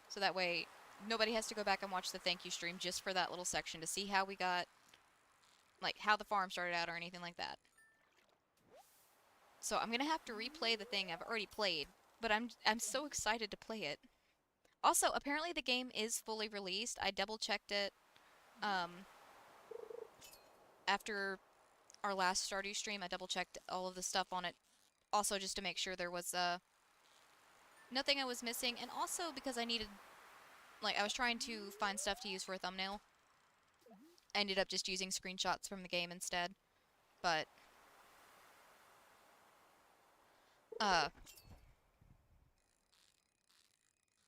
So that way, nobody has to go back and watch the thank you stream just for that little section to see how we got, like, how the farm started out or anything like that. So I'm gonna have to replay the thing I've already played, but I'm so excited to play it. Also, apparently the game is fully released. I double-checked it, after our last Stardew stream. I double-checked all of the stuff on it, also just to make sure there was, nothing I was missing, and also because I needed, like, I was trying to find stuff to use for a thumbnail. I ended up just using screenshots from the game instead, but, uh,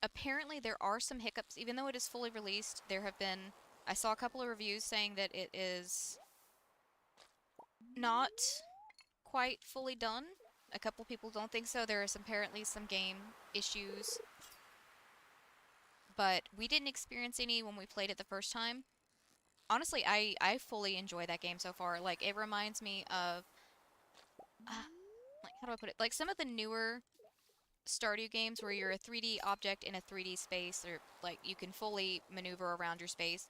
apparently there are some hiccups. Even though it is fully released, there have been... I saw a couple of reviews saying that it is not quite fully done. A couple people don't think so. There is apparently some game issues, but we didn't experience any when we played it the first time. Honestly, I fully enjoy that game so far. Like, it reminds me of... like, how do I put it? Like, some of the newer Stardew games where you're a 3D object in a 3D space, or, like, you can fully maneuver around your space.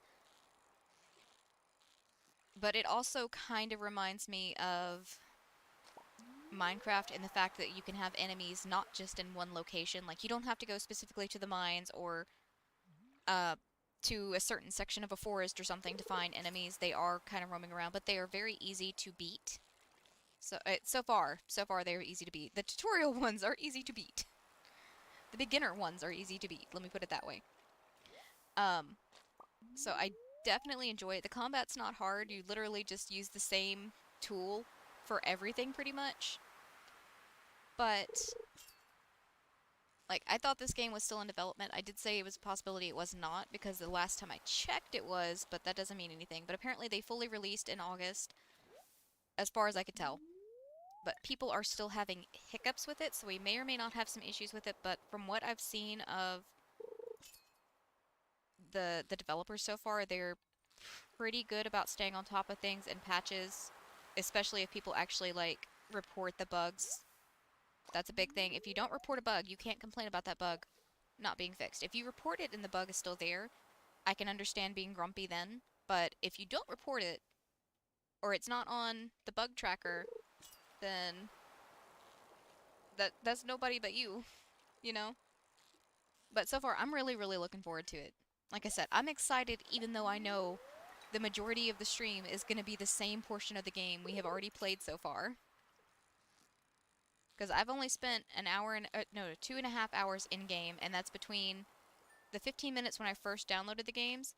But it also kind of reminds me of Minecraft in the fact that you can have enemies not just in one location. Like, you don't have to go specifically to the mines or to a certain section of a forest or something to find enemies. They are kind of roaming around, but they are very easy to beat. So, so far they're easy to beat. The tutorial ones are easy to beat. The beginner ones are easy to beat, let me put it that way. So I definitely enjoy it. The combat's not hard. You literally just use the same tool for everything, pretty much. But, like, I thought this game was still in development. I did say it was a possibility it was not, because the last time I checked it was, but that doesn't mean anything. But apparently they fully released in August, as far as I could tell. But people are still having hiccups with it, so we may or may not have some issues with it, but from what I've seen of the developers so far, they're pretty good about staying on top of things and patches, especially if people actually, like, report the bugs. That's a big thing. If you don't report a bug, you can't complain about that bug not being fixed. If you report it and the bug is still there, I can understand being grumpy then, but if you don't report it, or it's not on the bug tracker, then that's nobody but you, you know? But so far, I'm really, really looking forward to it. Like I said, I'm excited even though I know the majority of the stream is going to be the same portion of the game we have already played so far. Because I've only spent an hour and... no, 2.5 hours in-game, and that's between the 15 minutes when I first downloaded the games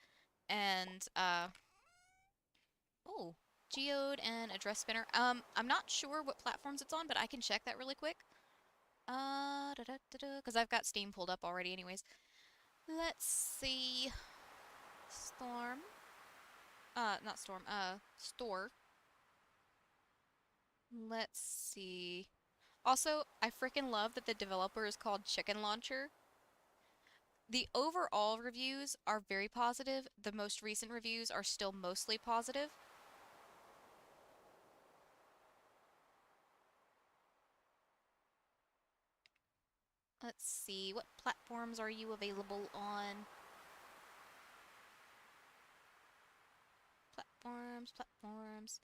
and, oh, Geode and Address Spinner. I'm not sure what platforms it's on, but I can check that really quick. Because I've got Steam pulled up already anyways. Let's see. Storm. Not Storm, Store. Let's see. Also, I freaking love that the developer is called Chicken Launcher. The overall reviews are very positive. The most recent reviews are still mostly positive. Let's see, what platforms are you available on? Platforms.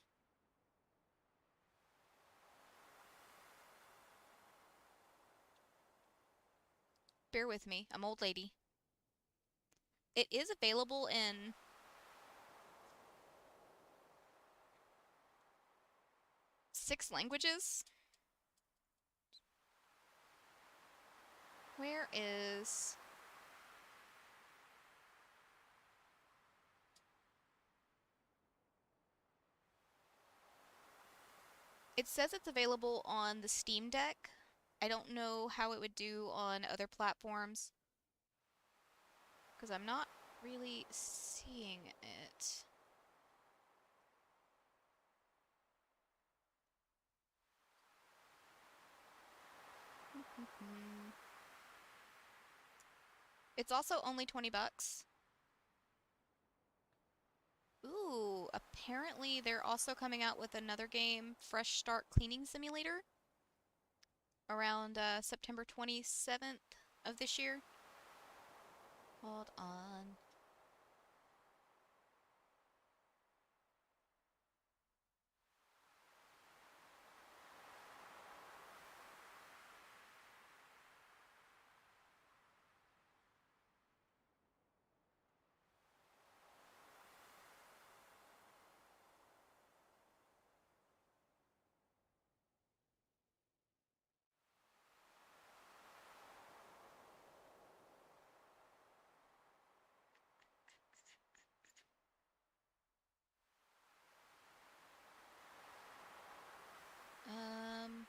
Bear with me, I'm old lady. It is available in 6 languages. Where is... It says it's available on the Steam Deck. I don't know how it would do on other platforms, because I'm not really seeing it. It's also only 20 bucks. Ooh, apparently they're also coming out with another game, Fresh Start Cleaning Simulator, around September 27th of this year. Hold on. Um,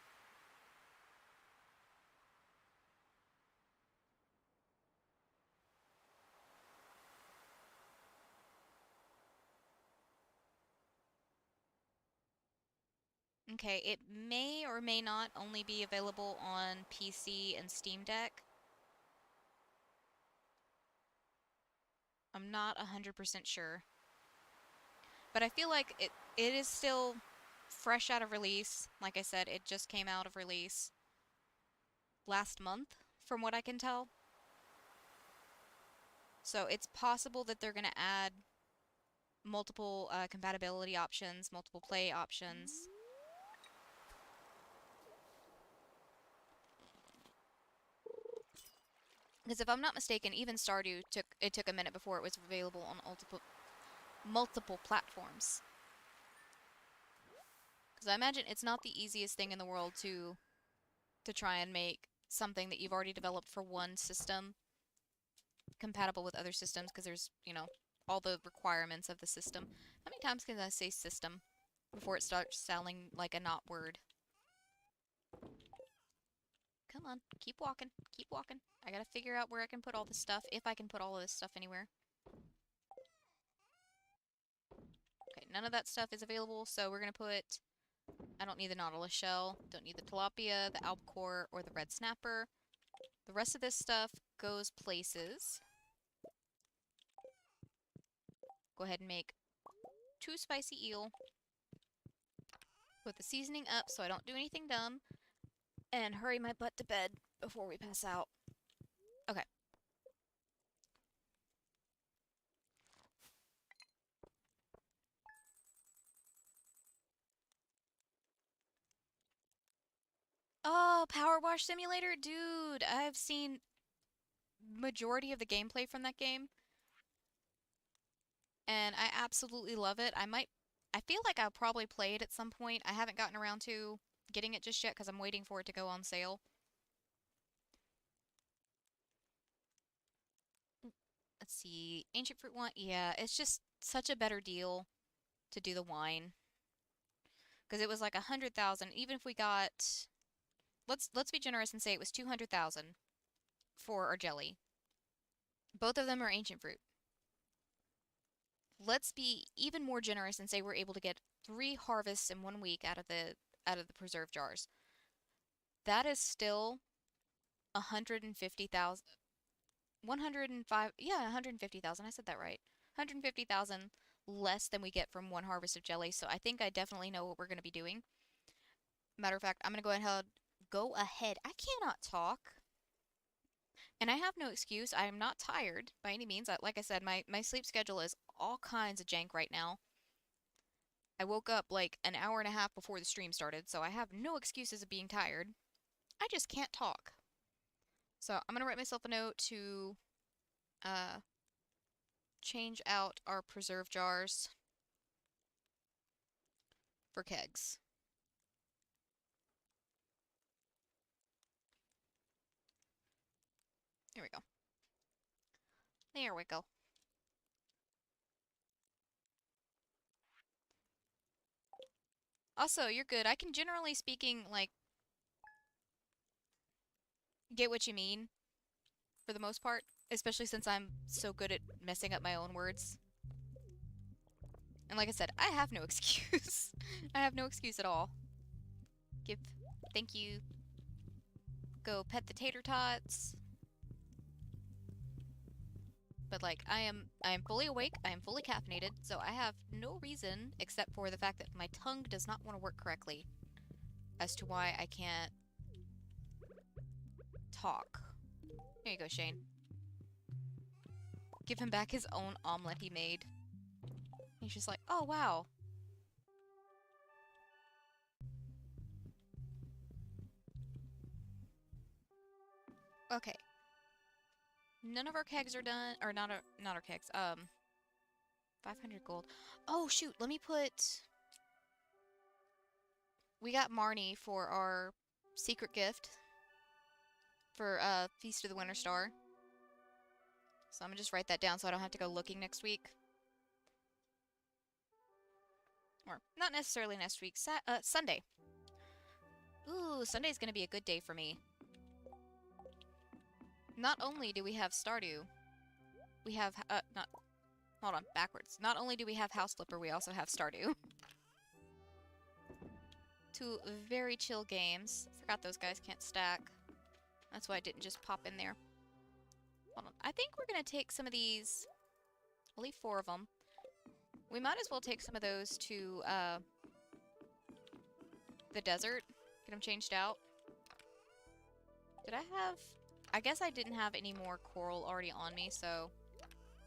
okay, it may or may not only be available on PC and Steam Deck. I'm not 100% sure. But I feel like it is still fresh out of release. Like I said, it just came out of release last month, from what I can tell. So it's possible that they're going to add multiple compatibility options, multiple play options. Because if I'm not mistaken, even Stardew took a minute before it was available on multiple platforms. Because I imagine it's not the easiest thing in the world to try and make something that you've already developed for one system compatible with other systems, because there's, you know, all the requirements of the system. How many times can I say system before it starts sounding like a not word? Come on, keep walking, keep walking. I gotta figure out where I can put all this stuff, if I can put all of this stuff anywhere. Okay, none of that stuff is available, so we're gonna put... I don't need the nautilus shell, don't need the tilapia, the albacore, or the red snapper. The rest of this stuff goes places. Go ahead and make 2 spicy eel. Put the seasoning up so I don't do anything dumb. And hurry my butt to bed before we pass out. Okay. Oh, Power Wash Simulator? Dude, I've seen majority of the gameplay from that game, and I absolutely love it. I feel like I'll probably play it at some point. I haven't gotten around to getting it just yet because I'm waiting for it to go on sale. Let's see, Ancient Fruit wine. Yeah, it's just such a better deal to do the wine. Because it was like 100,000. Even if we got let's be generous and say it was 200,000 for our jelly. Both of them are ancient fruit. Let's be even more generous and say we're able to get 3 harvests in 1 week out of the preserve jars. That is still 150,000, 105, yeah, 150,000. I said that right. 150,000 less than we get from 1 harvest of jelly. So I think I definitely know what we're going to be doing. Matter of fact, I'm going to go ahead. I cannot talk. And I have no excuse. I am not tired by any means. Like I said, my sleep schedule is all kinds of jank right now. I woke up like an hour and a half before the stream started, so I have no excuses of being tired. I just can't talk. So I'm gonna write myself a note to uh, change out our preserve jars for kegs. There we go. There we go. Also, you're good. I can generally speaking, like, get what you mean for the most part, especially since I'm so good at messing up my own words. And like I said, I have no excuse. I have no excuse at all. Give, thank you. Go pet the tater tots. But like I am fully awake, I am fully caffeinated, so I have no reason except for the fact that my tongue does not want to work correctly as to why I can't talk. Here you go, Shane. Give him back his own omelet he made. He's just like, oh wow. Okay. None of our kegs are done, or not our kegs. 500 gold. Oh shoot, let me put. We got Marnie for our secret gift for Feast of the Winter Star. So I'm gonna just write that down so I don't have to go looking next week. Or not necessarily next week. Sunday. Ooh, Sunday's gonna be a good day for me. Not only do we have Stardew, we have not. Hold on, backwards. Not only do we have House Flipper, we also have Stardew. Two very chill games. Forgot those guys can't stack. That's why I didn't just pop in there. Hold on. I think we're gonna take some of these. I'll leave 4 of them. We might as well take some of those to the desert. Get them changed out. Did I have... I guess I didn't have any more coral already on me, so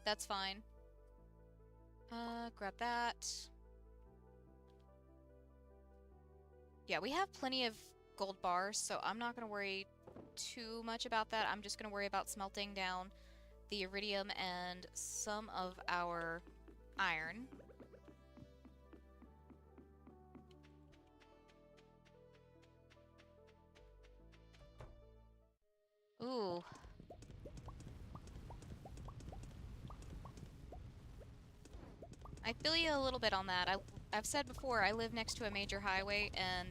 that's fine. Grab that. Yeah, we have plenty of gold bars, so I'm not going to worry too much about that. I'm just going to worry about smelting down the iridium and some of our iron. Ooh. I feel you a little bit on that. I've said before, I live next to a major highway, and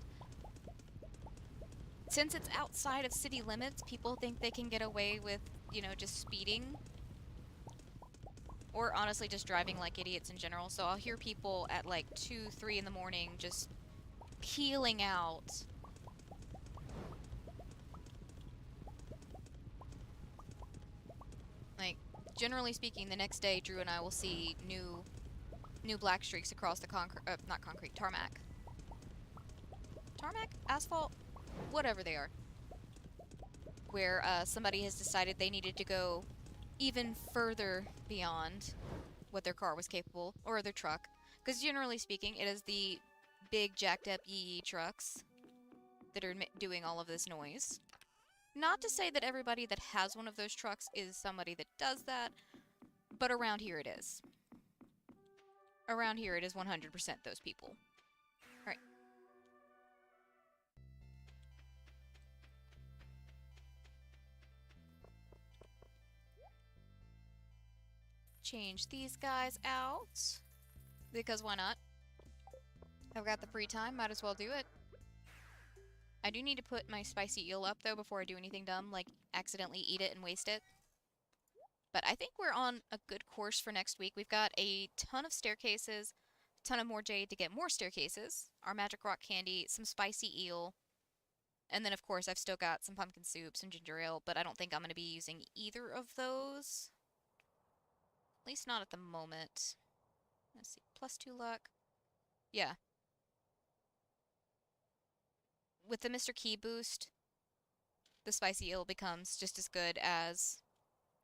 since it's outside of city limits, people think they can get away with, you know, just speeding. Or honestly, just driving like idiots in general. So I'll hear people at like 2, 3 in the morning just peeling out. Like, generally speaking, the next day, Drew and I will see new black streaks across the not concrete, tarmac. Tarmac? Asphalt? Whatever they are. Where somebody has decided they needed to go even further beyond what their car was capable, or their truck. Because generally speaking, it is the big jacked up yee trucks that are doing all of this noise. Not to say that everybody that has one of those trucks is somebody that does that, but around here it is. Around here it is 100% those people. Alright. Change these guys out. Because why not? I've got the free time, might as well do it. I do need to put my spicy eel up, though, before I do anything dumb, like accidentally eat it and waste it. But I think we're on a good course for next week. We've got a ton of staircases, a ton of more jade to get more staircases, our magic rock candy, some spicy eel, and then of course I've still got some pumpkin soup, some ginger ale, but I don't think I'm going to be using either of those. At least not at the moment. Let's see, +2 luck. Yeah. With the Mr. Key boost, the spicy eel becomes just as good as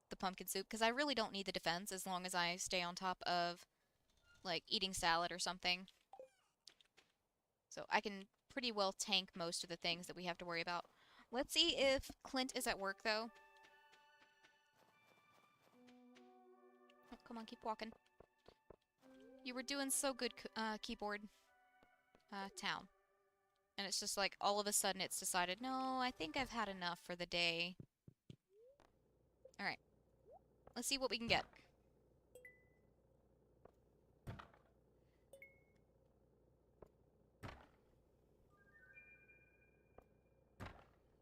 the pumpkin soup, because I really don't need the defense as long as I stay on top of, like, eating salad or something. So I can pretty well tank most of the things that we have to worry about. Let's see if Clint is at work, though. Oh, come on, keep walking. You were doing so good, keyboard. Town. And it's just like, all of a sudden it's decided, no, I think I've had enough for the day. Alright. Let's see what we can get.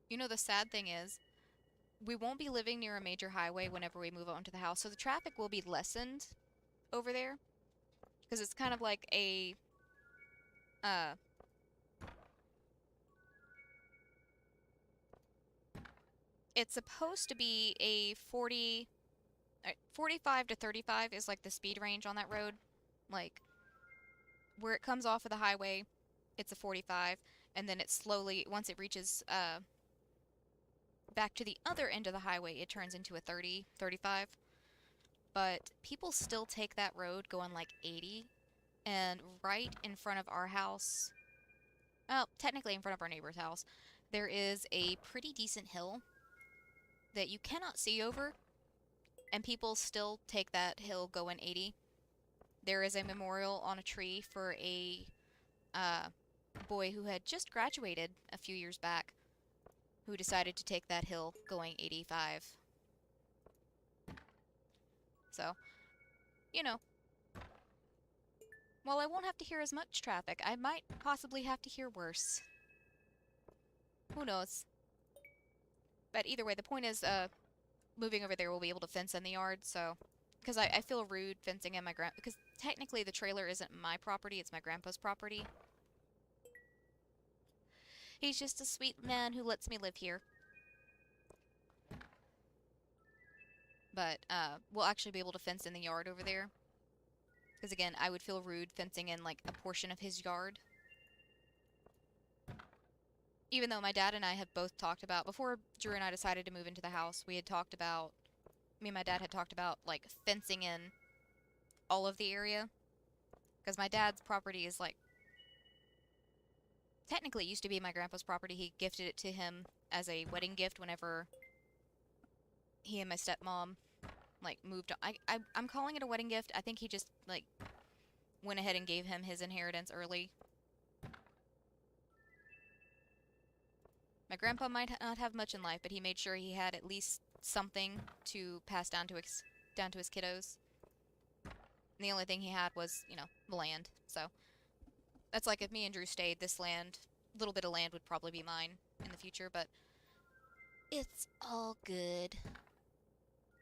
You know, the sad thing is, we won't be living near a major highway whenever we move on to the house, so the traffic will be lessened over there. Because it's kind of like a, uh... it's supposed to be a 45 to 35 is like the speed range on that road. Like, where it comes off of the highway, it's a 45, and then it slowly, once it reaches, back to the other end of the highway, it turns into a 30, 35. But people still take that road going like 80, and right in front of our house, well, technically in front of our neighbor's house, there is a pretty decent hill that you cannot see over, and people still take that hill going 80. There is a memorial on a tree for a boy who had just graduated a few years back who decided to take that hill going 85. So, you know, while I won't have to hear as much traffic, I might possibly have to hear worse. Who knows? But either way, the point is, moving over there, we'll be able to fence in the yard, so... Because I feel rude fencing in my because technically the trailer isn't my property, it's my grandpa's property. He's just a sweet man who lets me live here. But, we'll actually be able to fence in the yard over there. Because again, I would feel rude fencing in, like, a portion of his yard. Even though my dad and I had both talked about, before Drew and I decided to move into the house, we had talked about, me and my dad had talked about, like, fencing in all of the area. Because my dad's property is, like, technically it used to be my grandpa's property. He gifted it to him as a wedding gift whenever he and my stepmom, like, moved on. I'm calling it a wedding gift. I think he just, like, went ahead and gave him his inheritance early. My grandpa might not have much in life, but he made sure he had at least something to pass down to his kiddos. And the only thing he had was, you know, the land. So that's like if me and Drew stayed, this land, little bit of land would probably be mine in the future, but it's all good.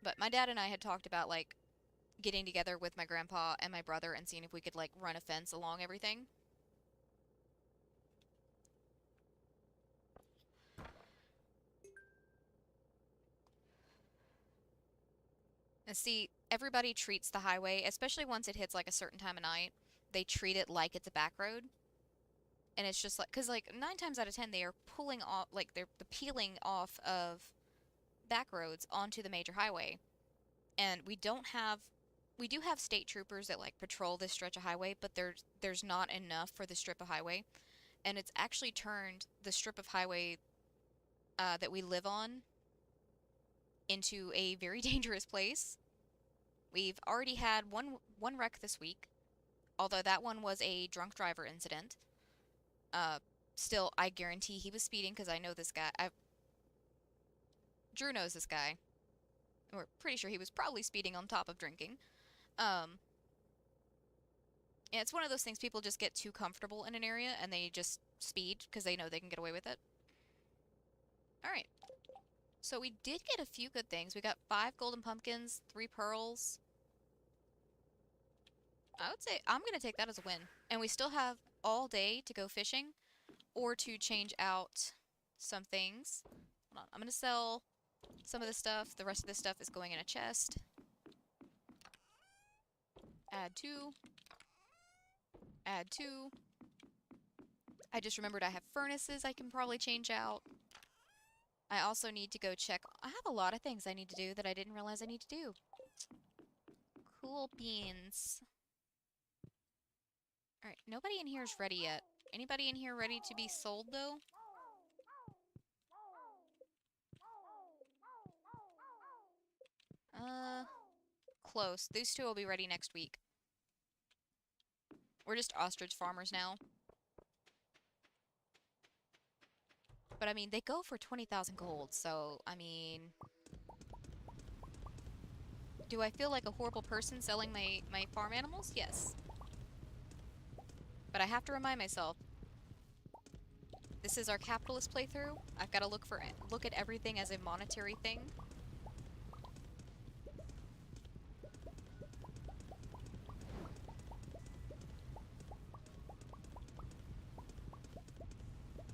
But my dad and I had talked about, like, getting together with my grandpa and my brother and seeing if we could, like, run a fence along everything. And see, everybody treats the highway, especially once it hits, like, a certain time of night, they treat it like it's a back road. And it's just like, because, like, 9 times out of 10, they are pulling off, like, they're peeling off of back roads onto the major highway. And we do have state troopers that, like, patrol this stretch of highway, but there's not enough for the strip of highway. And it's actually turned the strip of highway that we live on into a very dangerous place. We've already had one wreck this week, although that one was a drunk driver incident. Still, I guarantee he was speeding because I know this guy. Drew knows this guy. We're pretty sure he was probably speeding on top of drinking. And it's one of those things, people just get too comfortable in an area and they just speed because they know they can get away with it. Alright. So we did get a few good things. We got 5 golden pumpkins, 3 pearls. I would say I'm going to take that as a win. And we still have all day to go fishing or to change out some things. Hold on. I'm going to sell some of this stuff. The rest of this stuff is going in a chest. Add 2. Add 2. I just remembered I have furnaces I can probably change out. I also need to go check. I have a lot of things I need to do that I didn't realize I need to do. Cool beans. Alright, nobody in here is ready yet. Anybody in here ready to be sold, though? Close. These two will be ready next week. We're just ostrich farmers now. But, I mean, they go for 20,000 gold, so, I mean... Do I feel like a horrible person selling my farm animals? Yes. But I have to remind myself, this is our capitalist playthrough. I've got to look at everything as a monetary thing.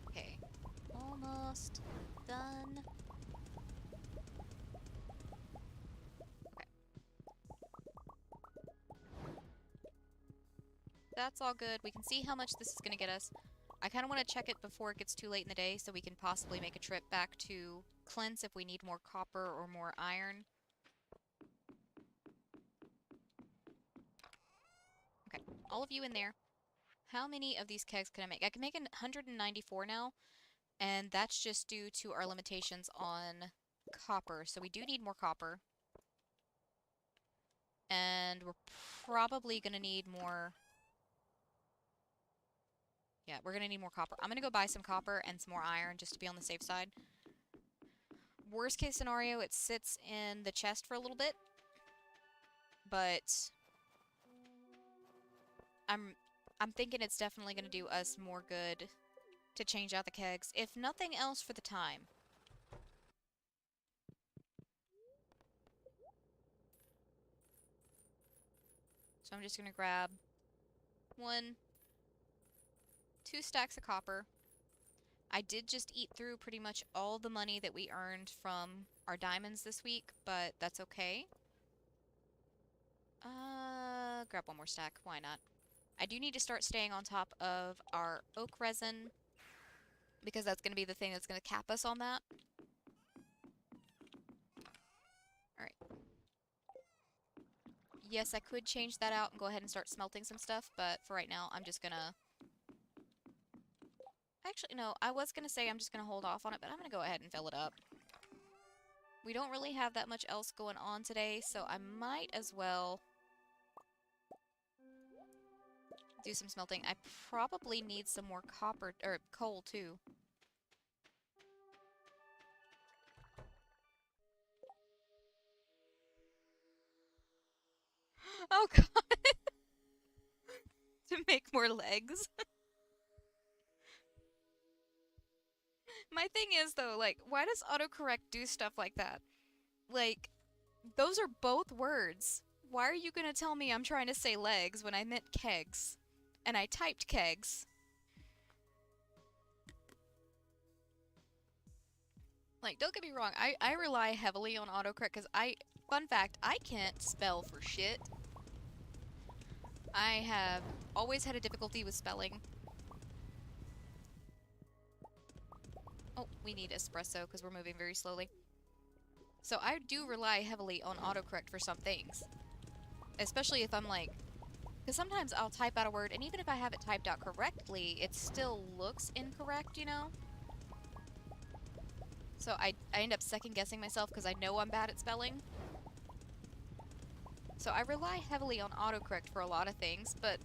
Okay. Almost done. Okay. That's all good. We can see how much this is going to get us. I kind of want to check it before it gets too late in the day so we can possibly make a trip back to Clint's if we need more copper or more iron. Okay, all of you in there. How many of these kegs can I make? I can make 194 now, and that's just due to our limitations on copper. So we do need more copper. And we're probably going to need more... Yeah, we're going to need more copper. I'm going to go buy some copper and some more iron just to be on the safe side. Worst case scenario, it sits in the chest for a little bit. But I'm thinking it's definitely going to do us more good to change out the kegs, if nothing else for the time. So I'm just going to grab 2 stacks of copper. I did just eat through pretty much all the money that we earned from our diamonds this week, but that's okay. Grab 1 more stack. Why not? I do need to start staying on top of our oak resin, because that's going to be the thing that's going to cap us on that. Alright. Yes, I could change that out and go ahead and start smelting some stuff, but for right now, I'm just gonna... Actually, no, I was gonna say I'm just gonna hold off on it, but I'm gonna go ahead and fill it up. We don't really have that much else going on today, so I might as well do some smelting. I probably need some more copper, or coal, too. Oh, God! To make more legs. My thing is, though, like, why does autocorrect do stuff like that? Like, those are both words. Why are you gonna tell me I'm trying to say legs when I meant kegs? And I typed kegs. Like, don't get me wrong, I rely heavily on autocorrect because fun fact, I can't spell for shit. I have always had a difficulty with spelling. Oh, we need espresso because we're moving very slowly. So I do rely heavily on autocorrect for some things. Especially if I'm like... Because sometimes I'll type out a word, and even if I have it typed out correctly, it still looks incorrect, you know? So I end up second-guessing myself because I know I'm bad at spelling. So I rely heavily on autocorrect for a lot of things, but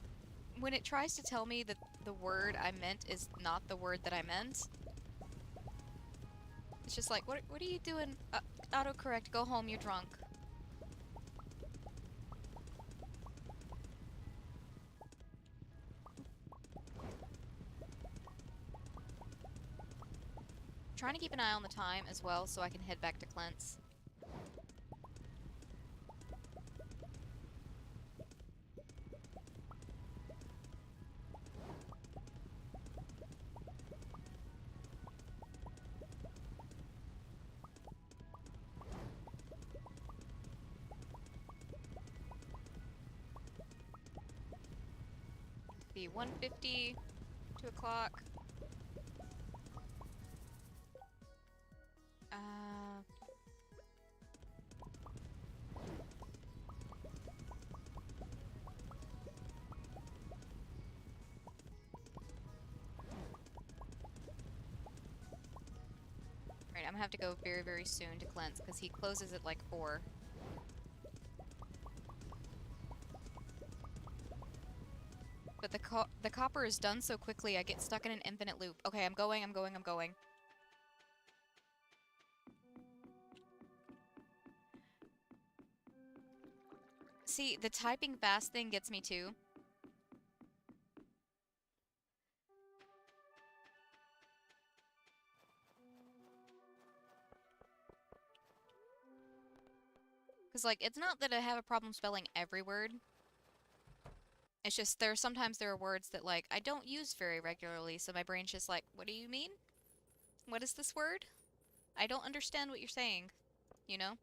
when it tries to tell me that the word I meant is not the word that I meant, it's just like, what are you doing? Autocorrect, go home, you're drunk. trying to keep an eye on the time as well so I can head back to Clint's. The 1:50, 2 o'clock. Right, I'm gonna have to go very, very soon to Clint's because he closes at like 4. But the copper is done so quickly, I get stuck in an infinite loop. Okay, I'm going. See, the typing fast thing gets me too. Because, like, it's not that I have a problem spelling every word. It's just sometimes there are words that, like, I don't use very regularly, so my brain's just like, what do you mean? What is this word? I don't understand what you're saying, you know?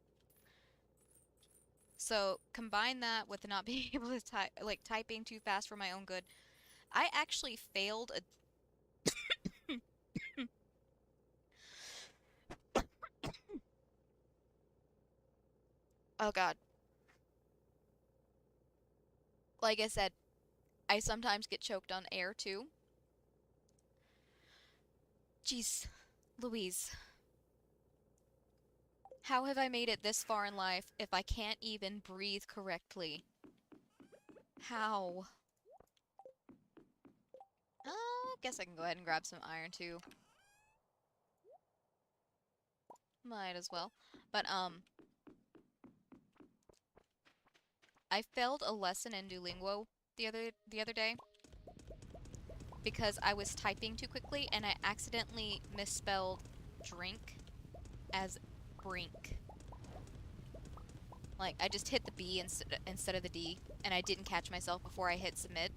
So, combine that with not being able to type, like, typing too fast for my own good. I actually failed a... Oh, God. Like I said, I sometimes get choked on air, too. Jeez, Louise. How have I made it this far in life if I can't even breathe correctly? How? I guess I can go ahead and grab some iron too. Might as well. But, I failed a lesson in Duolingo the other day because I was typing too quickly and I accidentally misspelled drink as brink. Like, I just hit the B instead of the D, and I didn't catch myself before I hit submit.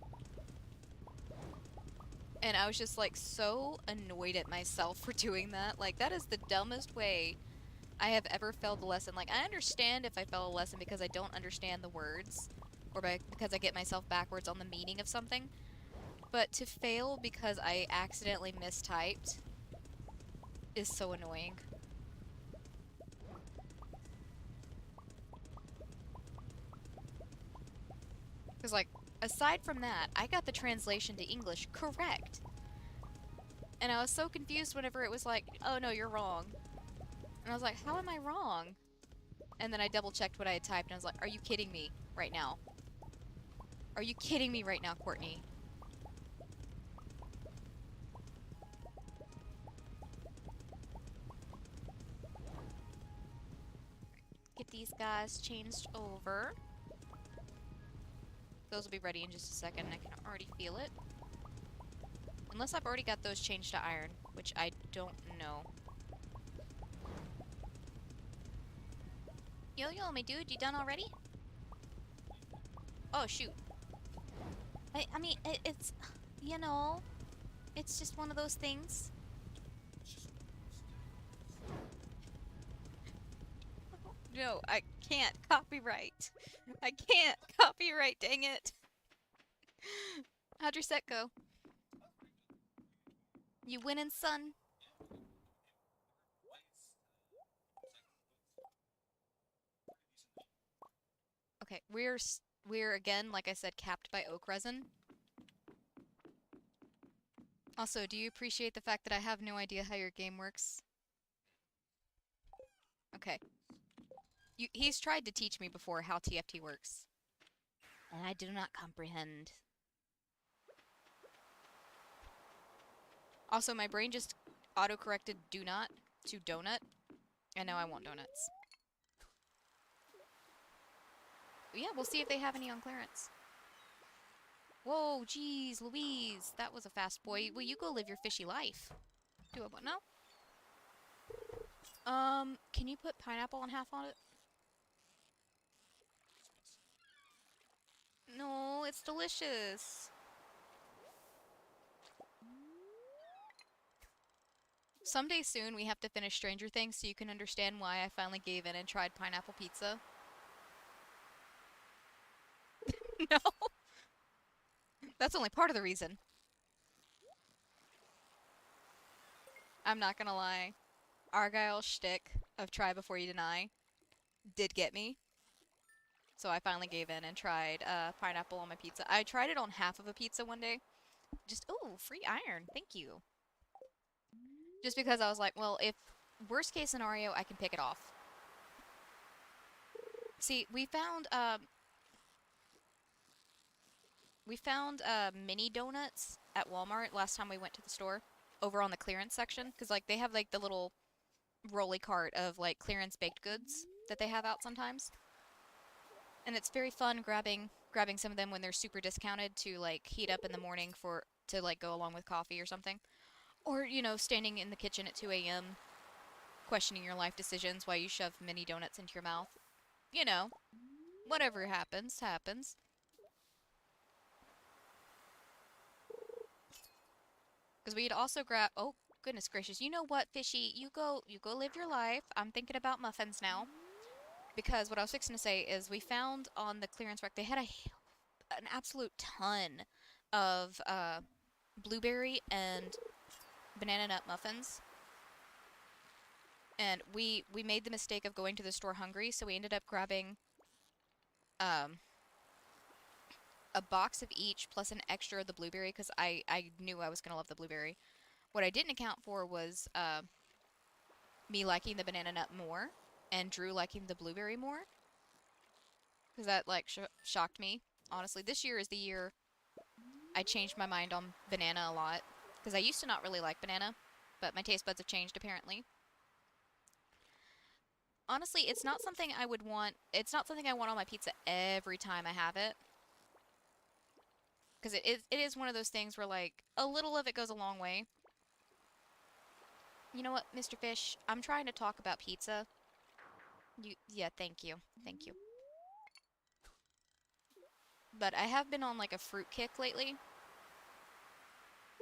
And I was just, like, so annoyed at myself for doing that. Like, that is the dumbest way I have ever failed a lesson. Like, I understand if I fail a lesson because I don't understand the words, or because I get myself backwards on the meaning of something. But to fail because I accidentally mistyped is so annoying. Because, like, aside from that, I got the translation to English correct. And I was so confused whenever it was like, oh no, you're wrong. And I was like, how am I wrong? And then I double-checked what I had typed, and I was like, are you kidding me right now? Are you kidding me right now, Courtney? Get these guys changed over. Those will be ready in just a second. I can already feel it. Unless I've already got those changed to iron, which I don't know. Yo, my dude, you done already? Oh, shoot. I mean, it's, you know, it's just one of those things. No, I can't copyright. I can't copyright, dang it. How'd your set go? You winning, son? Okay, we're again, like I said, capped by oak resin. Also, do you appreciate the fact that I have no idea how your game works? Okay. He's tried to teach me before how TFT works. And I do not comprehend. Also, my brain just auto-corrected do not to donut, and now I want donuts. But yeah, we'll see if they have any on clearance. Whoa, geez, Louise, that was a fast boy. Will you go live your fishy life? Do a what now? Can you put pineapple on half on it? No, it's delicious. Someday soon we have to finish Stranger Things so you can understand why I finally gave in and tried pineapple pizza. No, that's only part of the reason. I'm not gonna lie. Argyle's shtick of try before you deny did get me. So I finally gave in and tried pineapple on my pizza. I tried it on half of a pizza one day. Just, oh, free iron. Thank you. Just because I was like, well, if worst case scenario, I can pick it off. See, we found mini donuts at Walmart last time we went to the store over on the clearance section because like they have like the little rolly cart of like clearance baked goods that they have out sometimes. And it's very fun grabbing some of them when they're super discounted to like heat up in the morning for to like go along with coffee or something. Or, standing in the kitchen at 2 a.m. questioning your life decisions while you shove mini donuts into your mouth. You know, whatever happens, happens. Because we'd also grab. Oh goodness gracious! You know what, Fishy? You go live your life. I'm thinking about muffins now. Because what I was fixing to say is we found on the clearance rack they had an absolute ton of blueberry and banana nut muffins. And we made the mistake of going to the store hungry, so we ended up grabbing um, a box of each plus an extra of the blueberry because I knew I was going to love the blueberry. What I didn't account for was me liking the banana nut more and Drew liking the blueberry more because that like shocked me. Honestly, this year is the year I changed my mind on banana a lot because I used to not really like banana, but my taste buds have changed apparently. Honestly, it's not something I would want. It's not something I want on my pizza every time I have it. Because it is one of those things where, like, a little of it goes a long way. You know what, Mr. Fish? I'm trying to talk about pizza. Yeah, thank you. Thank you. But I have been on, like, a fruit kick lately.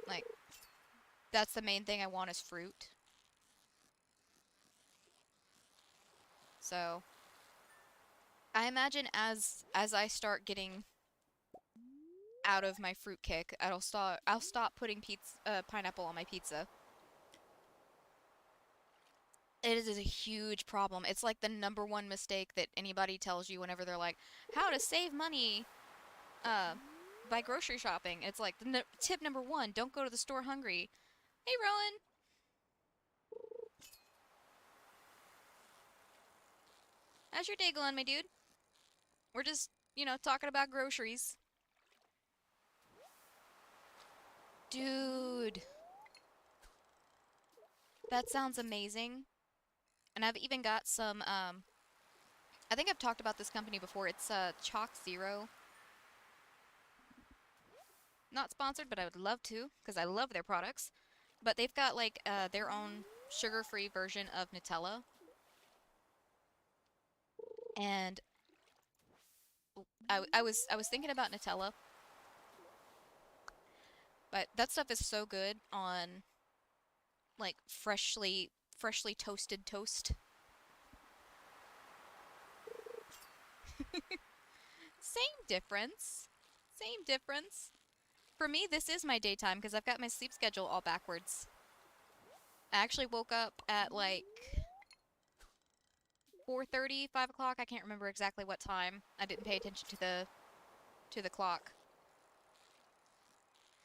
Like, that's the main thing I want is fruit. So, I imagine as I start getting out of my fruit kick, I'll stop putting pineapple on my pizza. It is a huge problem. It's like the number one mistake that anybody tells you whenever they're like, how to save money uh, by grocery shopping. It's like tip number one, don't go to the store hungry. Hey, Rowan. How's your day going, my dude? We're just, talking about groceries. Dude, that sounds amazing. And I've even got some, I think I've talked about this company before. It's Chalk Zero. Not sponsored, but I would love to, because I love their products. But they've got, like, their own sugar-free version of Nutella. And I was thinking about Nutella, but that stuff is so good on, like, freshly toasted toast. Same difference. Same difference. For me, this is my daytime, because I've got my sleep schedule all backwards. I actually woke up at, like, 4:30, 5 o'clock. I can't remember exactly what time. I didn't pay attention to the clock.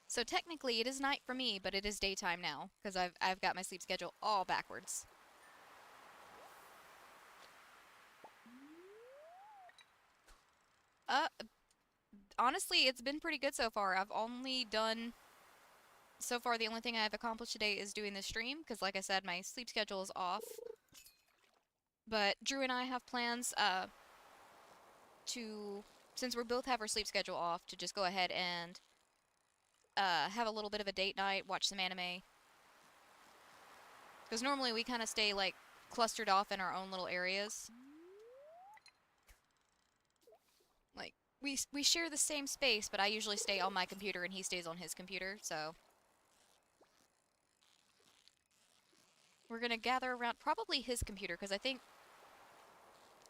So technically it is night for me, but it is daytime now because I've got my sleep schedule all backwards. Uh Honestly, it's been pretty good so far. I've only done so far the only thing I've accomplished today is doing this stream because like I said my sleep schedule is off. But Drew and I have plans to since we both have our sleep schedule off to just go ahead and have a little bit of a date night, watch some anime. Because normally we kind of stay like clustered off in our own little areas. Like, we share the same space, but I usually stay on my computer and he stays on his computer, so... We're gonna gather around probably his computer, because I think...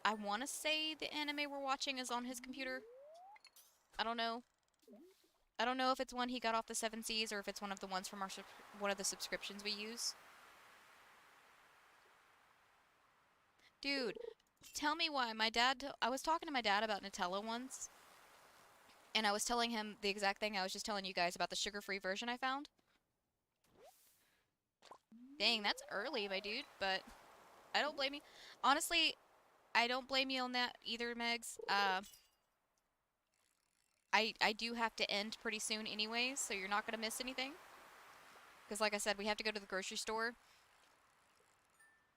I want to say the anime we're watching is on his computer. I don't know. I don't know if it's one he got off the Seven Seas or if it's one of the ones from our one of the subscriptions we use. Dude, tell me why my dad... I was talking to my dad about Nutella once, and I was telling him the exact thing I was just telling you guys about the sugar-free version I found. Dang, that's early, my dude, but I don't blame you. Honestly, I don't blame you on that either, Megs. I do have to end pretty soon anyways, so you're not going to miss anything. Because like I said, we have to go to the grocery store.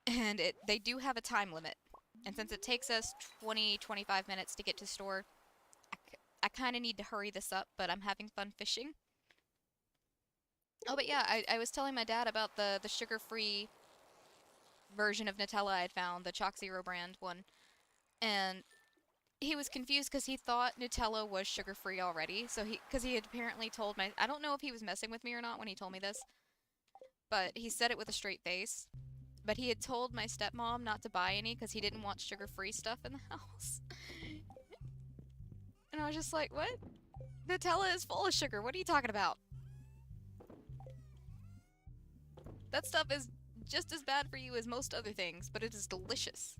And they do have a time limit. And since it takes us 20-25 minutes to get to the store, I kind of need to hurry this up, but I'm having fun fishing. Oh, but yeah, I was telling my dad about the sugar-free version of Nutella I had found, the Chalk Zero brand one. And he was confused because he thought Nutella was sugar-free already. So because he had apparently told my... I don't know if he was messing with me or not when he told me this. But he said it with a straight face. But he had told my stepmom not to buy any because he didn't want sugar-free stuff in the house. And I was just like, what? Nutella is full of sugar. What are you talking about? That stuff is just as bad for you as most other things, but it is delicious.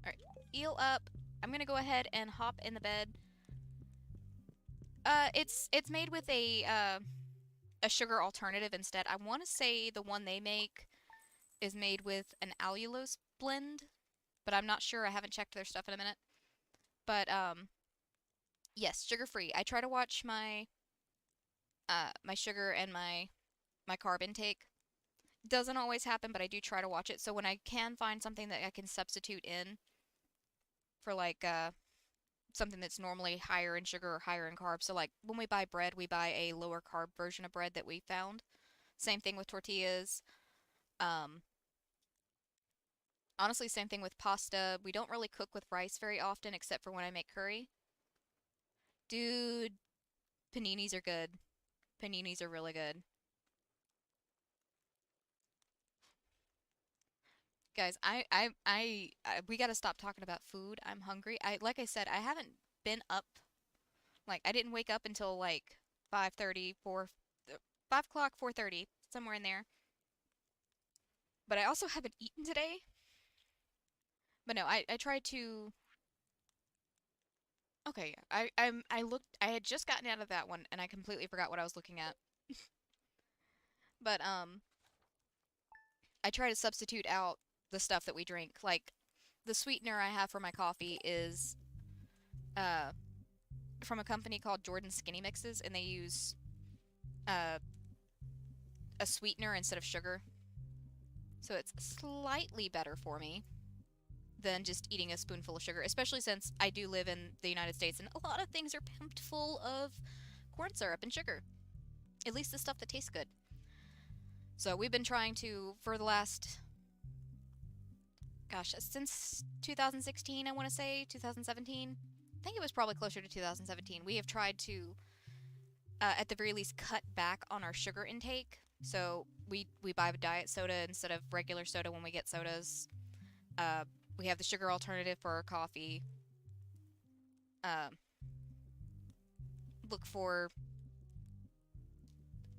Alright, eel up. I'm gonna go ahead and hop in the bed. It's made with a sugar alternative instead. I want to say the one they make is made with an allulose blend, but I'm not sure. I haven't checked their stuff in a minute. But, yes, sugar-free. I try to watch my my sugar and my carb intake. Doesn't always happen, but I do try to watch it. So when I can find something that I can substitute in for, like, something that's normally higher in sugar or higher in carbs. So, like, when we buy bread, we buy a lower carb version of bread that we found. Same thing with tortillas. Honestly, same thing with pasta. We don't really cook with rice very often, except for when I make curry. Dude, paninis are good. Paninis are really good. Guys, we gotta stop talking about food. I'm hungry. Like I said, I haven't been up. Like, I didn't wake up until like 5:30, 5 o'clock, 4:30, somewhere in there. But I also haven't eaten today. But no, I tried to... Okay, yeah. I had just gotten out of that one, and I completely forgot what I was looking at. But, I try to substitute out the stuff that we drink. Like, the sweetener I have for my coffee is, from a company called Jordan Skinny Mixes, and they use, a sweetener instead of sugar. So it's slightly better for me than just eating a spoonful of sugar, especially since I do live in the United States and a lot of things are pumped full of corn syrup and sugar. At least the stuff that tastes good. So we've been trying to, for the last, gosh, since 2016, I want to say, 2017. I think it was probably closer to 2017. We have tried to, at the very least, cut back on our sugar intake. So we buy diet soda instead of regular soda when we get sodas. We have the sugar alternative for our coffee. Look for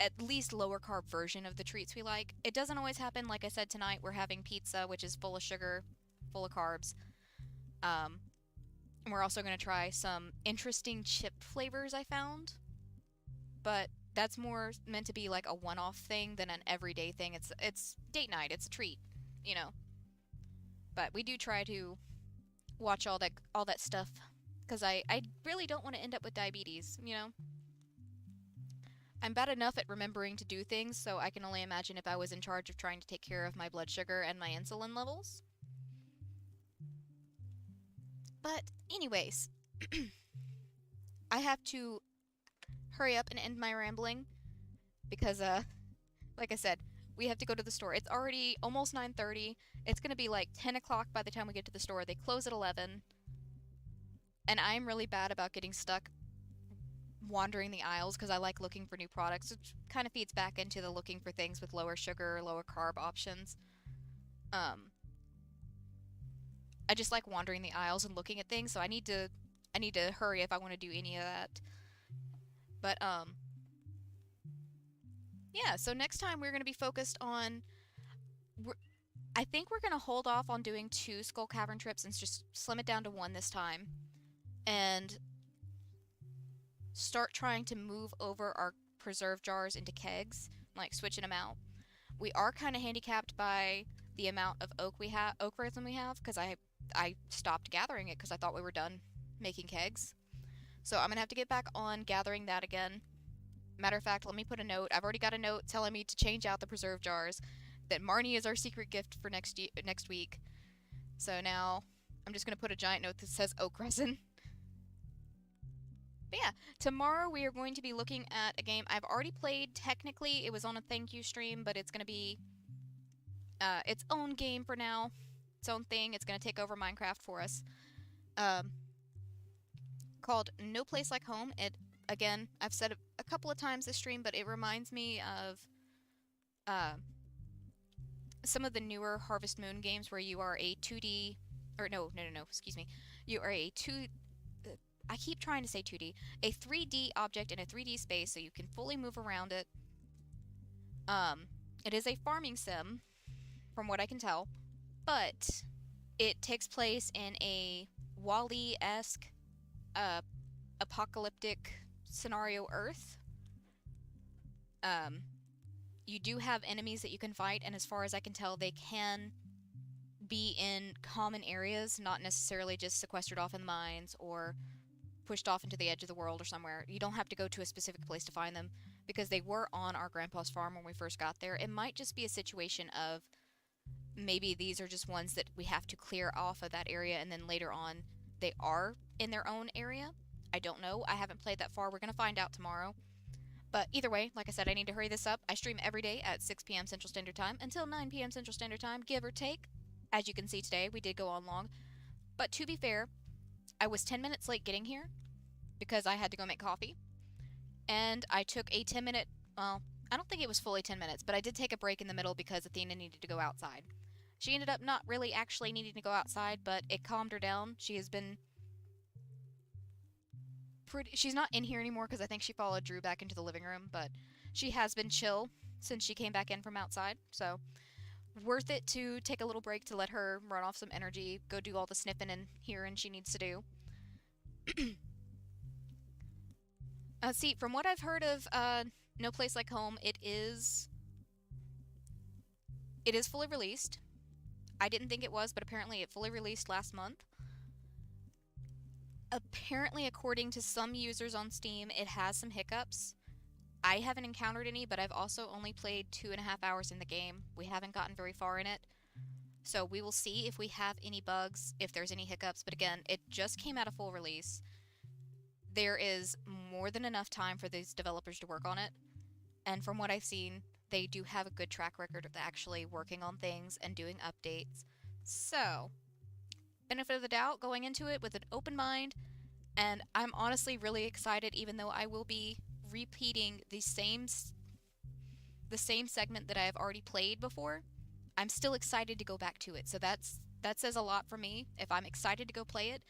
at least lower carb version of the treats we like. It doesn't always happen. Like I said, tonight we're having pizza, which is full of sugar, full of carbs. And we're also going to try some interesting chip flavors I found. But that's more meant to be like a one-off thing than an everyday thing. It's date night. It's a treat, you know. But we do try to watch all that stuff because I really don't want to end up with diabetes, you know. I'm bad enough at remembering to do things, so I can only imagine if I was in charge of trying to take care of my blood sugar and my insulin levels. But anyways, I have to hurry up and end my rambling because Like I said, we have to go to the store. It's already almost 9:30. It's going to be like 10 o'clock by the time we get to the store. They close at 11. And I'm really bad about getting stuck wandering the aisles because I like looking for new products, which kind of feeds back into the looking for things with lower sugar, lower carb options. Um, I just like wandering the aisles and looking at things, so I need to hurry if I want to do any of that. But yeah, so next time we're going to be focused on I think we're going to hold off on doing 2 Skull Cavern trips and just slim it down to 1 this time and start trying to move over our preserve jars into kegs, like switching them out. We are kind of handicapped by the amount of oak resin we have, because I stopped gathering it because I thought we were done making kegs. So I'm gonna have to get back on gathering that again. Matter of fact, let me put a note. I've already got a note telling me to change out the preserve jars. That Marnie is our secret gift for next week. So now I'm just gonna put a giant note that says oak resin. But yeah, tomorrow we are going to be looking at a game I've already played. Technically, it was on a thank you stream, but it's going to be its own game for now. Its own thing. It's going to take over Minecraft for us. Um, Called No Place Like Home. It, again, I've said it a couple of times this stream, but it reminds me of uh, some of the newer Harvest Moon games where you are a 2D, or no, excuse me. You are a 2, I keep trying to say 2D, a 3D object in a 3D space so you can fully move around it. It is a farming sim, from what I can tell, but it takes place in a Wall-E-esque, apocalyptic scenario Earth. You do have enemies that you can fight, and as far as I can tell, they can be in common areas, not necessarily just sequestered off in the mines or pushed off into the edge of the world or somewhere. You don't have to go to a specific place to find them because they were on our grandpa's farm when we first got there. It might just be a situation of maybe these are just ones that we have to clear off of that area and then later on they are in their own area. I don't know. I haven't played that far. We're going to find out tomorrow. But either way, like I said, I need to hurry this up. I stream every day at 6 p.m. Central Standard Time until 9 p.m. Central Standard Time, give or take. As you can see today, we did go on long. But to be fair, I was 10 minutes late getting here because I had to go make coffee. And I took a 10-minute, well, I don't think it was fully 10 minutes, but I did take a break in the middle because Athena needed to go outside. She ended up not really actually needing to go outside, but it calmed her down. She has been she's not in here anymore because I think she followed Drew back into the living room, but she has been chill since she came back in from outside. So worth it to take a little break to let her run off some energy, go do all the sniffing and hearing she needs to do. See, from what I've heard of No Place Like Home, it is fully released. I didn't think it was, but apparently it fully released last month. Apparently, according to some users on Steam, it has some hiccups. I haven't encountered any, but I've also only played 2.5 hours in the game. We haven't gotten very far in it. So we will see if we have any bugs, if there's any hiccups. But again, it just came out of full release. There is more than enough time for these developers to work on it. And from what I've seen, they do have a good track record of actually working on things and doing updates. So, benefit of the doubt, going into it with an open mind. And I'm honestly really excited, even though I will be repeating the same segment that I have already played before. I'm still excited to go back to it. So that says a lot for me. If I'm excited to go play it,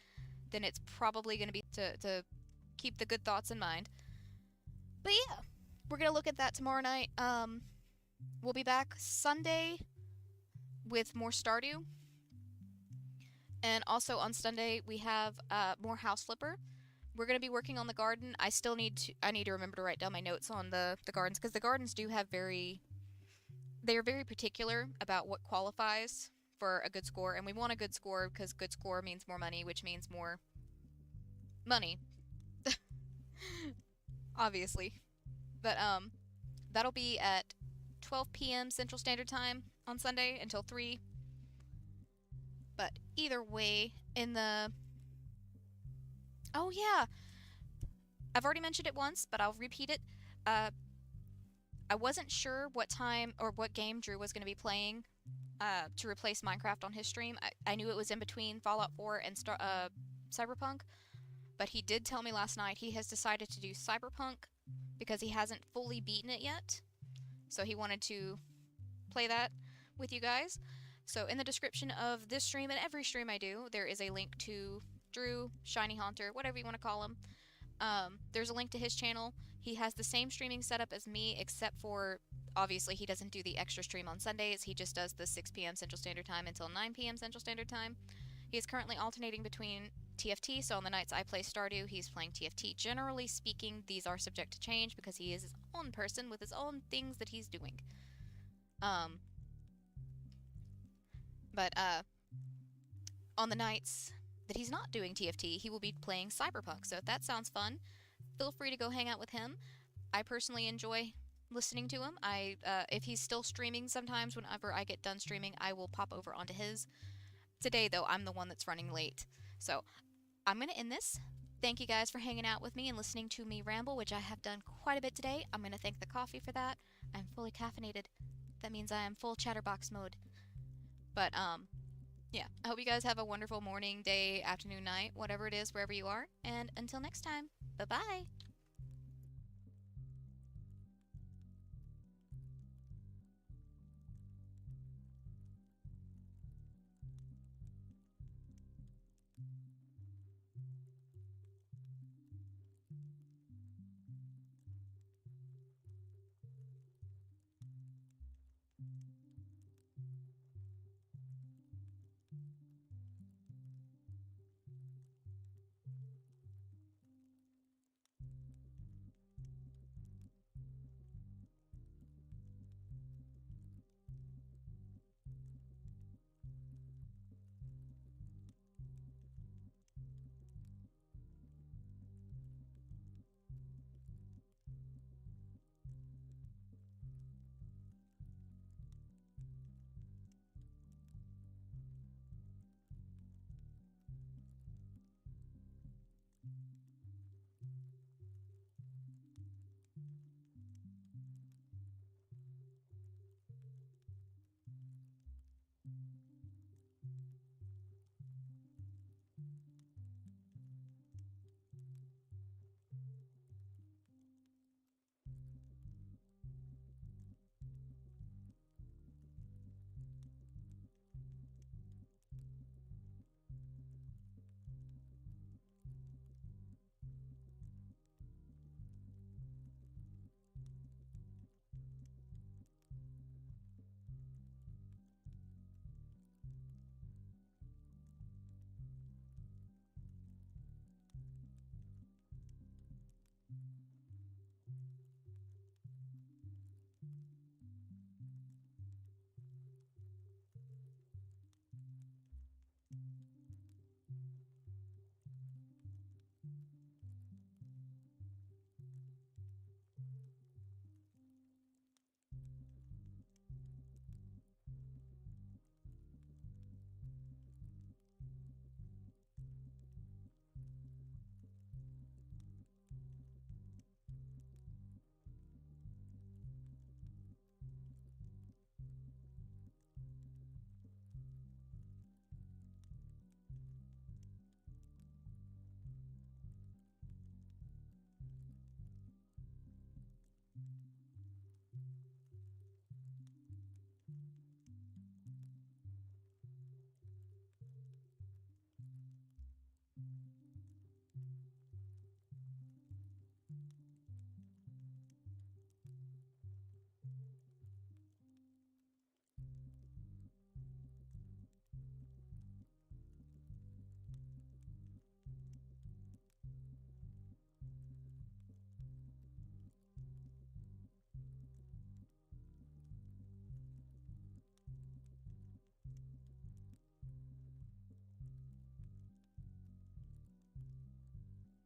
then it's probably going to be to keep the good thoughts in mind. But yeah, we're going to look at that tomorrow night. We'll be back Sunday with more Stardew. And also on Sunday, we have more House Flipper. We're going to be working on the garden. I need to remember to write down my notes on the gardens, because the gardens do have they are very particular about what qualifies for a good score. And we want a good score because good score means more money, which means more money. Obviously. But that'll be at 12 p.m. Central Standard Time on Sunday until 3. But either way, oh yeah, I've already mentioned it once, but I'll repeat it. I wasn't sure what time or what game Drew was going to be playing to replace Minecraft on his stream. I knew it was in between Fallout 4 and Cyberpunk, but he did tell me last night he has decided to do Cyberpunk because he hasn't fully beaten it yet. So he wanted to play that with you guys. So in the description of this stream and every stream I do, there is a link to Drew, Shiny Haunter, whatever you want to call him. There's a link to his channel. He has the same streaming setup as me, except for, obviously, he doesn't do the extra stream on Sundays. He just does the 6 p.m. Central Standard Time until 9 p.m. Central Standard Time. He is currently alternating between TFT, so on the nights I play Stardew, he's playing TFT. Generally speaking, these are subject to change because he is his own person with his own things that he's doing. But on the nights that he's not doing TFT, he will be playing Cyberpunk. So if that sounds fun, feel free to go hang out with him. I personally enjoy listening to him. If he's still streaming sometimes, whenever I get done streaming, I will pop over onto his. Today, though, I'm the one that's running late. So I'm going to end this. Thank you guys for hanging out with me and listening to me ramble, which I have done quite a bit today. I'm going to thank the coffee for that. I'm fully caffeinated. That means I am full chatterbox mode. But, yeah, I hope you guys have a wonderful morning, day, afternoon, night, whatever it is, wherever you are. And until next time, bye-bye!